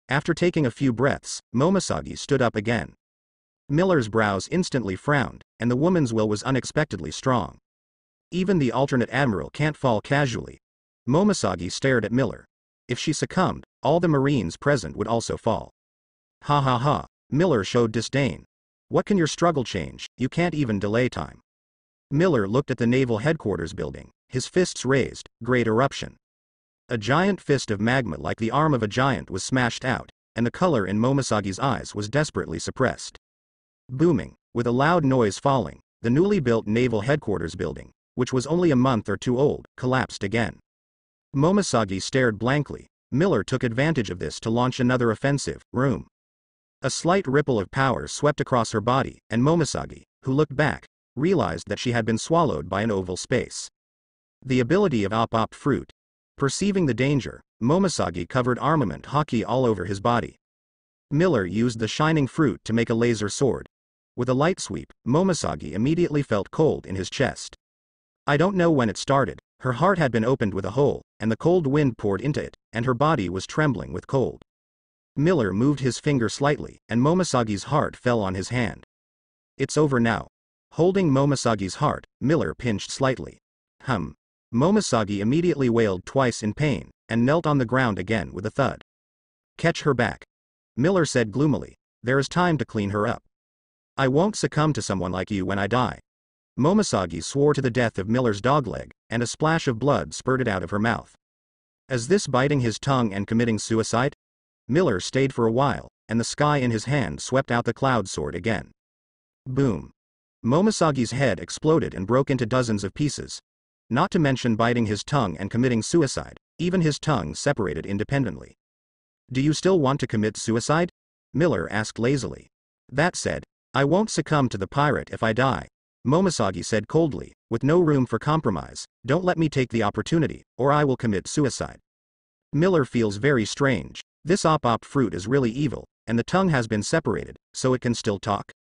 After taking a few breaths, Momosagi stood up again. Miller's brows instantly frowned, and the woman's will was unexpectedly strong. Even the alternate admiral can't fall casually. Momosagi stared at Miller. If she succumbed, all the Marines present would also fall. Ha ha ha, Miller showed disdain. What can your struggle change? You can't even delay time. Miller looked at the naval headquarters building, his fists raised, great eruption. A giant fist of magma like the arm of a giant was smashed out, and the color in Momosagi's eyes was desperately suppressed. Booming, with a loud noise falling, the newly built naval headquarters building, which was only a month or two old, collapsed again. Momosagi stared blankly. Miller took advantage of this to launch another offensive, room. A slight ripple of power swept across her body, and Momosagi, who looked back, realized that she had been swallowed by an oval space. The ability of Op Fruit. Perceiving the danger, Momosagi covered armament hockey all over his body. Miller used the shining fruit to make a laser sword. With a light sweep, Momosagi immediately felt cold in his chest. I don't know when it started, her heart had been opened with a hole, and the cold wind poured into it, and her body was trembling with cold. Miller moved his finger slightly, and Momosagi's heart fell on his hand. It's over now. Holding Momosagi's heart, Miller pinched slightly. Momosagi immediately wailed twice in pain, and knelt on the ground again with a thud. Catch her back. Miller said gloomily. There is time to clean her up. I won't succumb to someone like you when I die. Momosagi swore to the death of Miller's dogleg, and a splash of blood spurted out of her mouth. Is this biting his tongue and committing suicide? Miller stayed for a while, and the sky in his hand swept out the cloud sword again. Boom. Momosagi's head exploded and broke into dozens of pieces. Not to mention biting his tongue and committing suicide, even his tongue separated independently. Do you still want to commit suicide? Miller asked lazily. That said, I won't succumb to the pirate if I die. Momosagi said coldly, with no room for compromise. Don't let me take the opportunity, or I will commit suicide. Miller feels very strange. This Op Fruit is really evil, and the tongue has been separated, so it can still talk.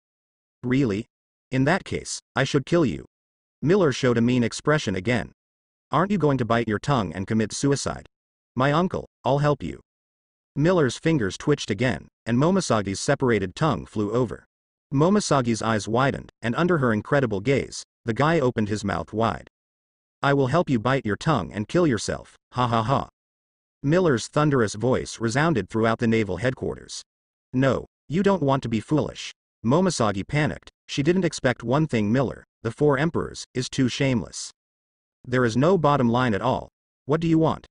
Really? In that case, I should kill you. Miller showed a mean expression again. Aren't you going to bite your tongue and commit suicide? My uncle, I'll help you. Miller's fingers twitched again, and Momosagi's separated tongue flew over. Momosagi's eyes widened, and under her incredible gaze, the guy opened his mouth wide. I will help you bite your tongue and kill yourself, ha ha ha. Miller's thunderous voice resounded throughout the naval headquarters. No, you don't want to be foolish. Momosagi panicked. She didn't expect one thing. Miller, the Four Emperors, is too shameless. There is no bottom line at all. What do you want?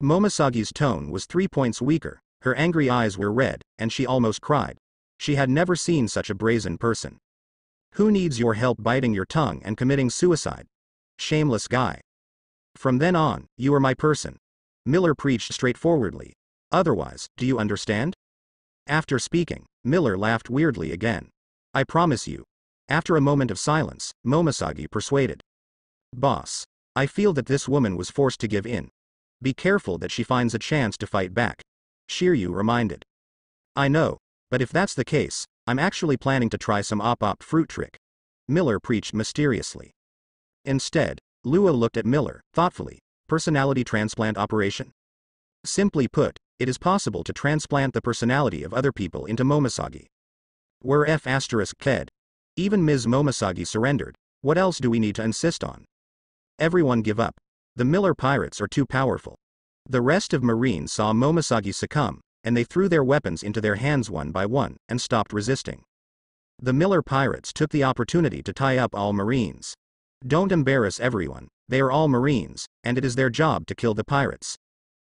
Momosagi's tone was 3 points weaker, her angry eyes were red, and she almost cried. She had never seen such a brazen person. Who needs your help biting your tongue and committing suicide? Shameless guy. From then on, you are my person. Miller preached straightforwardly. Otherwise, do you understand? After speaking, Miller laughed weirdly again. I promise you. After a moment of silence, Momosagi persuaded. Boss. I feel that this woman was forced to give in. Be careful that she finds a chance to fight back. Shiryu reminded. I know, but if that's the case, I'm actually planning to try some Op Fruit trick. Miller preached mysteriously. Instead, Lua looked at Miller, thoughtfully. Personality transplant operation? Simply put, it is possible to transplant the personality of other people into Momosagi. Were F***ked. Even Ms. Momosagi surrendered. What else do we need to insist on? Everyone give up. The Miller pirates are too powerful. The rest of Marines saw Momosagi succumb, and they threw their weapons into their hands one by one, and stopped resisting. The Miller pirates took the opportunity to tie up all Marines. Don't embarrass everyone, they are all Marines, and it is their job to kill the pirates.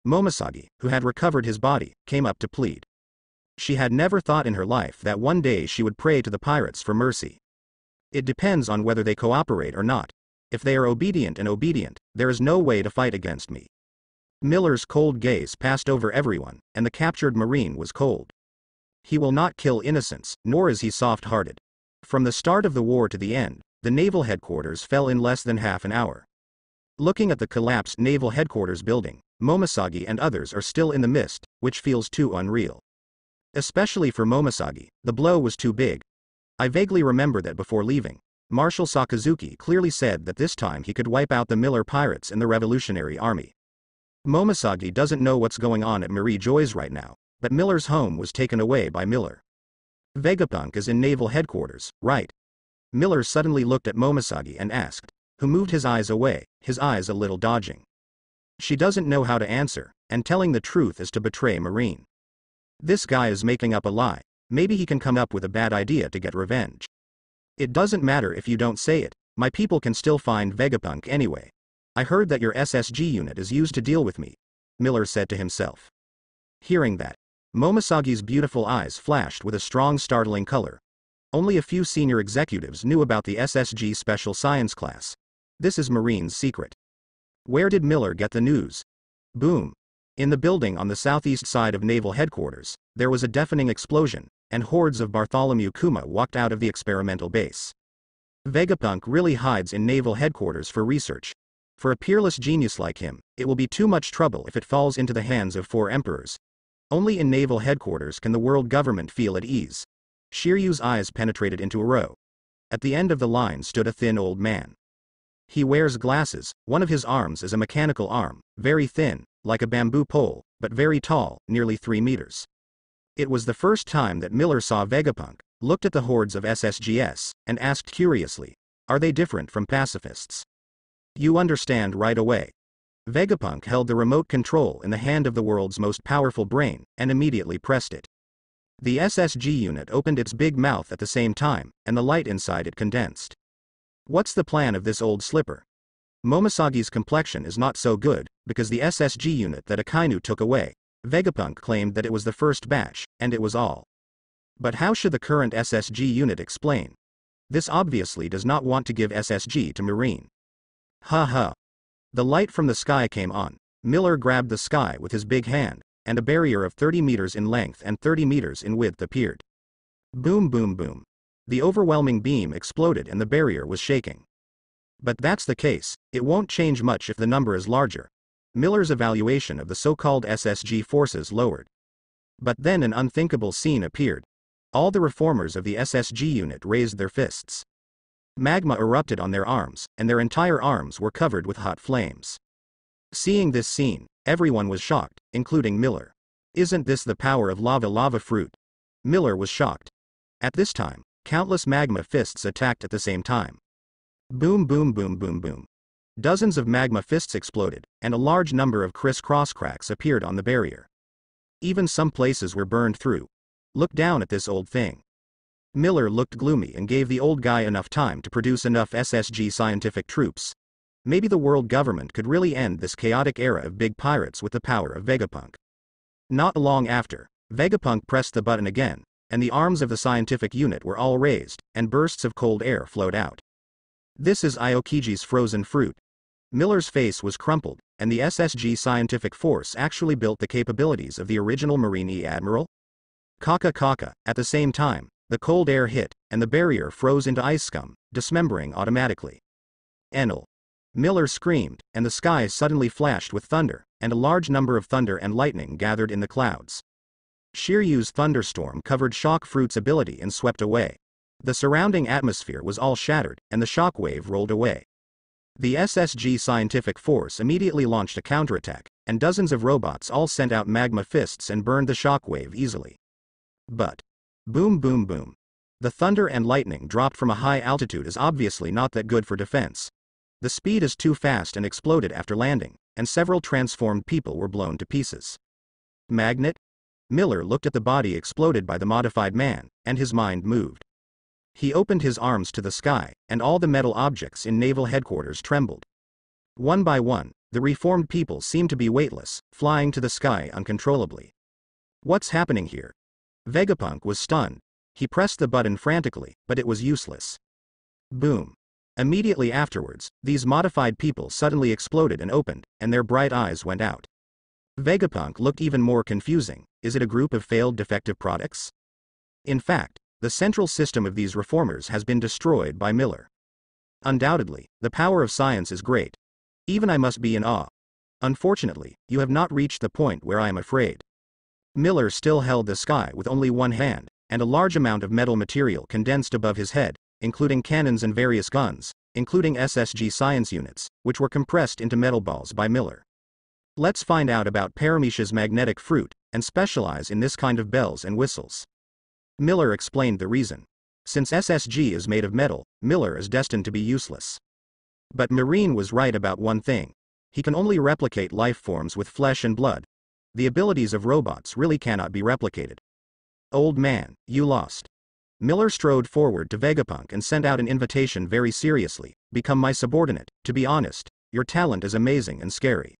Momosagi, who had recovered his body, came up to plead. She had never thought in her life that one day she would pray to the pirates for mercy. It depends on whether they cooperate or not. If they are obedient, there is no way to fight against me. Miller's cold gaze passed over everyone, and the captured Marine was cold. He will not kill innocents, nor is he soft-hearted. From the start of the war to the end, the naval headquarters fell in less than half an hour. Looking at the collapsed naval headquarters building, Momosagi and others are still in the mist, which feels too unreal. Especially for Momosagi, the blow was too big. I vaguely remember that before leaving, Marshal Sakazuki clearly said that this time he could wipe out the Miller pirates in the Revolutionary Army. Momosagi doesn't know what's going on at Marie Joy's right now, But Miller's home was taken away by Miller. Vegapunk is in naval headquarters, right? Miller suddenly looked at Momoshagi and asked, who moved his eyes away, his eyes a little dodging. She doesn't know how to answer, and telling the truth is to betray Marine. This guy is making up a lie. Maybe he can come up with a bad idea to get revenge. It doesn't matter if you don't say it, my people can still find Vegapunk anyway. I heard that your SSG unit is used to deal with me, Miller said to himself. Hearing that, Momosagi's beautiful eyes flashed with a strong startling color. Only a few senior executives knew about the SSG Special Science class. This is Marine's secret. Where did Miller get the news? Boom. In the building on the southeast side of Naval Headquarters, there was a deafening explosion, and hordes of Bartholomew Kuma walked out of the experimental base. Vegapunk really hides in Naval Headquarters for research. For a peerless genius like him, it will be too much trouble if it falls into the hands of 4 emperors. Only in Naval Headquarters can the world government feel at ease. Shiryu's eyes penetrated into a row. At the end of the line stood a thin old man. He wears glasses, one of his arms is a mechanical arm, very thin, like a bamboo pole, but very tall, nearly 3 meters. It was the first time that Miller saw Vegapunk, looked at the hordes of SSGS, and asked curiously, are they different from pacifists? You understand right away. Vegapunk held the remote control in the hand of the world's most powerful brain, and immediately pressed it. The SSG unit opened its big mouth at the same time, and the light inside it condensed. What's the plan of this old slipper? Momosagi's complexion is not so good, because the SSG unit that Akainu took away, Vegapunk claimed that it was the first batch, and it was all. But how should the current SSG unit explain? This obviously does not want to give SSG to Marine. Ha ha. The light from the sky came on. Miller grabbed the sky with his big hand, and a barrier of 30 meters in length and 30 meters in width appeared. Boom boom boom. The overwhelming beam exploded and the barrier was shaking. But that's the case, it won't change much if the number is larger. Miller's evaluation of the so-called SSG forces lowered. But then an unthinkable scene appeared. All the reformers of the SSG unit raised their fists. Magma erupted on their arms, and their entire arms were covered with hot flames. Seeing this scene, everyone was shocked, including Miller. Isn't this the power of lava fruit? Miller was shocked. At this time, countless magma fists attacked at the same time. Boom boom boom boom boom. Dozens of magma fists exploded, and a large number of criss-cross cracks appeared on the barrier. Even some places were burned through. Look down at this old thing. Miller looked gloomy and gave the old guy enough time to produce enough SSG scientific troops. Maybe the world government could really end this chaotic era of big pirates with the power of Vegapunk. Not long after, Vegapunk pressed the button again, and the arms of the scientific unit were all raised, and bursts of cold air flowed out. This is Aokiji's frozen fruit. Miller's face was crumpled, and the SSG scientific force actually built the capabilities of the original Marine Admiral? Kaka. At the same time, the cold air hit, and the barrier froze into ice scum, dismembering automatically. Enel. Miller screamed, and the sky suddenly flashed with thunder, and a large number of thunder and lightning gathered in the clouds. Shiryu's thunderstorm covered Shock Fruit's ability and swept away. The surrounding atmosphere was all shattered, and the shock wave rolled away. The SSG scientific force immediately launched a counterattack, and dozens of robots all sent out magma fists and burned the shock wave easily. But, boom boom boom. The thunder and lightning dropped from a high altitude is obviously not that good for defense. The speed is too fast and exploded after landing, and several transformed people were blown to pieces. Magnet? Miller looked at the body exploded by the modified man, and his mind moved. He opened his arms to the sky, and all the metal objects in Naval Headquarters trembled. One by one, the reformed people seemed to be weightless, flying to the sky uncontrollably. What's happening here? Vegapunk was stunned. He pressed the button frantically, but it was useless. Boom. Immediately afterwards, these modified people suddenly exploded and opened, and their bright eyes went out. Vegapunk looked even more confusing. Is it a group of failed defective products? In fact, the central system of these reformers has been destroyed by Miller. Undoubtedly, the power of science is great. Even I must be in awe. Unfortunately, you have not reached the point where I am afraid. Miller still held the sky with only one hand, and a large amount of metal material condensed above his head, including cannons and various guns, including SSG science units, which were compressed into metal balls by Miller. Let's find out about Paramecia's magnetic fruit, and specialize in this kind of bells and whistles. Miller explained the reason. Since SSG is made of metal, Miller is destined to be useless. But Marine was right about one thing. He can only replicate life forms with flesh and blood. The abilities of robots really cannot be replicated. Old man, you lost. Miller strode forward to Vegapunk and sent out an invitation very seriously. Become my subordinate. To be honest, your talent is amazing and scary.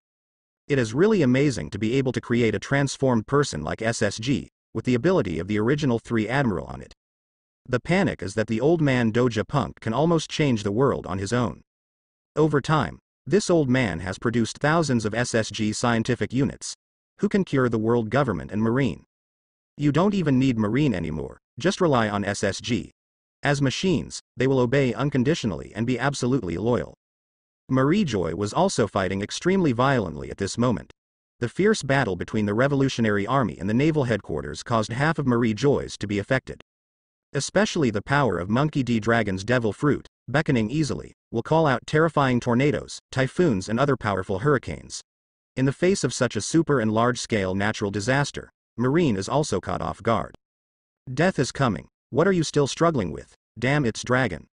It is really amazing to be able to create a transformed person like SSG, with the ability of the original 3 Admiral on it. The panic is that the old man Doja Punk can almost change the world on his own. Over time, this old man has produced thousands of SSG scientific units. Who can cure the world government and Marine? You don't even need Marine anymore, just rely on SSG. As machines, they will obey unconditionally and be absolutely loyal. Marie Joy was also fighting extremely violently at this moment. The fierce battle between the Revolutionary Army and the naval headquarters caused half of Marie Joy's to be affected. Especially the power of Monkey D. Dragon's devil fruit, beckoning easily, will call out terrifying tornadoes, typhoons and other powerful hurricanes. In the face of such a super and large-scale natural disaster, Marine is also caught off guard. Death is coming. What are you still struggling with? Damn, it's dragon.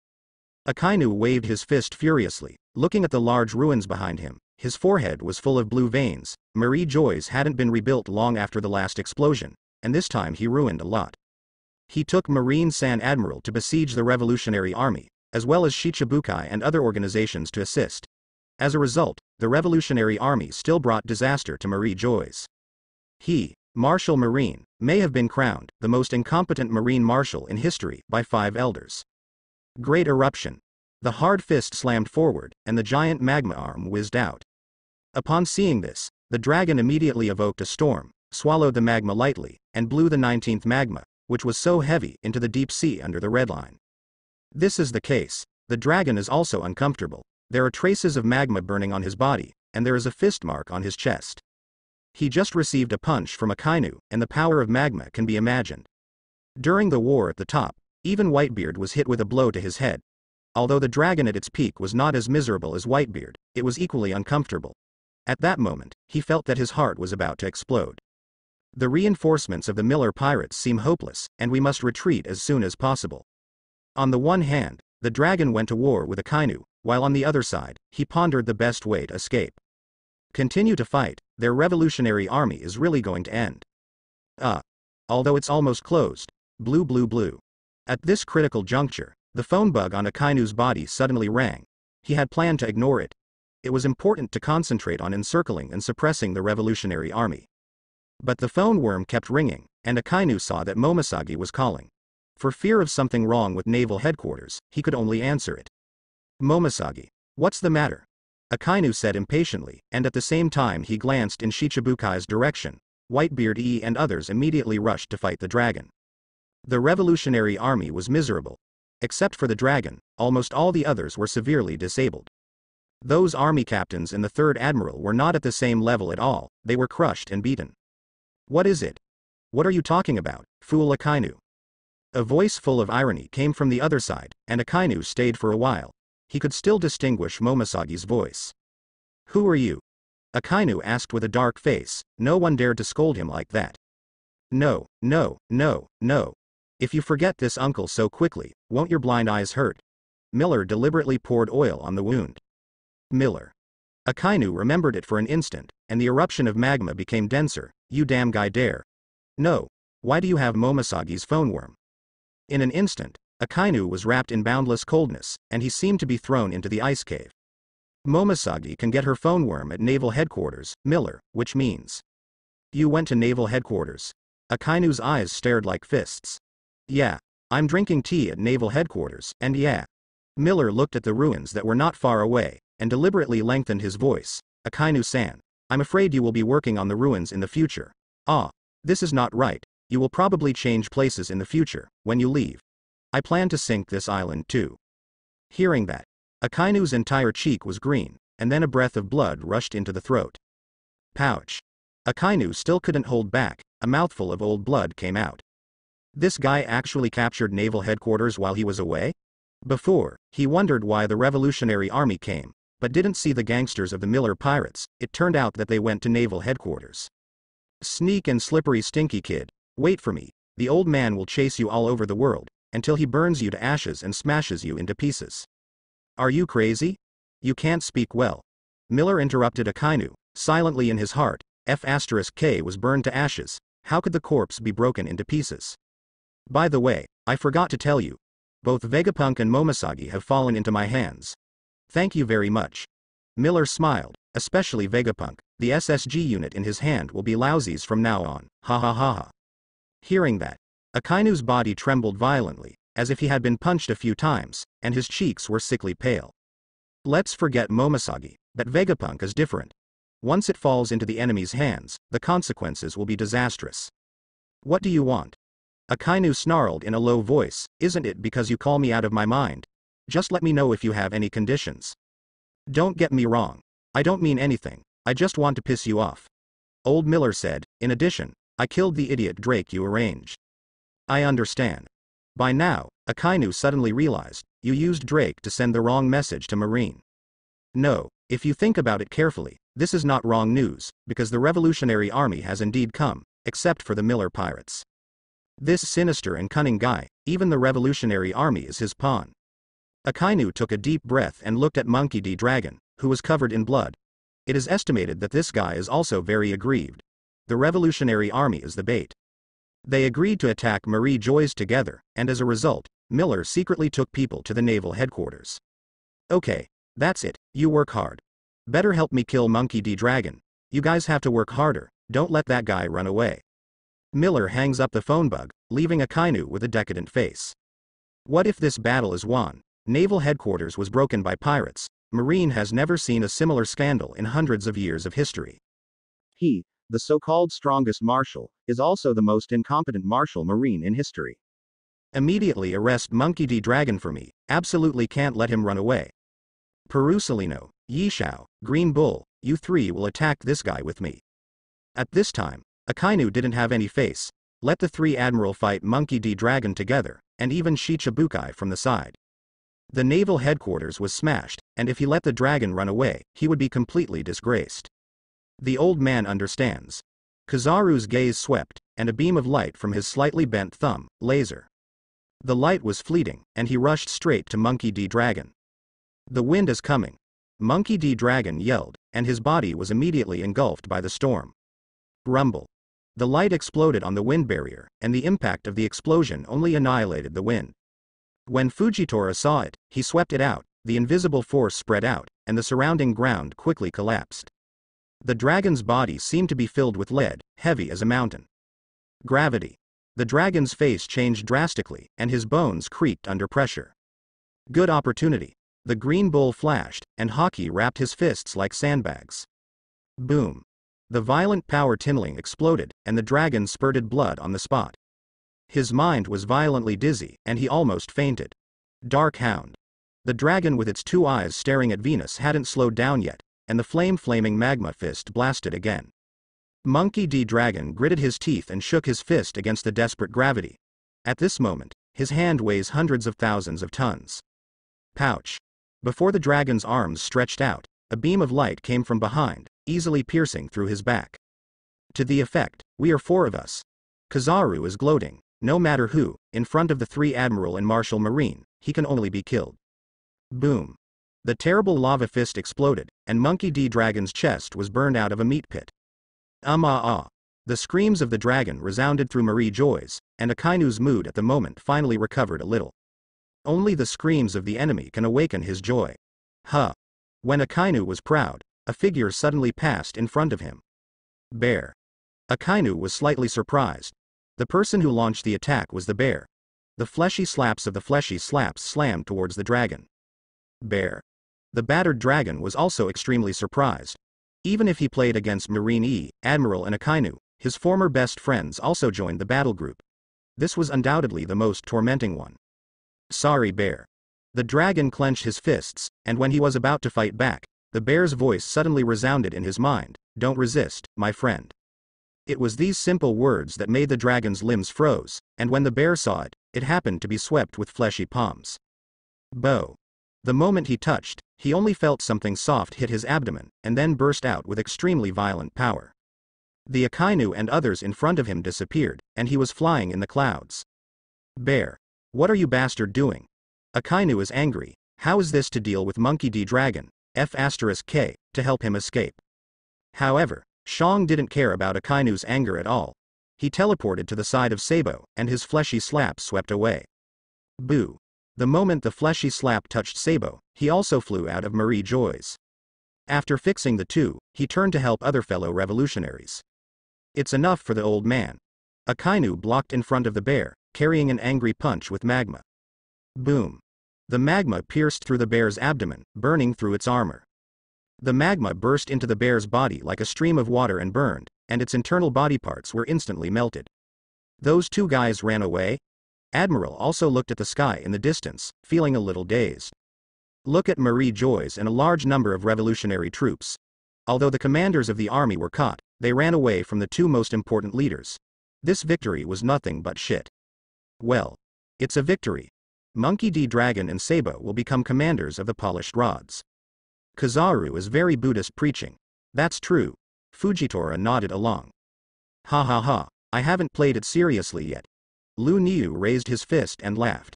Akainu waved his fist furiously, looking at the large ruins behind him. His forehead was full of blue veins. Marie Joy's hadn't been rebuilt long after the last explosion, and this time he ruined a lot. He took Marine San Admiral to besiege the Revolutionary Army, as well as Shichibukai and other organizations to assist. As a result, the Revolutionary Army still brought disaster to Marie Joy's. He, Marshal Marine, may have been crowned the most incompetent Marine Marshal in history by 5 elders. Great eruption. The hard fist slammed forward, and the giant magma arm whizzed out. Upon seeing this, the dragon immediately evoked a storm, swallowed the magma lightly, and blew the 19th magma, which was so heavy, into the deep sea under the red line. This is the case. The dragon is also uncomfortable. There are traces of magma burning on his body, and there is a fist mark on his chest. He just received a punch from Akainu, and the power of magma can be imagined. During the war at the top, even Whitebeard was hit with a blow to his head. Although the dragon at its peak was not as miserable as Whitebeard, it was equally uncomfortable. At that moment, he felt that his heart was about to explode. The reinforcements of the Miller pirates seem hopeless, and we must retreat as soon as possible. On the one hand, the dragon went to war with Akainu, while on the other side, he pondered the best way to escape. Continue to fight, their revolutionary army is really going to end. Although it's almost closed. Blue blue blue. At this critical juncture, the phone bug on Akainu's body suddenly rang. He had planned to ignore it. It was important to concentrate on encircling and suppressing the revolutionary army. But the phone worm kept ringing, and Akainu saw that Momoshiki was calling. For fear of something wrong with naval headquarters, he could only answer it. Momoshiki, what's the matter? Akainu said impatiently, and at the same time he glanced in Shichibukai's direction. Whitebeard E and others immediately rushed to fight the dragon. The revolutionary army was miserable. Except for the dragon, almost all the others were severely disabled. Those army captains in the 3rd Admiral were not at the same level at all, they were crushed and beaten. What is it? What are you talking about, fool Akainu? A voice full of irony came from the other side, and Akainu stayed for a while. He could still distinguish Momoshiki's voice. Who are you? Akainu asked with a dark face. No one dared to scold him like that. No, no, no, no. If you forget this uncle so quickly, won't your blind eyes hurt? Miller deliberately poured oil on the wound. Miller. Akainu remembered it for an instant, and the eruption of magma became denser. You damn guy dare. No. Why do you have Momoshiki's phone worm? In an instant, Akainu was wrapped in boundless coldness, and he seemed to be thrown into the ice cave. Momoshiki can get her phone worm at naval headquarters, Miller, which means. You went to naval headquarters. Akainu's eyes stared like fists. Yeah. I'm drinking tea at naval headquarters, and yeah. Miller looked at the ruins that were not far away, and deliberately lengthened his voice. Akainu-san. I'm afraid you will be working on the ruins in the future. This is not right. You will probably change places in the future, when you leave. I plan to sink this island too. Hearing that, Akainu's entire cheek was green, and then a breath of blood rushed into the throat. Pouch. Akainu still couldn't hold back, a mouthful of old blood came out. This guy actually captured naval headquarters while he was away? Before, he wondered why the Revolutionary Army came, but didn't see the gangsters of the Miller Pirates. It turned out that they went to naval headquarters. Sneak and slippery stinky kid, wait for me. The old man will chase you all over the world, until he burns you to ashes and smashes you into pieces. Are you crazy? You can't speak well. Miller interrupted Akainu, silently in his heart. F*K was burned to ashes. How could the corpse be broken into pieces? By the way, I forgot to tell you. Both Vegapunk and Momoshagi have fallen into my hands. Thank you very much. Miller smiled, especially Vegapunk. The SSG unit in his hand will be lousies from now on. Ha ha ha ha. Hearing that, Akainu's body trembled violently, as if he had been punched a few times, and his cheeks were sickly pale. Let's forget Momoshagi, but Vegapunk is different. Once it falls into the enemy's hands, the consequences will be disastrous. What do you want? Akainu snarled in a low voice, isn't it because you call me out of my mind? Just let me know if you have any conditions. Don't get me wrong. I don't mean anything, I just want to piss you off. Old Miller said, in addition, I killed the idiot Drake you arranged. I understand. By now, Akainu suddenly realized, you used Drake to send the wrong message to Marine. No, if you think about it carefully, this is not wrong news, because the Revolutionary Army has indeed come, except for the Miller Pirates. This sinister and cunning guy, even the Revolutionary Army is his pawn. Akainu took a deep breath and looked at Monkey D. Dragon, who was covered in blood. It is estimated that this guy is also very aggrieved. The Revolutionary Army is the bait. They agreed to attack Marie Joyce together, and as a result, Miller secretly took people to the naval headquarters. Okay, that's it, you work hard. Better help me kill Monkey D. Dragon. You guys have to work harder, don't let that guy run away. Miller hangs up the phone bug, leaving Akainu with a decadent face. What if this battle is won? Naval headquarters was broken by pirates. Marine has never seen a similar scandal in hundreds of years of history. He, the so-called strongest marshal, is also the most incompetent marshal Marine in history. Immediately arrest Monkey D. Dragon for me, absolutely can't let him run away. Perusalino, Yishao, Green Bull, you three will attack this guy with me. At this time, Akainu didn't have any face. Let the three admiral fight Monkey D. Dragon together, and even Shichibukai from the side. The naval headquarters was smashed, and if he let the dragon run away, he would be completely disgraced. The old man understands. Kizaru's gaze swept, and a beam of light from his slightly bent thumb, laser. The light was fleeting, and he rushed straight to Monkey D. Dragon. The wind is coming. Monkey D. Dragon yelled, and his body was immediately engulfed by the storm. Rumble. The light exploded on the wind barrier, and the impact of the explosion only annihilated the wind. When Fujitora saw it, he swept it out, the invisible force spread out, and the surrounding ground quickly collapsed. The dragon's body seemed to be filled with lead, heavy as a mountain. Gravity. The dragon's face changed drastically, and his bones creaked under pressure. Good opportunity. The green bull flashed, and Haki wrapped his fists like sandbags. Boom. The violent power tinneling exploded, and the dragon spurted blood on the spot. His mind was violently dizzy, and he almost fainted. Dark Hound. The dragon with its two eyes staring at Venus hadn't slowed down yet, and the flaming magma fist blasted again. Monkey D. Dragon gritted his teeth and shook his fist against the desperate gravity. At this moment, his hand weighs hundreds of thousands of tons. Pouch. Before the dragon's arms stretched out, a beam of light came from behind, easily piercing through his back. To the effect, we are four of us. Kizaru is gloating. No matter who, in front of the three Admiral and Marshal Marine, he can only be killed. Boom. The terrible lava fist exploded, and Monkey D. Dragon's chest was burned out of a meat pit. The screams of the dragon resounded through Marie Joy's, and Akainu's mood at the moment finally recovered a little. Only the screams of the enemy can awaken his joy. When Akainu was proud, a figure suddenly passed in front of him. Bear. Akainu was slightly surprised. The person who launched the attack was the bear. The fleshy slaps of the fleshy slaps slammed towards the dragon. Bear. The battered dragon was also extremely surprised. Even if he played against Marine E, Admiral and Akainu, his former best friends also joined the battle group. This was undoubtedly the most tormenting one. Sorry bear. The dragon clenched his fists, and when he was about to fight back, the bear's voice suddenly resounded in his mind, don't resist, my friend. It was these simple words that made the dragon's limbs froze, and when the bear saw it, it happened to be swept with fleshy palms. Bow. The moment he touched, he only felt something soft hit his abdomen, and then burst out with extremely violent power. The Akainu and others in front of him disappeared, and he was flying in the clouds. Bear. What are you bastard doing? Akainu is angry. How is this to deal with Monkey D. Dragon, F*K, to help him escape? However, Shang didn't care about Akainu's anger at all. He teleported to the side of Sabo, and his fleshy slap swept away. Boo. The moment the fleshy slap touched Sabo, he also flew out of Marie Joy's. After fixing the two, he turned to help other fellow revolutionaries. It's enough for the old man. Akainu blocked in front of the bear, carrying an angry punch with magma. Boom. The magma pierced through the bear's abdomen, burning through its armor. The magma burst into the bear's body like a stream of water and burned, and its internal body parts were instantly melted. Those two guys ran away? Admiral also looked at the sky in the distance, feeling a little dazed. Look at Marie Joy's and a large number of revolutionary troops. Although the commanders of the army were caught, they ran away from the two most important leaders. This victory was nothing but shit. Well, it's a victory. Monkey D. Dragon and Sabo will become commanders of the polished rods. Kizaru is very Buddhist preaching. That's true. Fujitora nodded along. Ha ha ha, I haven't played it seriously yet. Lu Niu raised his fist and laughed.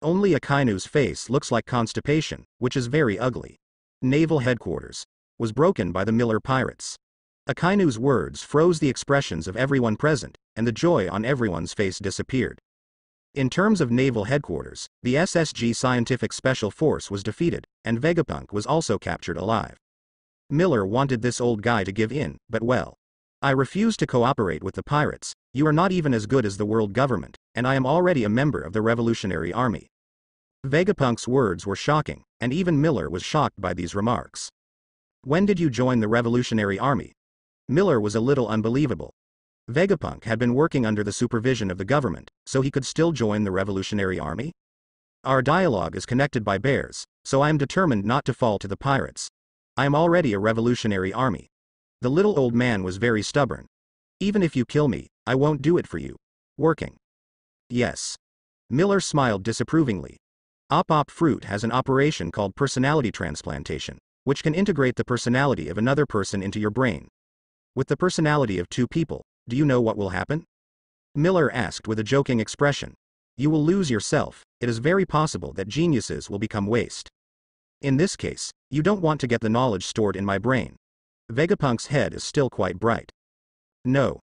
Only Akainu's face looks like constipation, which is very ugly. Naval headquarters was broken by the Miller pirates. Akainu's words froze the expressions of everyone present, and the joy on everyone's face disappeared. In terms of naval headquarters, the SSG Scientific Special Force was defeated, and Vegapunk was also captured alive. Miller wanted this old guy to give in, but well. I refuse to cooperate with the pirates. You are not even as good as the world government, and I am already a member of the Revolutionary Army. Vegapunk's words were shocking, and even Miller was shocked by these remarks. When did you join the Revolutionary Army? Miller was a little unbelievable. Vegapunk had been working under the supervision of the government, so he could still join the Revolutionary Army? Our dialogue is connected by bears, so I am determined not to fall to the pirates. I am already a Revolutionary Army. The little old man was very stubborn. Even if you kill me, I won't do it for you. Working. Yes. Miller smiled disapprovingly. Op Fruit has an operation called personality transplantation, which can integrate the personality of another person into your brain. With the personality of two people, do you know what will happen? Miller asked with a joking expression. You will lose yourself. It is very possible that geniuses will become waste. In this case, you don't want to get the knowledge stored in my brain. Vegapunk's head is still quite bright. No.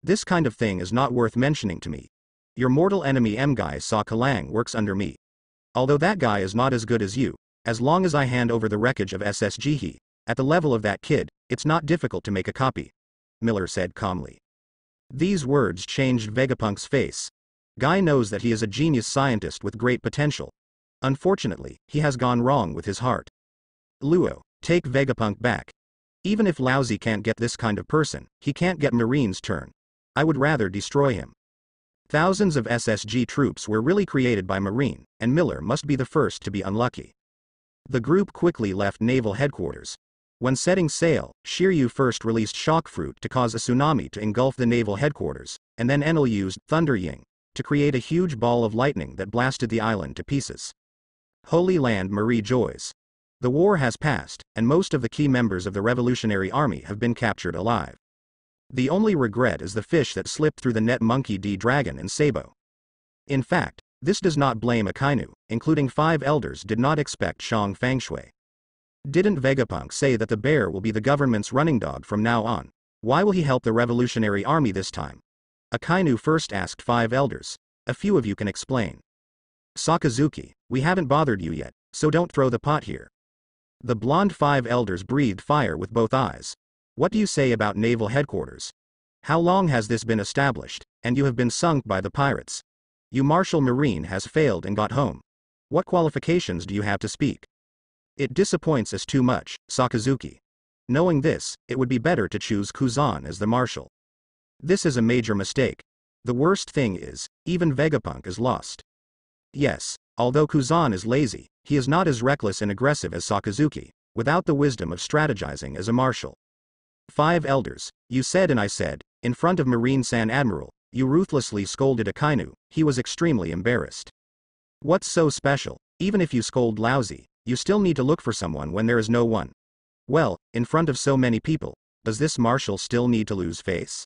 This kind of thing is not worth mentioning to me. Your mortal enemy M-Guy Sa Kalang works under me. Although that guy is not as good as you, as long as I hand over the wreckage of SSG he, at the level of that kid, it's not difficult to make a copy. Miller said calmly. These words changed Vegapunk's face. Guy knows that he is a genius scientist with great potential. Unfortunately, he has gone wrong with his heart. Luo, take Vegapunk back. Even if Lousy can't get this kind of person, he can't get Marine's turn. I would rather destroy him. Thousands of SSG troops were really created by Marine, and Miller must be the first to be unlucky. The group quickly left naval headquarters. When setting sail, Shiryu first released shock fruit to cause a tsunami to engulf the naval headquarters, and then Enel used Thunder Ying to create a huge ball of lightning that blasted the island to pieces. Holy Land Marie Joy's. The war has passed, and most of the key members of the Revolutionary Army have been captured alive. The only regret is the fish that slipped through the net Monkey D. Dragon and Sabo. In fact, this does not blame Akainu, including 5 elders did not expect Shang Fangshui. Didn't Vegapunk say that the bear will be the government's running dog from now on? Why will he help the Revolutionary Army this time? Akainu first asked 5 elders. A few of you can explain. Sakazuki, we haven't bothered you yet, so don't throw the pot here. The blonde 5 elders breathed fire with both eyes. What do you say about naval headquarters? How long has this been established, and you have been sunk by the pirates? You Marshal Marine has failed and got home. What qualifications do you have to speak? It disappoints us too much, Sakazuki. Knowing this, it would be better to choose Kuzan as the marshal. This is a major mistake. The worst thing is, even Vegapunk is lost. Yes, although Kuzan is lazy, he is not as reckless and aggressive as Sakazuki, without the wisdom of strategizing as a marshal. 5 elders, you said and I said, in front of Marine San Admiral, you ruthlessly scolded Akainu, he was extremely embarrassed. What's so special? Even if you scold Lousy, You still need to look for someone when there is no one. Well, in front of so many people, does this marshal still need to lose face?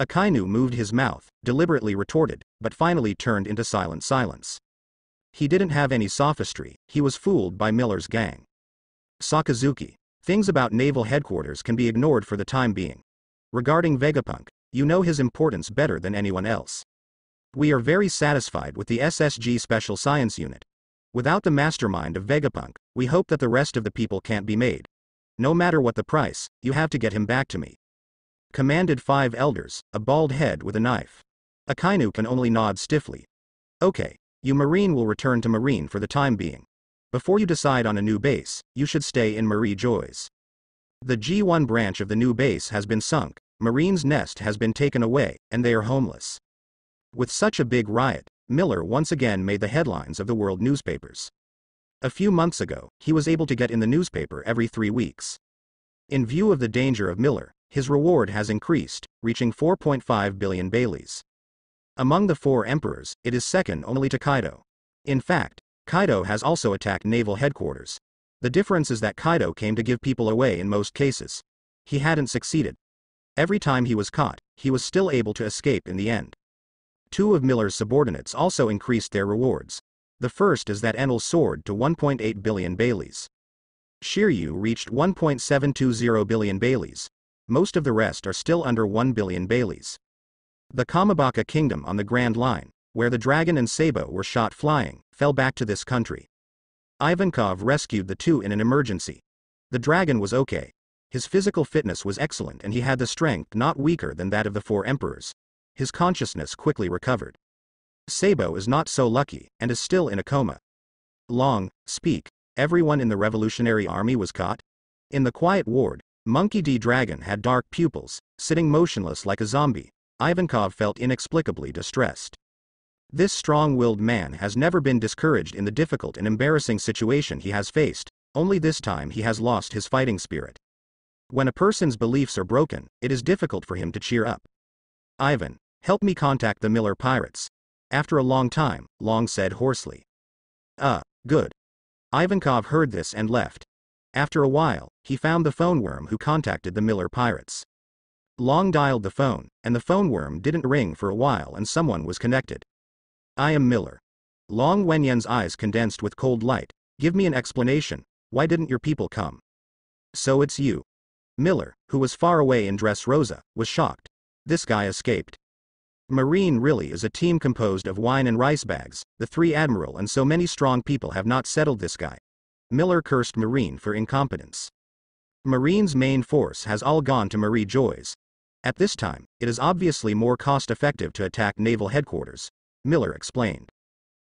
Akainu moved his mouth, deliberately retorted, but finally turned into silent silence. He didn't have any sophistry, he was fooled by Miller's gang. Sakazuki, things about naval headquarters can be ignored for the time being. Regarding Vegapunk, you know his importance better than anyone else. We are very satisfied with the SSG Special Science Unit. Without the mastermind of Vegapunk, we hope that the rest of the people can't be made. No matter what the price, you have to get him back to me. Commanded 5 elders, a bald head with a knife. Akainu can only nod stiffly. Okay, you Marine will return to Marine for the time being. Before you decide on a new base, you should stay in Marie Joy's. The G1 branch of the new base has been sunk, Marine's nest has been taken away, and they are homeless. With such a big riot, Miller once again made the headlines of the world newspapers. A few months ago, he was able to get in the newspaper every 3 weeks. In view of the danger of Miller, his reward has increased, reaching 4.5 billion Baileys. Among the 4 emperors, it is second only to Kaido. In fact, Kaido has also attacked naval headquarters. The difference is that Kaido came to give people away in most cases. He hadn't succeeded. Every time he was caught, he was still able to escape in the end. 2 of Miller's subordinates also increased their rewards. The first is that Enel soared to 1.8 billion Baileys. Shiryu reached 1.720 billion Baileys. Most of the rest are still under 1 billion Baileys. The Kamabaka Kingdom on the Grand Line, where the dragon and Sabo were shot flying, fell back to this country. Ivankov rescued the 2 in an emergency. The dragon was okay. His physical fitness was excellent and he had the strength not weaker than that of the 4 emperors. His consciousness quickly recovered. Sabo is not so lucky, and is still in a coma. Long, speak, everyone in the Revolutionary Army was caught? In the quiet ward, Monkey D. Dragon had dark pupils, sitting motionless like a zombie. Ivankov felt inexplicably distressed. This strong-willed man has never been discouraged in the difficult and embarrassing situation he has faced, only this time he has lost his fighting spirit. When a person's beliefs are broken, it is difficult for him to cheer up. Ivan, help me contact the Miller pirates. After a long time, Long said hoarsely. Good. Ivankov heard this and left. After a while, he found the phone worm who contacted the Miller pirates. Long dialed the phone, and the phone worm didn't ring for a while and someone was connected. I am Miller. Long Wenyan's eyes condensed with cold light. Give me an explanation, why didn't your people come? So it's you. Miller, who was far away in Dressrosa, was shocked. This guy escaped. Marine really is a team composed of wine and rice bags, the 3 admiral and so many strong people have not settled this guy. Miller cursed Marine for incompetence. Marine's main force has all gone to Marie Joy's. At this time, it is obviously more cost-effective to attack naval headquarters, Miller explained.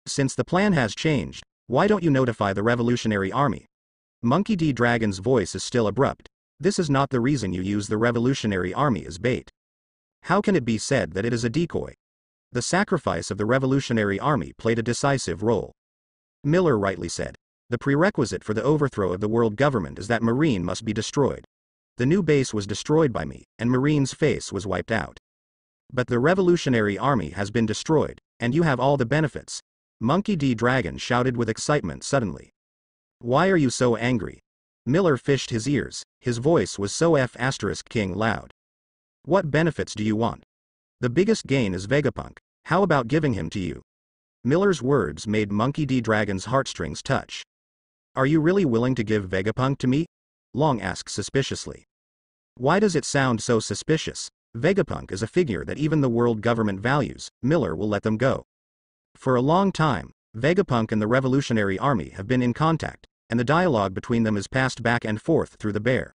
Since the plan has changed, why don't you notify the Revolutionary Army? Monkey D. Dragon's voice is still abrupt. This is not the reason you use the Revolutionary Army as bait. How can it be said that it is a decoy? The sacrifice of the Revolutionary Army played a decisive role. Miller rightly said. The prerequisite for the overthrow of the world government is that Marine must be destroyed. The new base was destroyed by me, and Marine's face was wiped out. But the Revolutionary Army has been destroyed, and you have all the benefits. Monkey D. Dragon shouted with excitement suddenly. Why are you so angry? Miller fished his ears, his voice was so F***king loud. What benefits do you want? The biggest gain is Vegapunk, how about giving him to you? Miller's words made Monkey D. Dragon's heartstrings touch. Are you really willing to give Vegapunk to me? Long asked suspiciously. Why does it sound so suspicious? Vegapunk is a figure that even the world government values, Miller will let them go. For a long time, Vegapunk and the Revolutionary Army have been in contact, and the dialogue between them is passed back and forth through the bear.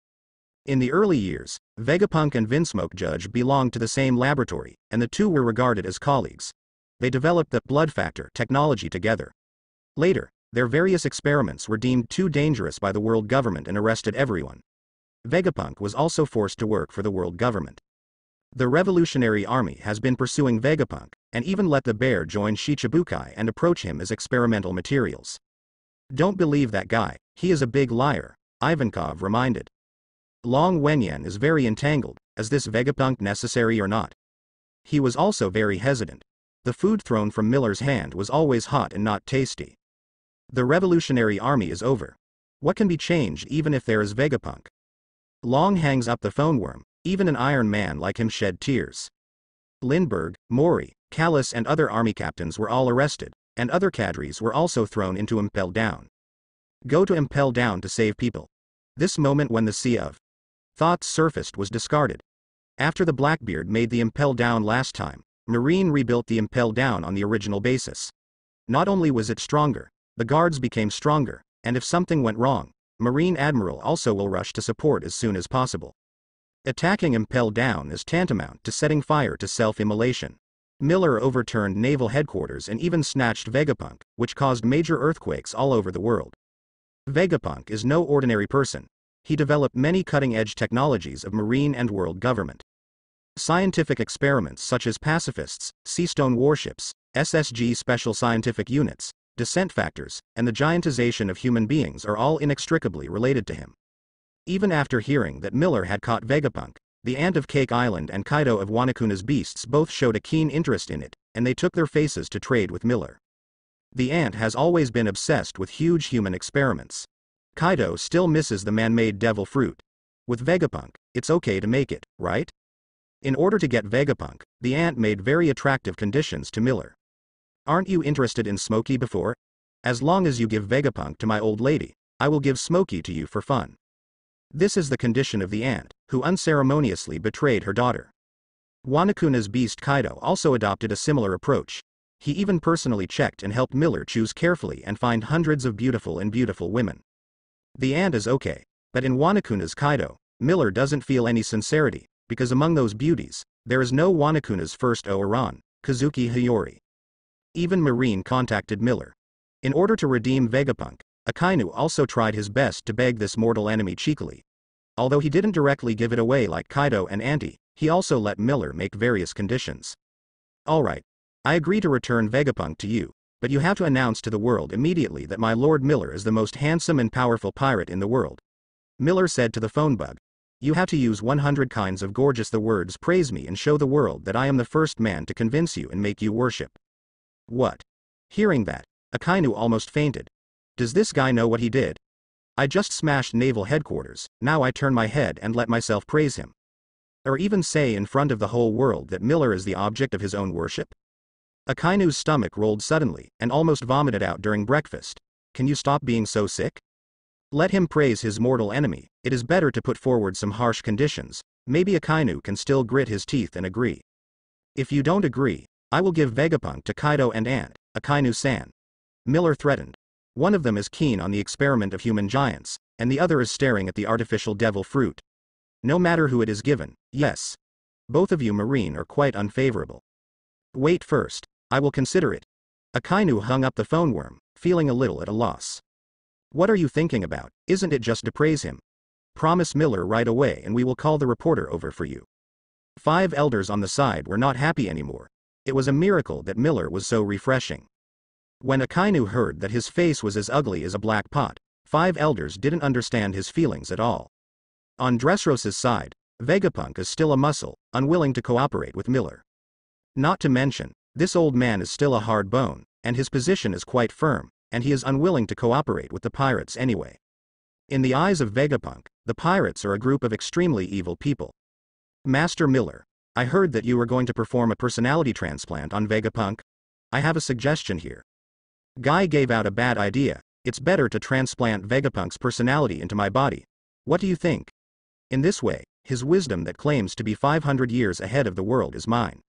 In the early years, Vegapunk and Vinsmoke Judge belonged to the same laboratory, and the 2 were regarded as colleagues. They developed the blood factor technology together. Later, their various experiments were deemed too dangerous by the world government and arrested everyone. Vegapunk was also forced to work for the world government. The Revolutionary Army has been pursuing Vegapunk, and even let the bear join Shichibukai and approach him as experimental materials. Don't believe that guy, he is a big liar, Ivankov reminded. Long Wenyan is very entangled, is this Vegapunk necessary or not? He was also very hesitant. The food thrown from Miller's hand was always hot and not tasty. The Revolutionary Army is over. What can be changed even if there is Vegapunk? Long hangs up the phone worm. Even an Iron Man like him shed tears. Lindbergh, Mori, Callis and other army captains were all arrested, and other cadres were also thrown into Impel Down. Go to Impel Down to save people. This moment when the sea of thoughts surfaced was discarded. After the Blackbeard made the Impel Down last time, Marine rebuilt the Impel Down on the original basis. Not only was it stronger, the guards became stronger, and if something went wrong, Marine Admiral also will rush to support as soon as possible. Attacking Impel Down is tantamount to setting fire to self-immolation. Miller overturned naval headquarters and even snatched Vegapunk, which caused major earthquakes all over the world. Vegapunk is no ordinary person. He developed many cutting-edge technologies of marine and world government. Scientific experiments such as pacifists, seastone warships, SSG special scientific units, descent factors, and the giantization of human beings are all inextricably related to him. Even after hearing that Miller had caught Vegapunk, the Ant of Cake Island and Kaido of Wanakuna's beasts both showed a keen interest in it, and they took their faces to trade with Miller. The Ant has always been obsessed with huge human experiments. Kaido still misses the man-made devil fruit. With Vegapunk, it's okay to make it, right? In order to get Vegapunk, the Ant made very attractive conditions to Miller. Aren't you interested in Smokey before? As long as you give Vegapunk to my old lady, I will give Smokey to you for fun. This is the condition of the Ant, who unceremoniously betrayed her daughter. Wanakuna's beast Kaido also adopted a similar approach. He even personally checked and helped Miller choose carefully and find hundreds of beautiful women. The Ant is okay, but in Wanakuna's Kaido, Miller doesn't feel any sincerity, because among those beauties, there is no Wanakuna's first Oiran, Kazuki Hiyori. Even Marine contacted Miller. In order to redeem Vegapunk, Akainu also tried his best to beg this mortal enemy cheekily. Although he didn't directly give it away like Kaido and Anti, he also let Miller make various conditions. Alright, I agree to return Vegapunk to you, but you have to announce to the world immediately that my Lord Miller is the most handsome and powerful pirate in the world. Miller said to the phone bug. You have to use 100 kinds of gorgeous the words praise me and show the world that I am the first man to convince you and make you worship. What? Hearing that, Akainu almost fainted. Does this guy know what he did? I just smashed naval headquarters, now I turn my head and let myself praise him. Or even say in front of the whole world that Miller is the object of his own worship? Akainu's stomach rolled suddenly, and almost vomited out during breakfast. Can you stop being so sick? Let him praise his mortal enemy. It is better to put forward some harsh conditions. Maybe Akainu can still grit his teeth and agree. If you don't agree, I will give Vegapunk to Kaido and Ant, Akainu-san. Miller threatened. One of them is keen on the experiment of human giants, and the other is staring at the artificial devil fruit. No matter who it is given, yes. Both of you Marine are quite unfavorable. Wait first, I will consider it. Akainu hung up the phone worm, feeling a little at a loss. What are you thinking about? Isn't it just to praise him? Promise Miller right away and we will call the reporter over for you. 5 elders on the side were not happy anymore. It was a miracle that Miller was so refreshing. When Akainu heard that his face was as ugly as a black pot, 5 elders didn't understand his feelings at all. On Dressrosa's side, Vegapunk is still a muscle, unwilling to cooperate with Miller. Not to mention, this old man is still a hard bone, and his position is quite firm, and he is unwilling to cooperate with the pirates anyway. In the eyes of Vegapunk, the pirates are a group of extremely evil people. Master Miller, I heard that you were going to perform a personality transplant on Vegapunk. I have a suggestion here. Guy gave out a bad idea. It's better to transplant Vegapunk's personality into my body. What do you think? In this way, his wisdom that claims to be 500 years ahead of the world is mine.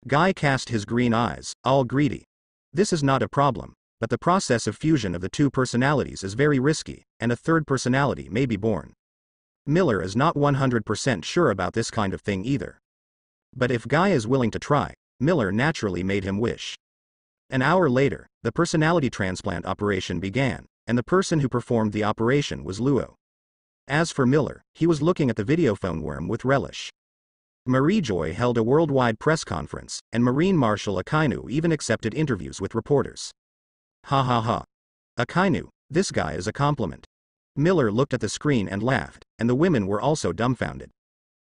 Guy cast his green eyes, all greedy. This is not a problem, but the process of fusion of the 2 personalities is very risky, and a 3rd personality may be born. Miller is not 100% sure about this kind of thing either. But if Guy is willing to try, Miller naturally made him wish. An hour later, the personality transplant operation began, and the person who performed the operation was Luo. As for Miller, he was looking at the videophone worm with relish. Marie Joy held a worldwide press conference, and Marine Marshal Akainu even accepted interviews with reporters. Ha ha ha. Akainu, this guy is a compliment. Miller looked at the screen and laughed, and the women were also dumbfounded.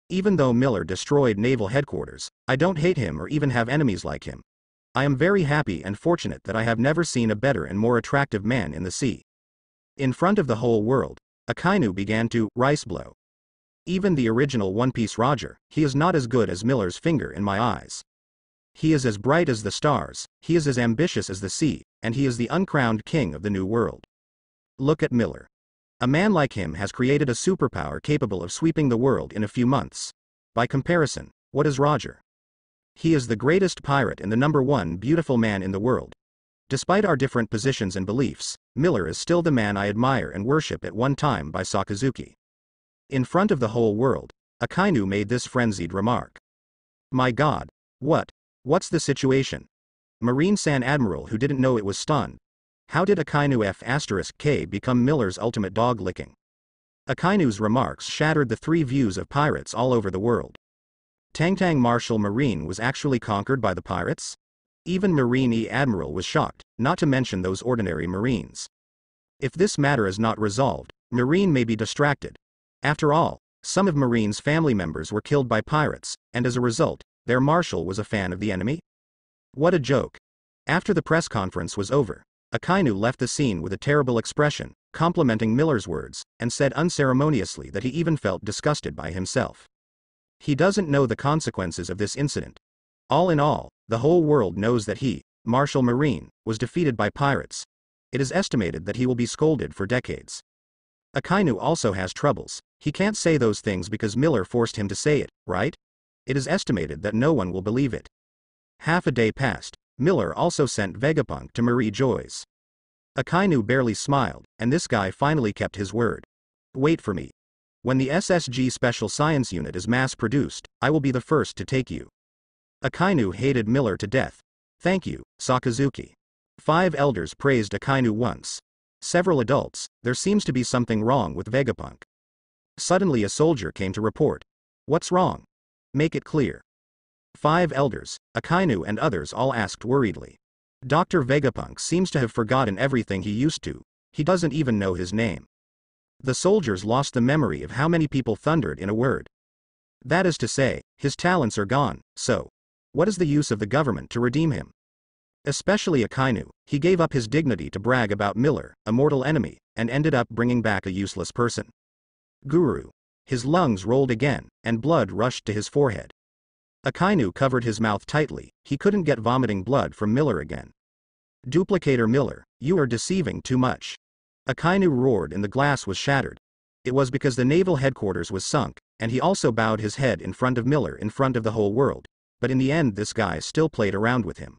Even though Miller destroyed naval headquarters, I don't hate him or even have enemies like him. I am very happy and fortunate that I have never seen a better and more attractive man in the sea. In front of the whole world, Akainu began to rice blow. Even the original One Piece Roger, he is not as good as Miller's finger in my eyes. He is as bright as the stars, he is as ambitious as the sea, and he is the uncrowned king of the new world. Look at Miller. A man like him has created a superpower capable of sweeping the world in a few months. By comparison, what is Roger? He is the greatest pirate and the #1 beautiful man in the world. Despite our different positions and beliefs, Miller is still the man I admire and worship at one time by Sakazuki. In front of the whole world, Akainu made this frenzied remark. My god. What's the situation? Marine San Admiral who didn't know it was stunned. How did Akainu F*K become Miller's ultimate dog licking? Akainu's remarks shattered the three views of pirates all over the world. Tangtang Martial Marine was actually conquered by the pirates? Even Marine Admiral was shocked, not to mention those ordinary Marines. If this matter is not resolved, Marine may be distracted. After all, some of Marine's family members were killed by pirates, and as a result, their marshal was a fan of the enemy? What a joke. After the press conference was over, Akainu left the scene with a terrible expression, complimenting Miller's words, and said unceremoniously that he even felt disgusted by himself. He doesn't know the consequences of this incident. All in all, the whole world knows that he, Marshal Marine, was defeated by pirates. It is estimated that he will be scolded for decades. Akainu also has troubles. He can't say those things because Miller forced him to say it, right? It is estimated that no one will believe it. Half a day passed. Miller also sent Vegapunk to Marie Joyce. Akainu barely smiled, and this guy finally kept his word. Wait for me. When the SSG Special Science Unit is mass-produced, I will be the first to take you. Akainu hated Miller to death. Thank you, Sakazuki. 5 elders praised Akainu once. Several adults, there seems to be something wrong with Vegapunk. Suddenly a soldier came to report. What's wrong? Make it clear. 5 elders, Akainu and others all asked worriedly. Dr. Vegapunk seems to have forgotten everything he used to. He doesn't even know his name. The soldiers lost the memory of how many people thundered in a word. That is to say, his talents are gone, so what is the use of the government to redeem him? Especially Akainu, he gave up his dignity to brag about Miller, a mortal enemy, and ended up bringing back a useless person. Guru. His lungs rolled again, and blood rushed to his forehead. Akainu covered his mouth tightly, he couldn't get vomiting blood from Miller again. Duplicator Miller, you are deceiving too much. Akainu roared and the glass was shattered. It was because the naval headquarters was sunk, and he also bowed his head in front of Miller in front of the whole world, but in the end this guy still played around with him.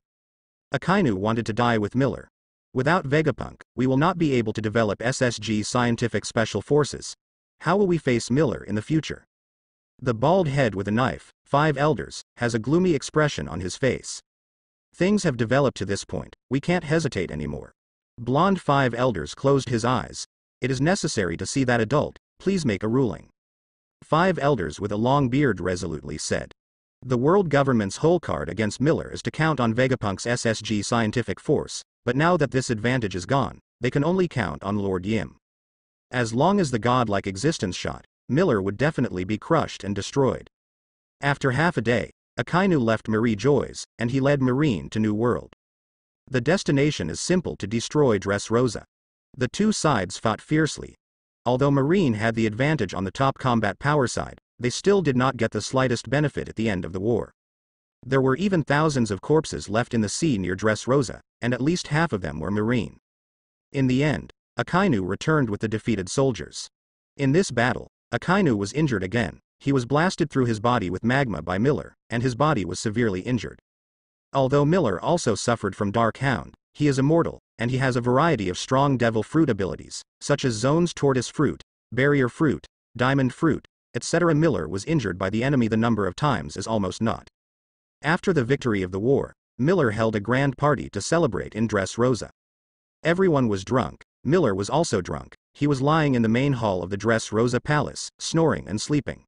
Akainu wanted to die with Miller. Without Vegapunk, we will not be able to develop SSG Scientific Special Forces. How will we face Miller in the future? The bald head with a knife, 5 elders, has a gloomy expression on his face. Things have developed to this point, we can't hesitate anymore. Blonde 5 elders closed his eyes. It is necessary to see that adult, please make a ruling. 5 elders with a long beard resolutely said. The world government's whole card against Miller is to count on Vegapunk's SSG scientific force, but now that this advantage is gone, they can only count on Lord Yim. As long as the godlike existence shot, Miller would definitely be crushed and destroyed. After half a day, Akainu left Marie Joy's, and he led Marine to New World. The destination is simple: to destroy Dressrosa. The two sides fought fiercely. Although Marine had the advantage on the top combat power side, they still did not get the slightest benefit at the end of the war. There were even thousands of corpses left in the sea near Dressrosa, and at least half of them were Marine. In the end, Akainu returned with the defeated soldiers. In this battle, Akainu was injured again. He was blasted through his body with magma by Miller, and his body was severely injured. Although Miller also suffered from Dark Hound, he is immortal, and he has a variety of strong devil fruit abilities, such as Zone's Tortoise Fruit, Barrier Fruit, Diamond Fruit, etc. Miller was injured by the enemy the number of times is almost not. After the victory of the war, Miller held a grand party to celebrate in Dressrosa. Everyone was drunk. Miller was also drunk. He was lying in the main hall of the Dressrosa Palace, snoring and sleeping.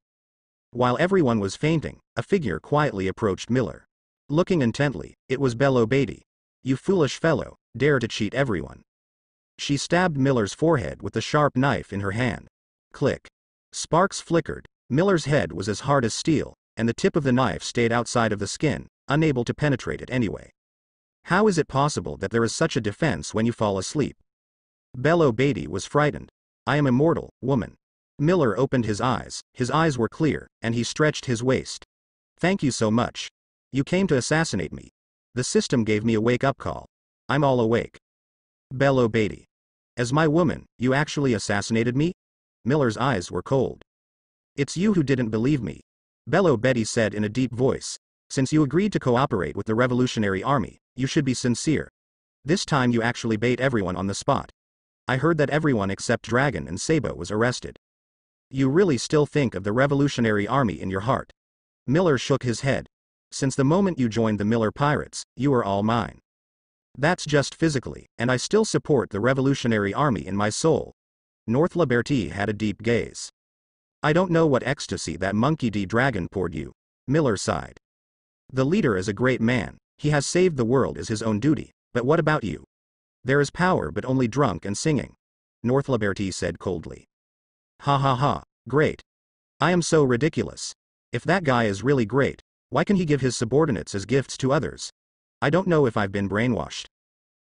While everyone was fainting, a figure quietly approached Miller. Looking intently, it was Bello Beatty. You foolish fellow, dare to cheat everyone. She stabbed Miller's forehead with the sharp knife in her hand. Click. Sparks flickered. Miller's head was as hard as steel, and the tip of the knife stayed outside of the skin, unable to penetrate it anyway. How is it possible that there is such a defense when you fall asleep? Bello Beatty was frightened. I am immortal, woman. Miller opened his eyes were clear, and he stretched his waist. Thank you so much. You came to assassinate me. The system gave me a wake-up call. I'm all awake. Bello Beatty. As my woman, you actually assassinated me? Miller's eyes were cold. It's you who didn't believe me. Bello Beatty said in a deep voice. Since you agreed to cooperate with the Revolutionary Army, you should be sincere. This time you actually bait everyone on the spot. I heard that everyone except Dragon and Sabo was arrested. You really still think of the Revolutionary Army in your heart? Miller shook his head. Since the moment you joined the Miller Pirates, you are all mine. That's just physically, and I still support the Revolutionary Army in my soul. North Liberty had a deep gaze. I don't know what ecstasy that Monkey D. Dragon poured you. Miller sighed. The leader is a great man, he has saved the world as his own duty, but what about you? There is power but only drunk and singing. North Liberty said coldly. Ha ha ha, great. I am so ridiculous. If that guy is really great, why can he give his subordinates as gifts to others? I don't know if I've been brainwashed.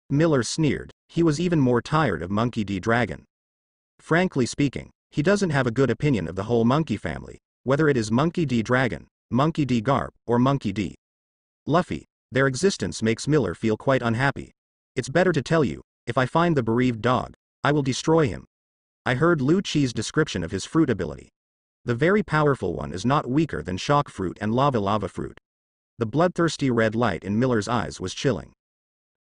Miller sneered, he was even more tired of Monkey D. Dragon. Frankly speaking, he doesn't have a good opinion of the whole monkey family, whether it is Monkey D. Dragon, Monkey D. Garp, or Monkey D. Luffy. Their existence makes Miller feel quite unhappy. It's better to tell you, if I find the bereaved dog, I will destroy him. I heard Lu Chi's description of his fruit ability. The very powerful one is not weaker than shock fruit and lava fruit. The bloodthirsty red light in Miller's eyes was chilling.